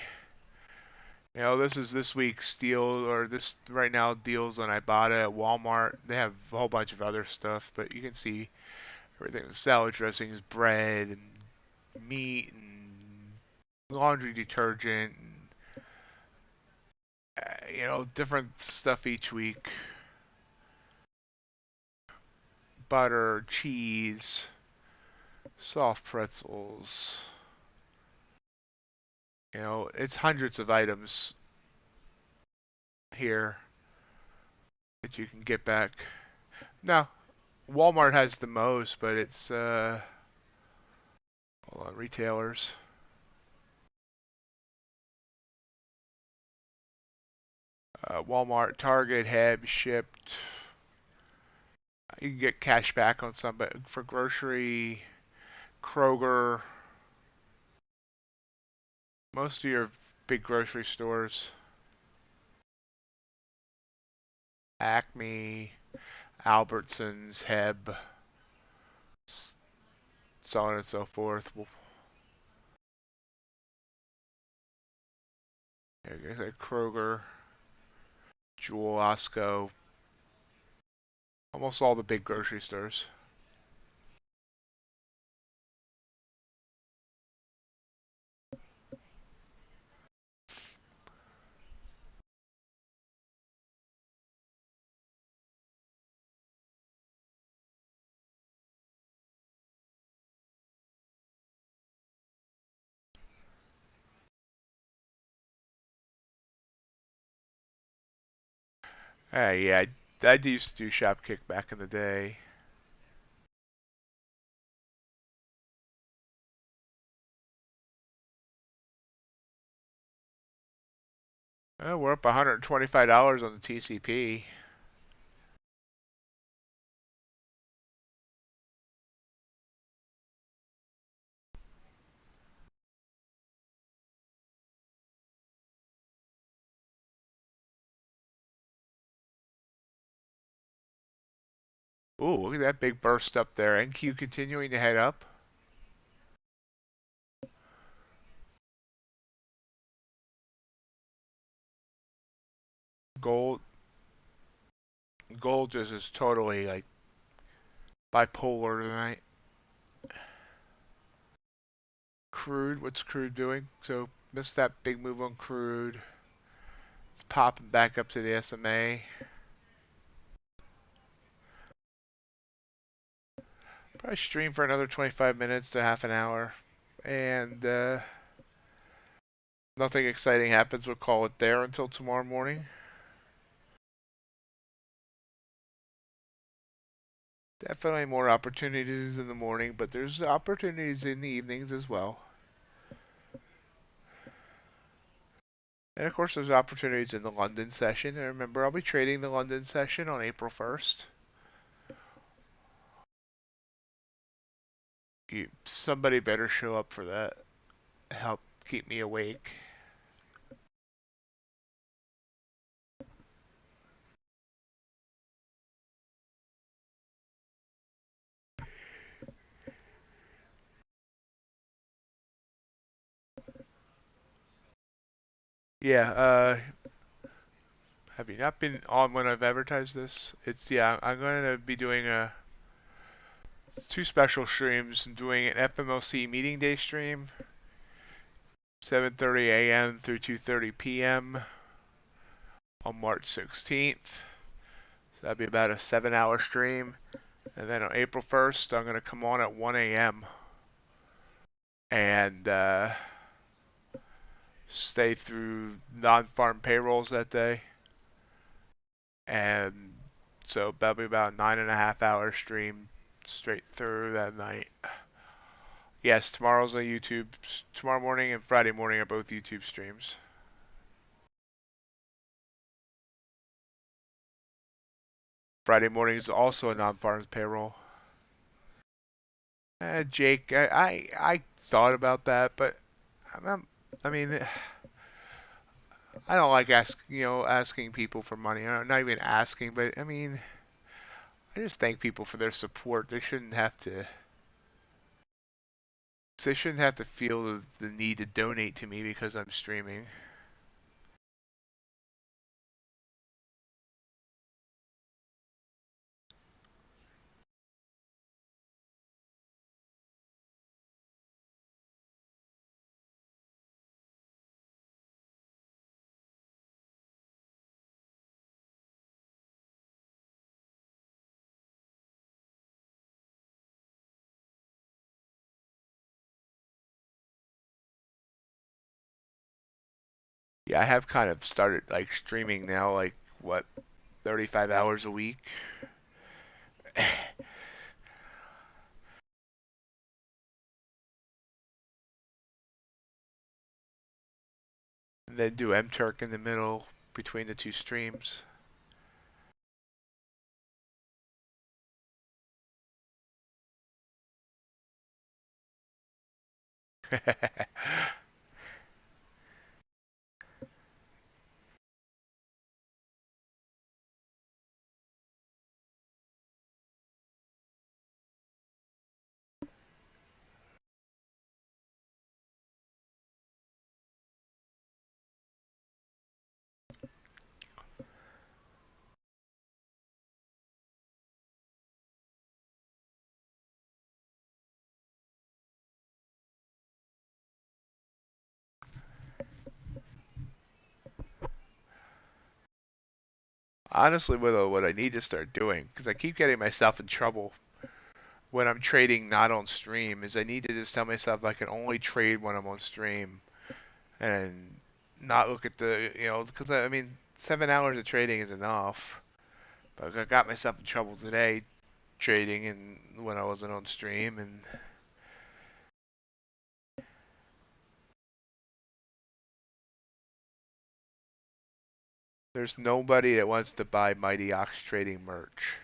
this is this week's deal, or this right now deals on Ibotta at Walmart. They have a whole bunch of other stuff, but you can see everything: salad dressings, bread, and meat, and laundry detergent, and, different stuff each week. Butter, cheese, soft pretzels. It's hundreds of items here that you can get back. Now, Walmart has the most, but it's hold on, retailers. Walmart, Target, Heb, Shipped. You can get cash back on some, but for grocery, Kroger, most of your big grocery stores, Acme, Albertsons, Heb, so on and so forth. Kroger, Jewel, Osco, almost all the big grocery stores. Hey, yeah, I used to do Shopkick back in the day. We're up $125 on the TCP. Ooh, look at that big burst up there. NQ continuing to head up. Gold, gold just is totally like bipolar tonight. Crude, what's Crude doing? So missed that big move on Crude. It's popping back up to the SMA. Probably stream for another 25 minutes to half an hour. And nothing exciting happens, we'll call it there until tomorrow morning. Definitely more opportunities in the morning, but there's opportunities in the evenings as well. And of course, there's opportunities in the London session. And remember, I'll be trading the London session on April 1st. Somebody better show up for that. Help keep me awake. Yeah, have you not been on when I've advertised this? Yeah, I'm going to be doing two special streams. I'm doing an FMLC meeting day stream, 7:30 a.m. through 2:30 p.m. on March 16th. So that'll be about a 7-hour stream. And then on April 1st, I'm going to come on at 1 a.m. and stay through non-farm payrolls that day. And so that'll be about a 9.5-hour stream straight through that night. Yes, tomorrow's on YouTube. Tomorrow morning and Friday morning are both YouTube streams. Friday morning is also a non-farms payroll. Jake, I thought about that, but I mean, I don't like asking people for money. Not even asking, but I mean, I just thank people for their support. They shouldn't have to feel the need to donate to me because I'm streaming. Yeah, I have kind of started like streaming now, like what, 35 hours a week. And then do MTurk in the middle between the two streams. Honestly, what I need to start doing, because I keep getting myself in trouble when I'm trading not on stream, is I need to just tell myself I can only trade when I'm on stream and not look at because I mean, 7 hours of trading is enough. But I got myself in trouble today trading and when I wasn't on stream, and there's nobody that wants to buy MightyOxTrading merch.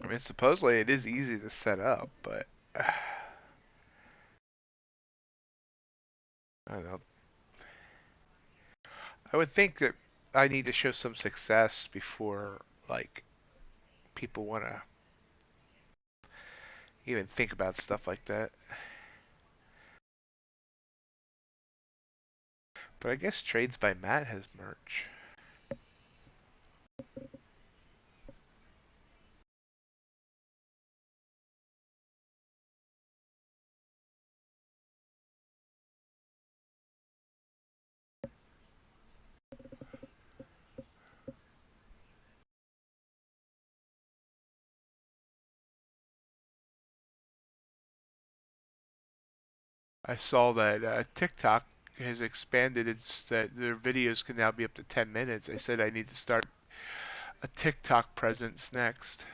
I mean, supposedly it is easy to set up, but I don't know. I would think that I need to show some success before, like, people want to even think about stuff like that. But I guess Trades by Matt has merch. I saw that TikTok has expanded its that their videos can now be up to 10 minutes. I said I need to start a TikTok presence next.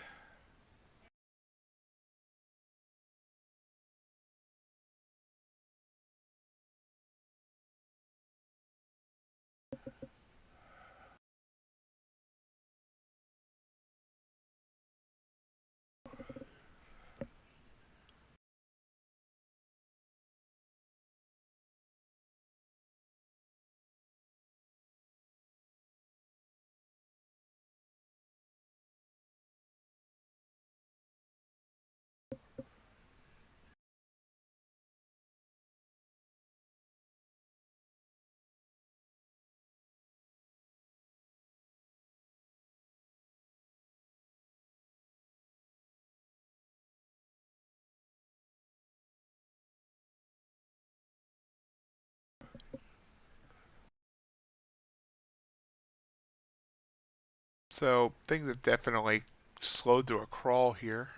So things have definitely slowed to a crawl here.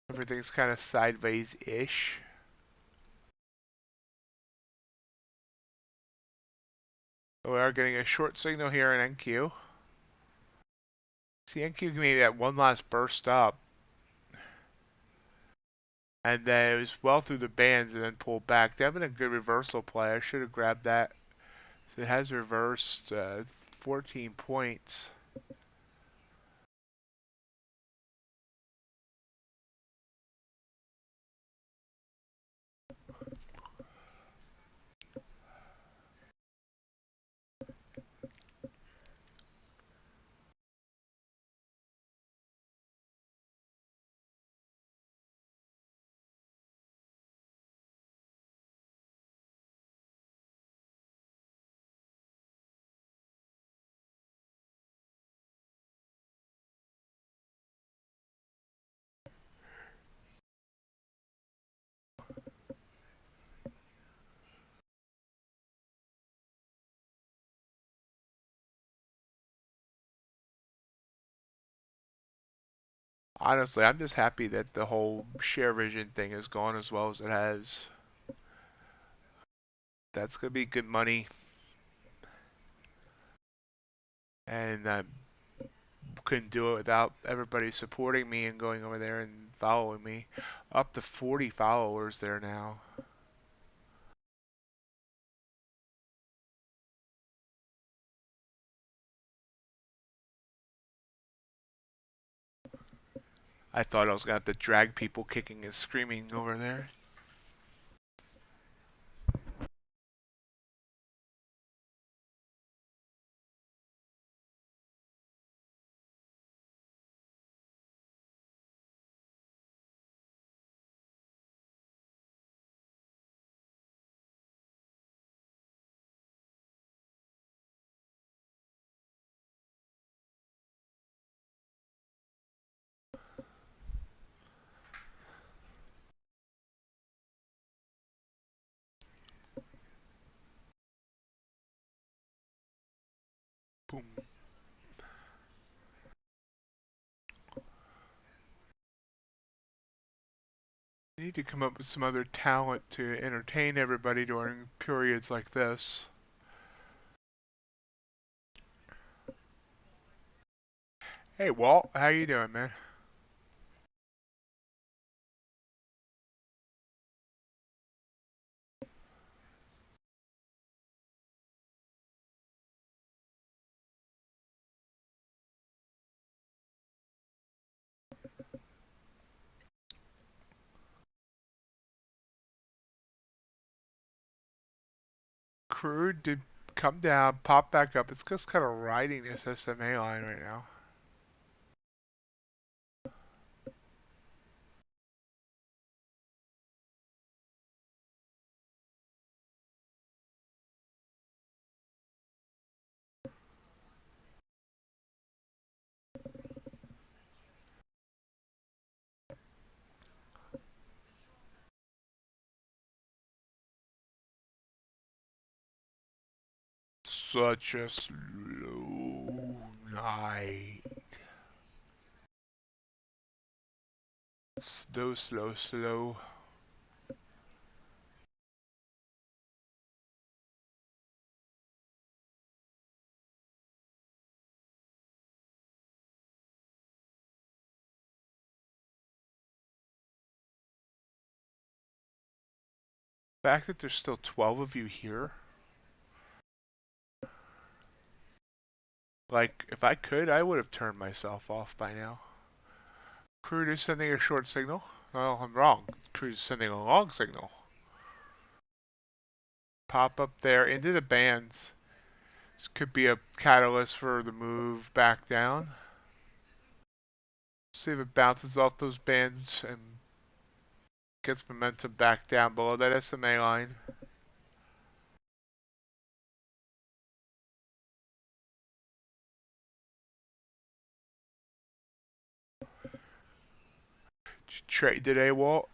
Everything's kind of sideways-ish. We are getting a short signal here in NQ. See, NQ gave me that one last burst up. And then it was well through the bands and then pulled back. They've been a good reversal play. I should have grabbed that. So it has reversed 14 points. Honestly, I'm just happy that the whole share vision thing has gone as well as it has. That's going to be good money. And I couldn't do it without everybody supporting me and going over there and following me. Up to 40 followers there now. I thought I was going to have to drag people kicking and screaming over there. Boom. You need to come up with some other talent to entertain everybody during periods like this. Hey Walt, how you doing, man? Crude did come down, pop back up. It's just kind of riding this SMA line right now. Such a slow night. Slow, slow, slow. The fact that there's still 12 of you here. Like, if I could, I would have turned myself off by now. Crude is sending a short signal. Well, I'm wrong. Crude is sending a long signal. Pop up there into the bands. This could be a catalyst for the move back down. See if it bounces off those bands and gets momentum back down below that SMA line. Trade today, Walt.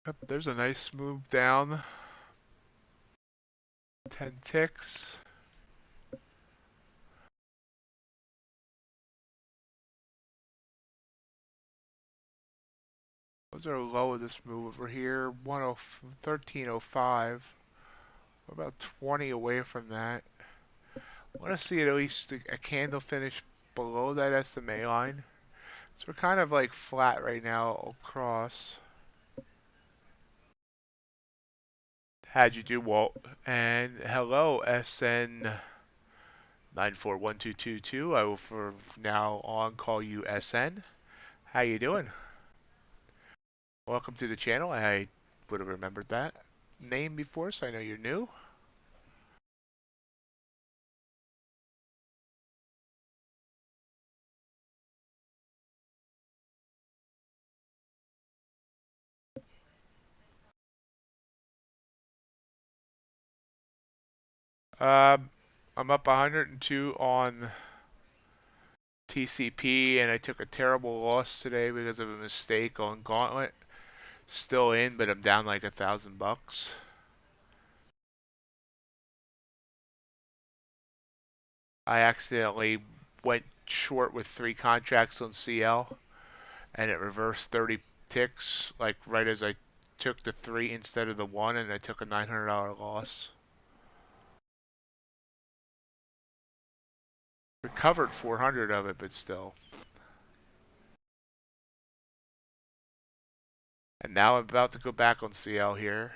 Yep, there's a nice move down. 10 ticks. What's our low of this move over here? 1305. We're about 20 away from that. I want to see at least a candle finish below that SMA line. So we're kind of like flat right now across. How'd you do, Walt? And hello, SN 941222. I will from now on call you SN. How you doing? Welcome to the channel. I would have remembered that name before, so I know you're new. Um, I'm up 102 on TCP, and I took a terrible loss today because of a mistake on Gauntlet. Still in, but I'm down like $1,000. I accidentally went short with 3 contracts on CL, and it reversed 30 ticks, like right as I took the 3 instead of the 1, and I took a $900 loss. Recovered 400 of it, but still. And now I'm about to go back on CL here.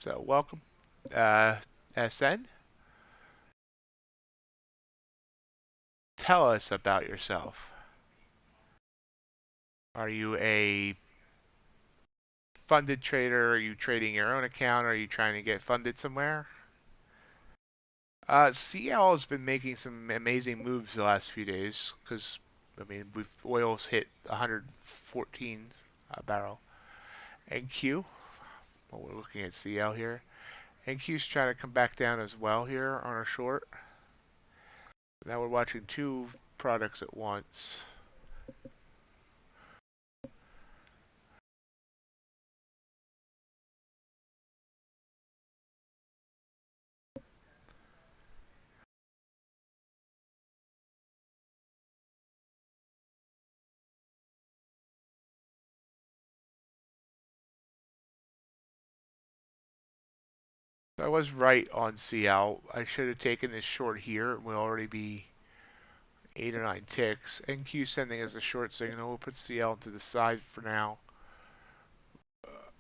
So welcome, SN. Tell us about yourself. Are you a funded trader? Are you trading your own account? Are you trying to get funded somewhere? CL has been making some amazing moves the last few days because, I mean, oil's hit 114 a barrel. NQ, well, we're looking at CL here. NQ's trying to come back down as well here on a short. Now we're watching 2 products at once. So I was right on CL. I should have taken this short here. It will already be 8 or 9 ticks. NQ sending as a short signal. We'll put CL to the side for now.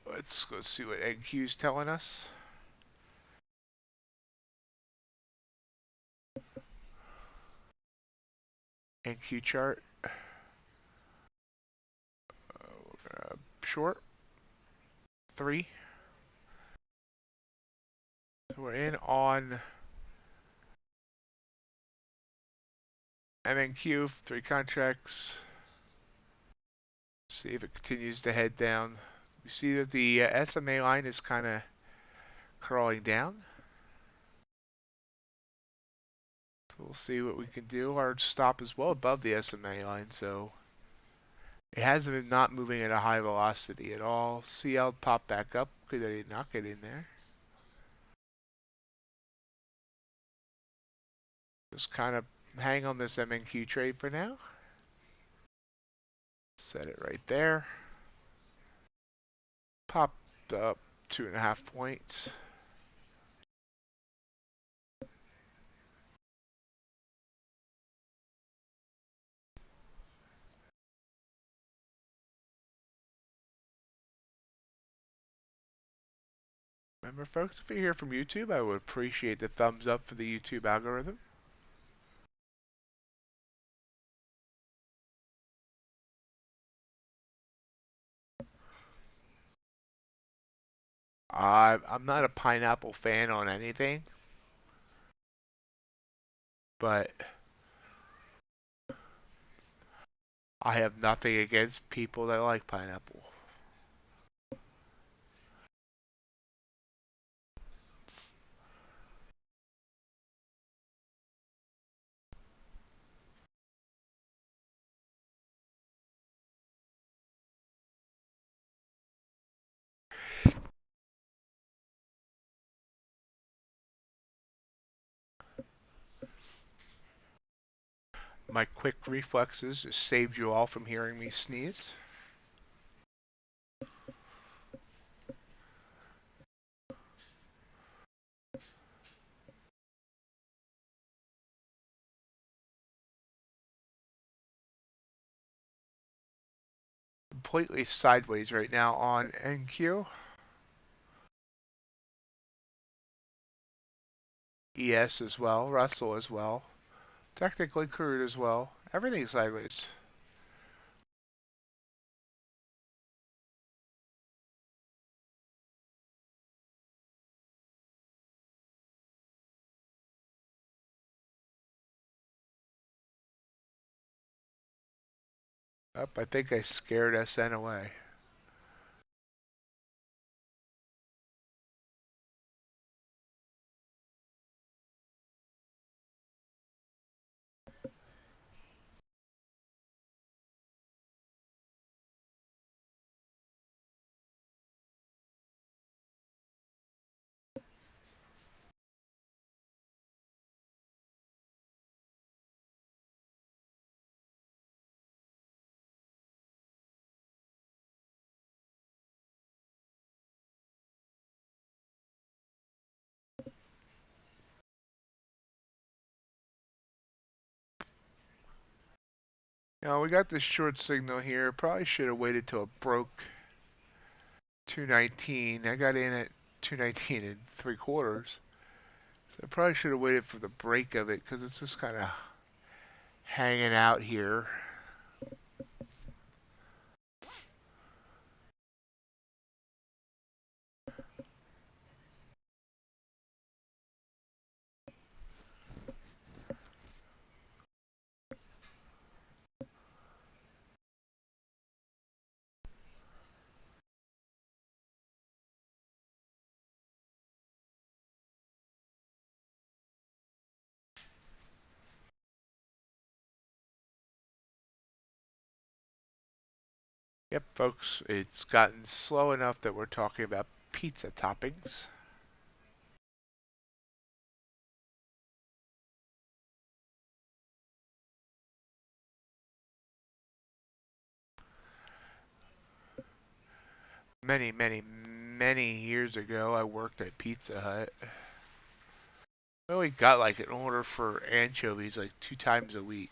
Let's go see what NQ is telling us. NQ chart. We're gonna short 3. So we're in on MNQ, 3 contracts. See if it continues to head down. We see that the SMA line is kind of crawling down. So we'll see what we can do. Our stop is well above the SMA line, so it hasn't been not moving at a high velocity at all. CL pop back up. Could they not get in there? Just kind of hang on this MNQ trade for now. Set it right there. Popped up 2.5 points. Remember, folks, if you're here from YouTube, I would appreciate the thumbs up for the YouTube algorithm. I'm not a pineapple fan on anything, but I have nothing against people that like pineapple. My quick reflexes just saved you all from hearing me sneeze. Completely sideways right now on NQ. ES as well, Russell as well, technically Crude as well. Everything's sideways. Up, I think I scared SN away. Now we got this short signal here. Probably should have waited till it broke 219. I got in at 219 and 3/4. So I probably should have waited for the break of it because it's just kind of hanging out here. Yep, folks, it's gotten slow enough that we're talking about pizza toppings. Many, many, many years ago, I worked at Pizza Hut. I only got like an order for anchovies like 2 times a week.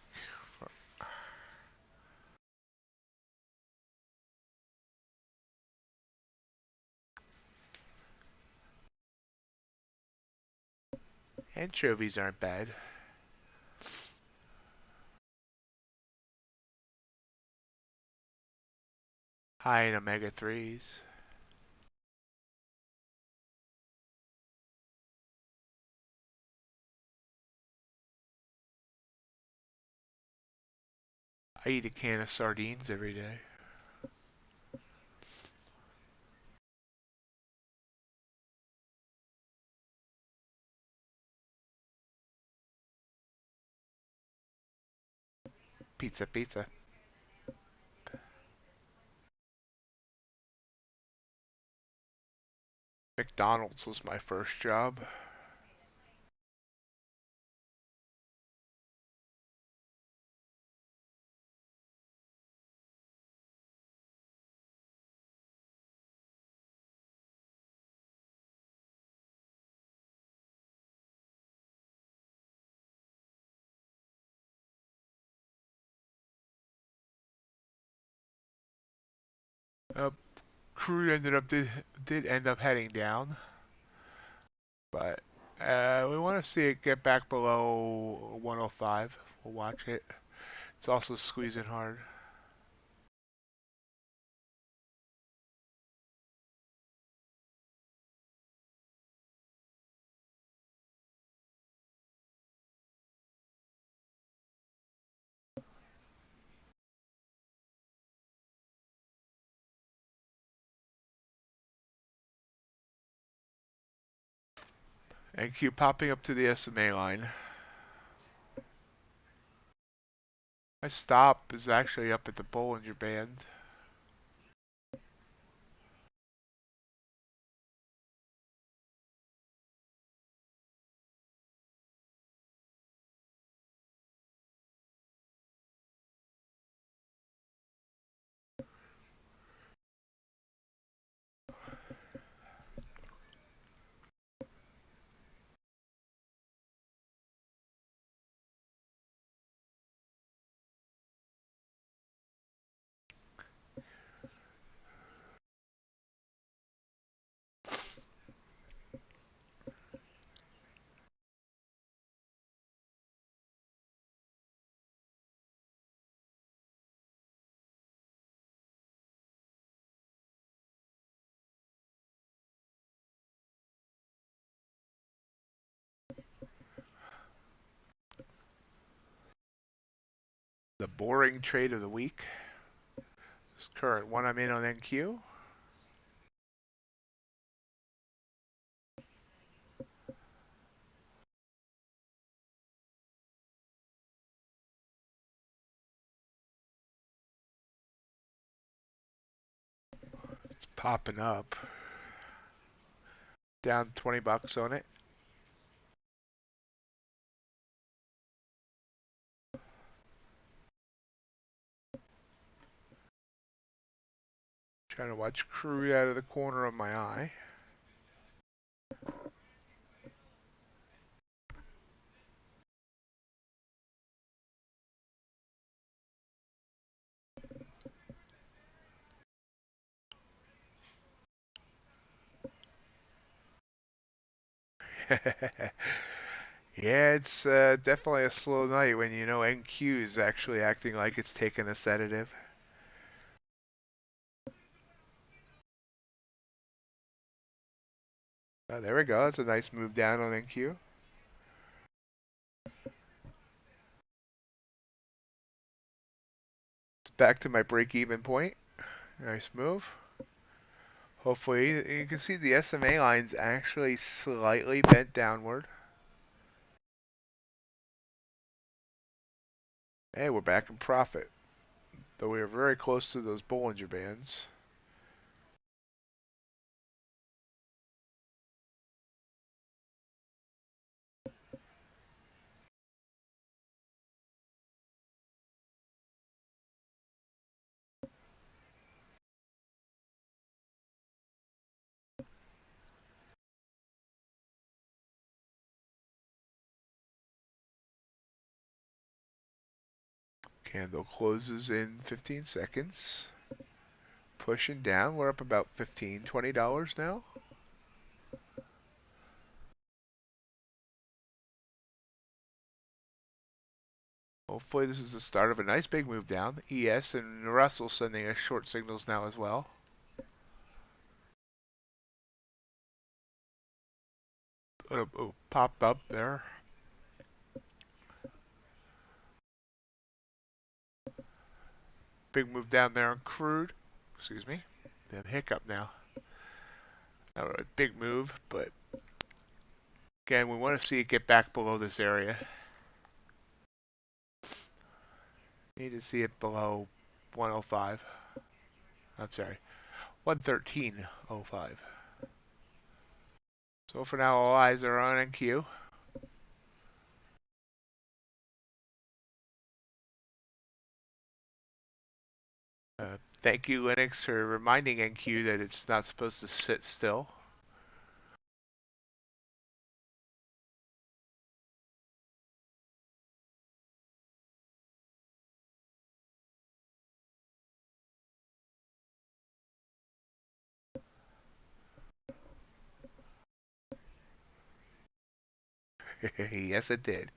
Anchovies aren't bad. High in omega 3s. I eat a can of sardines every day. Pizza, pizza. McDonald's was my first job. Uh, Crude did end up heading down, but we want to see it get back below 105. We'll watch it. It's also squeezing hard. And keep popping up to the SMA line. My stop is actually up at the Bollinger Band. The boring trade of the week. This current one I'm in on NQ. It's popping up. Down 20 bucks on it. Trying to watch Crude out of the corner of my eye. Yeah, it's definitely a slow night when you know NQ is actually acting like it's taking a sedative. Oh, there we go. That's a nice move down on NQ. Back to my break-even point. Nice move. Hopefully, you can see the SMA line's actually slightly bent downward. Hey, we're back in profit. Though we are very close to those Bollinger Bands. Candle closes in 15 seconds. Pushing down. We're up about $15, $20 now. Hopefully this is the start of a nice big move down. ES and Russell sending us short signals now as well. Popped up there. Big move down there on crude. Excuse me. Bit of hiccup now. Not a big move, but again, we want to see it get back below this area. Need to see it below 105. I'm sorry, 113.05. So for now, all eyes are on NQ. Thank you, Linux, for reminding NQ that it's not supposed to sit still. Yes, it did.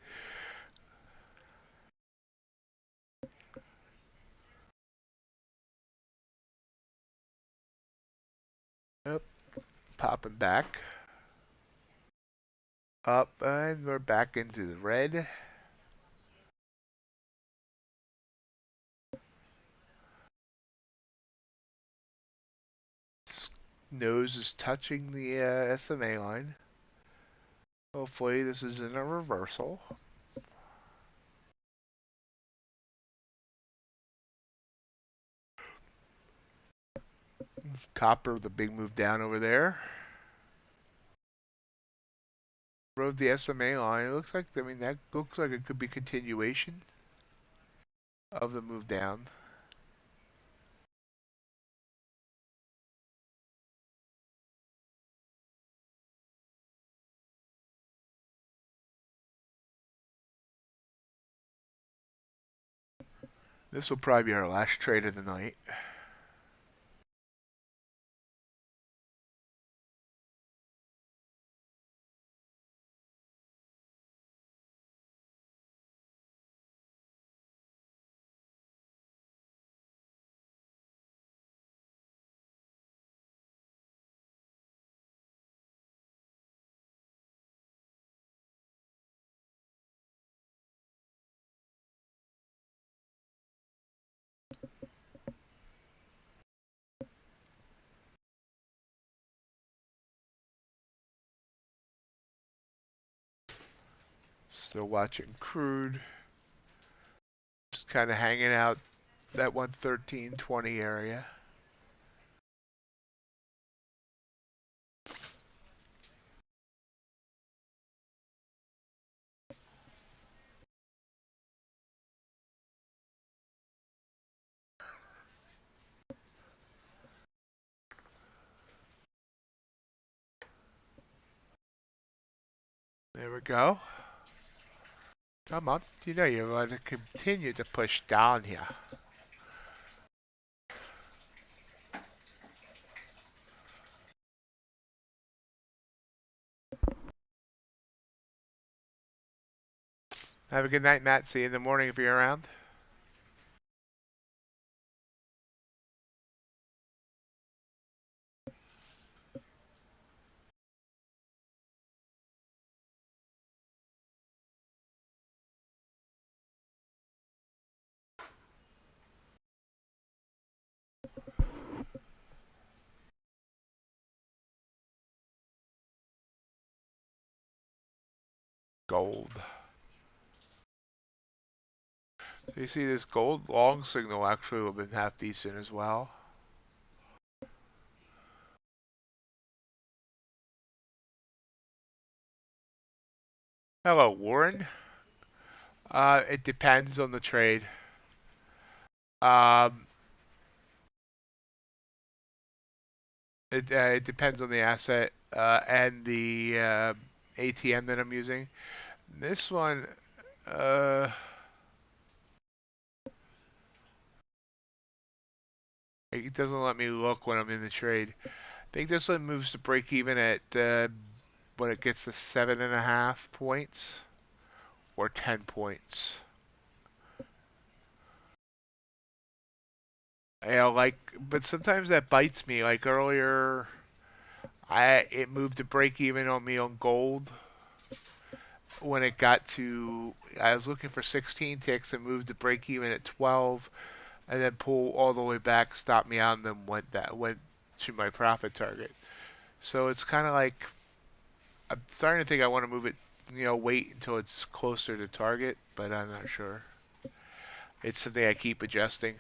Yep, popping back. Up, and we're back into the red. Nose is touching the SMA line. Hopefully this is in a reversal. Copper, the big move down over there. Rode the SMA line. It looks like, I mean, that looks like it could be continuation of the move down. This will probably be our last trade of the night. Still watching crude. Just kind of hanging out that 113.20 area. There we go. Come on. You know you want to continue to push down here. Have a good night, Matt. See you in the morning if you're around. Gold. So you see this gold long signal actually will have been half decent as well. Hello, Warren. It depends on the trade. It depends on the asset and the ATM that I'm using. This one, It doesn't let me look when I'm in the trade. I think this one moves to break even at when it gets to 7.5 points or 10 points. Yeah, like, but sometimes that bites me. Like earlier, it moved to break even on me on gold when it got to. I was looking for 16 ticks and moved to break even at 12, and then pull all the way back, stopped me out, and then went to my profit target. So it's kind of like I'm starting to think I want to move it. Wait until it's closer to target, but I'm not sure. It's something I keep adjusting.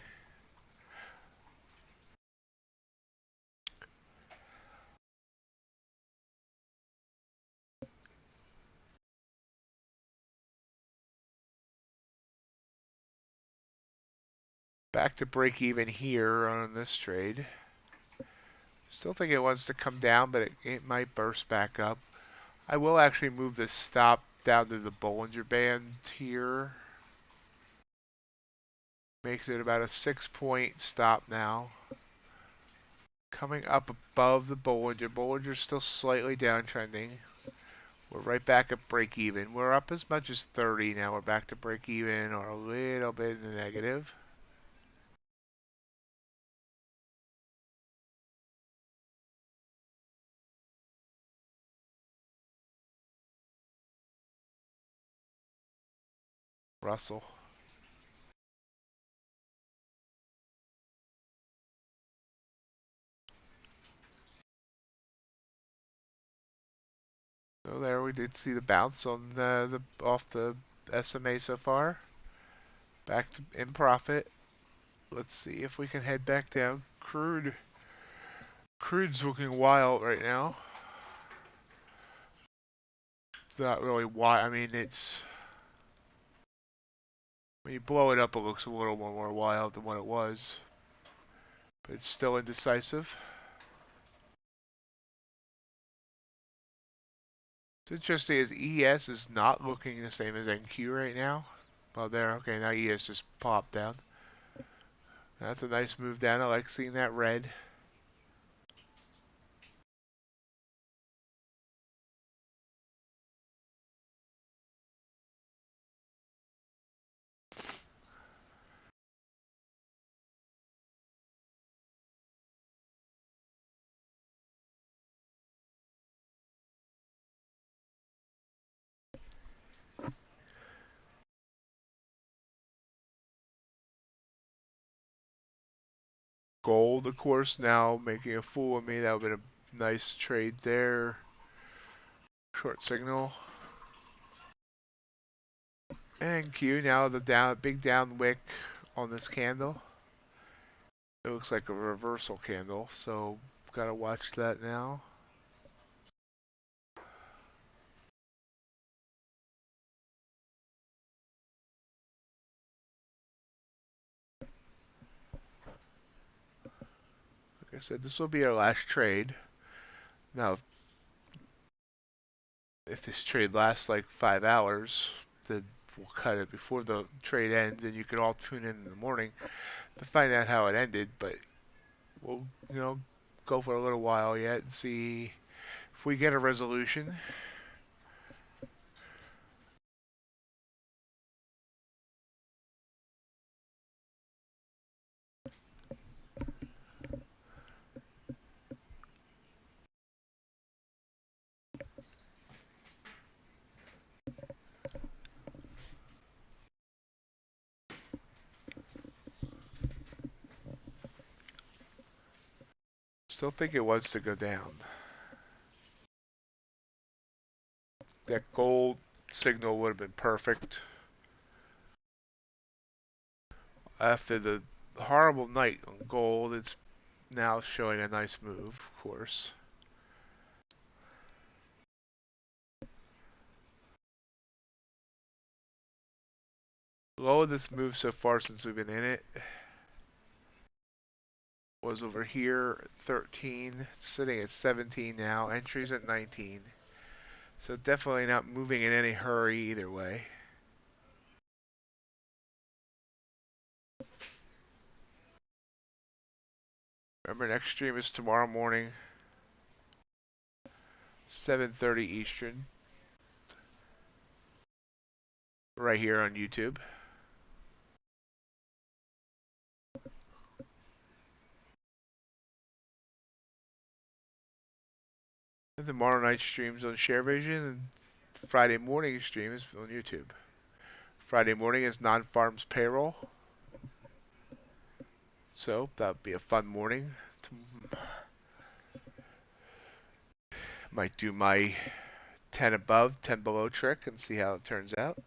Back to break even here on this trade. Still think it wants to come down, but it might burst back up. I will actually move this stop down to the Bollinger Band here. Makes it about a 6-point stop now. Coming up above the Bollinger. Bollinger's still slightly downtrending. We're right back at break even. We're up as much as 30 now. We're back to break even or a little bit in the negative. Russell. So there we did see the bounce on the off the SMA so far. Back to in profit. Let's see if we can head back down. Crude's looking wild right now. It's not really wild. I mean, it's when you blow it up, it looks a little more wild than what it was, but it's still indecisive. What's interesting is ES is not looking the same as NQ right now. Well, there. Okay, now ES just popped down. That's a nice move down. I like seeing that red. Gold, of course, now making a fool of me. That would have been a nice trade there. Short signal. And Q, now the big down wick on this candle. It looks like a reversal candle, so gotta watch that now. Like I said, this will be our last trade. Now, if this trade lasts like 5 hours, then we'll cut it before the trade ends, and you can all tune in the morning to find out how it ended. But we'll, go for a little while yet and see if we get a resolution. Still think it wants to go down. That gold signal would have been perfect. After the horrible night on gold, it's now showing a nice move, of course. Low of this move so far since we've been in it was over here, 13, sitting at 17 now, entries at 19. So definitely not moving in any hurry either way. Remember, next stream is tomorrow morning, 7:30 Eastern, right here on YouTube. And tomorrow night streams on ShareVision, and Friday morning streams on YouTube. Friday morning is non-farms payroll, so that would be a fun morning. Might do my 10 above, 10 below trick and see how it turns out.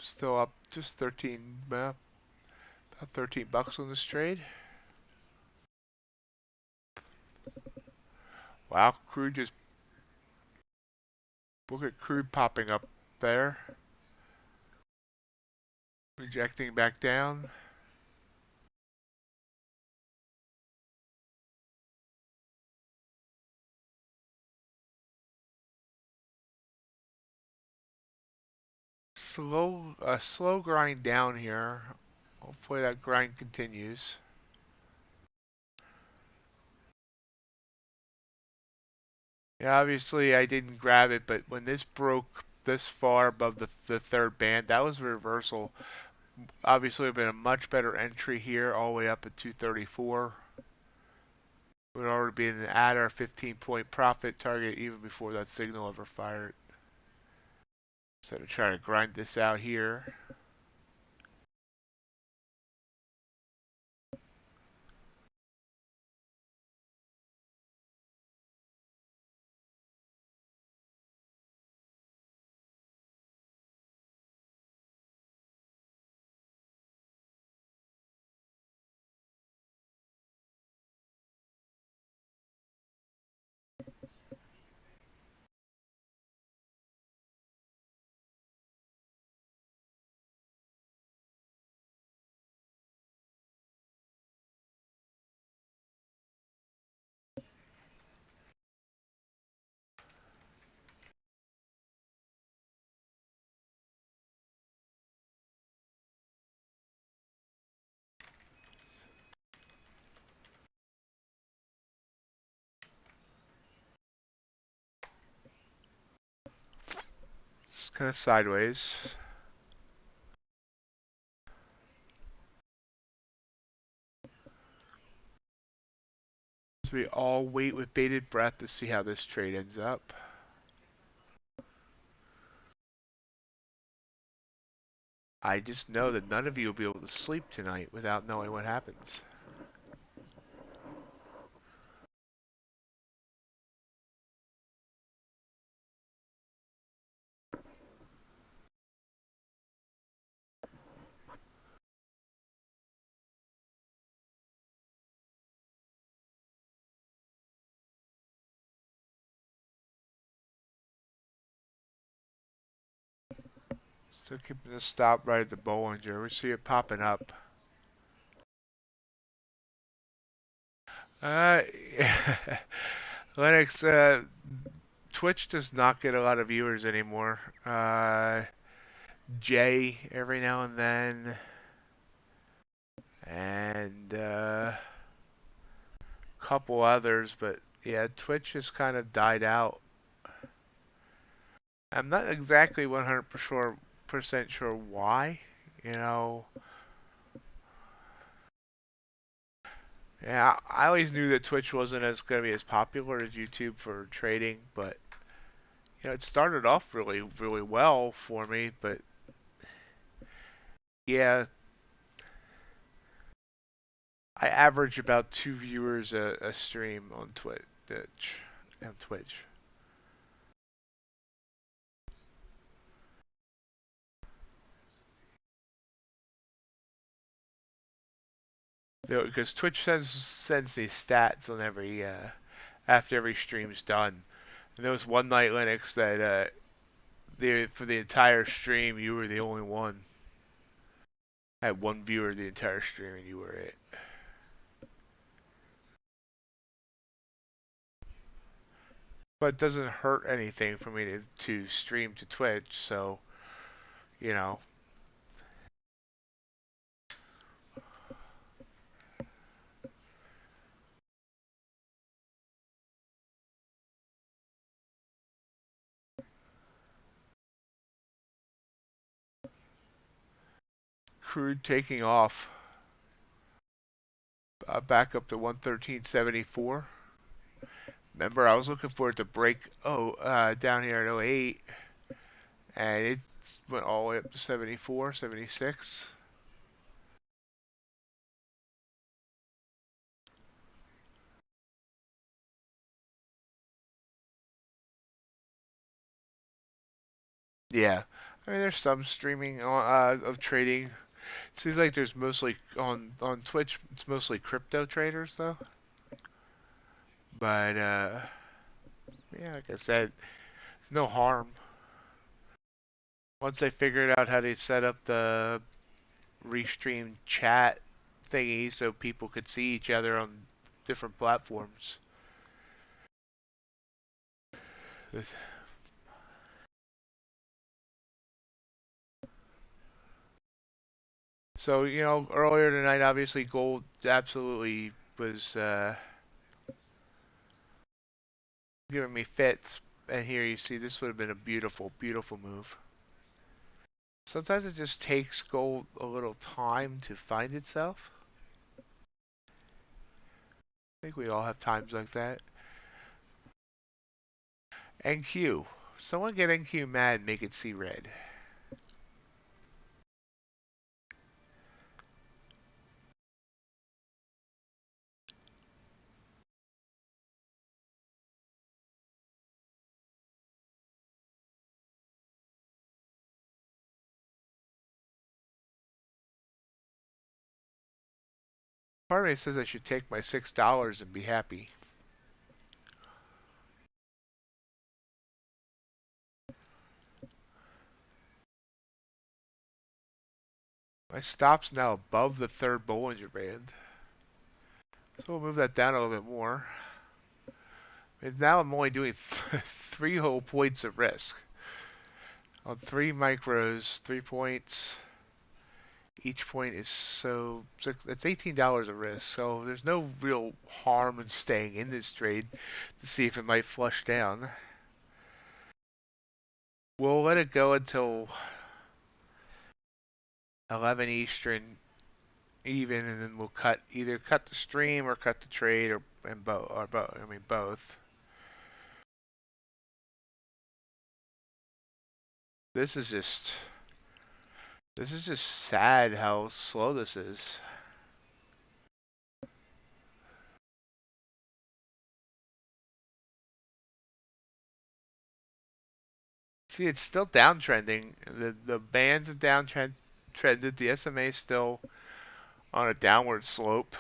Still up just 13, about 13 bucks on this trade. Wow, crude just, look at crude popping up there. Rejecting back down. Slow grind down here. Hopefully that grind continues. Yeah, obviously I didn't grab it, but when this broke this far above the third band, that was a reversal. Obviously, it would have been a much better entry here, all the way up at 234. Would already be at our 15-point profit target even before that signal ever fired. Instead of trying to grind this out here. It's kind of sideways. So we all wait with bated breath to see how this trade ends up. I just know that none of you will be able to sleep tonight without knowing what happens. Still keeping the stop right at the Bollinger. We see it popping up. Uh, Lennox, Twitch does not get a lot of viewers anymore. Jay every now and then, and a couple others, but yeah, Twitch has kind of died out. I'm not exactly 100% sure why. You know, yeah, I always knew that Twitch wasn't as going to be as popular as YouTube for trading, but you know, it started off really, really well for me, but yeah, I average about 2 viewers a stream on Twitch. On Twitch. Because Twitch sends me stats on every after every stream's done. And there was one night, Linux, that for the entire stream, you were the only one. I had one viewer the entire stream, and you were it. But it doesn't hurt anything for me to stream to Twitch, so, you know. Crude taking off. Back up to 113.74. Remember, I was looking for it to break down here at 08, and it went all the way up to 74, 76. Yeah, I mean, there's some streaming of trading. It seems like there's mostly on Twitch. It's mostly crypto traders though. But yeah, like I said, no harm. Once they figured out how to set up the restream chat thingy so people could see each other on different platforms. So, earlier tonight, obviously, gold absolutely was giving me fits. And here you see this would have been a beautiful, beautiful move. Sometimes it just takes gold a little time to find itself. I think we all have times like that. NQ. Someone get NQ mad and make it see red. Part of me says I should take my $6 and be happy. My stop's now above the third Bollinger Band. So we'll move that down a little bit more. And now I'm only doing 3 whole points of risk. On 3 micros, 3 points. Each point is it's $18 of risk. So there's no real harm in staying in this trade to see if it might flush down. We'll let it go until 11 Eastern even, and then we'll either cut the stream or cut the trade or both. I mean both. This is just sad how slow this is. See, it's still downtrending. The bands have trended. The SMA is still on a downward slope.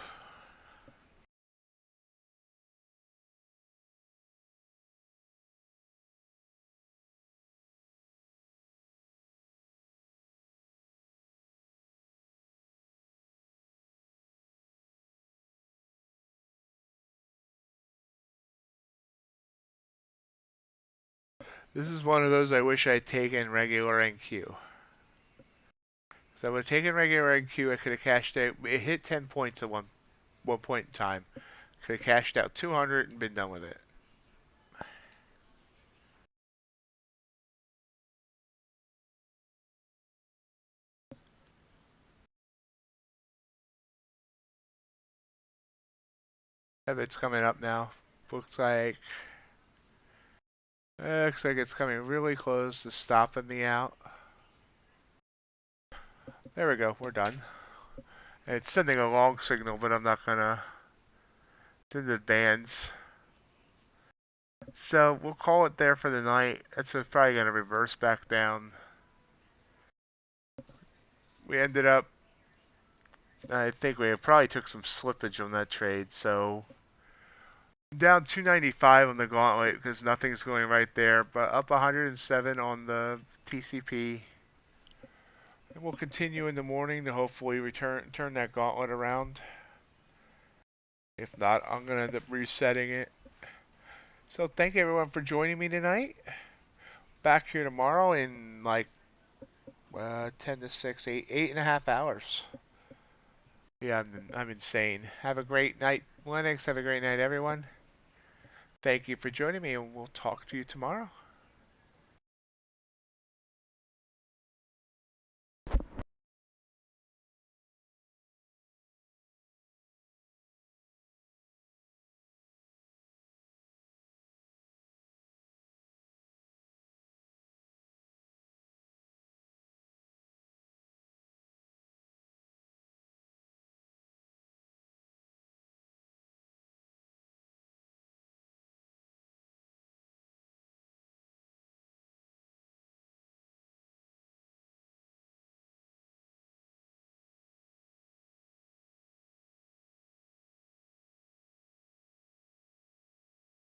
This is one of those I wish I'd taken regular NQ. So I would have taken regular NQ. I could have cashed out. It hit 10 points at one point in time. Could have cashed out 200 and been done with it. It's coming up now. Looks like it's coming really close to stopping me out. There we go. We're done. It's sending a long signal, but I'm not gonna do the bands. So we'll call it there for the night. It's probably gonna reverse back down. We ended up. I think we probably took some slippage on that trade, so Down 295 on the gauntlet because nothing's going right there, but up 107 on the TCP. And we'll continue in the morning to hopefully turn that gauntlet around. If not, I'm going to end up resetting it. So thank everyone for joining me tonight. Back here tomorrow in like 10 to 6, 8.5 hours. Yeah, I'm insane. Have a great night, Lennox. Have a great night, everyone. Thank you for joining me, and we'll talk to you tomorrow.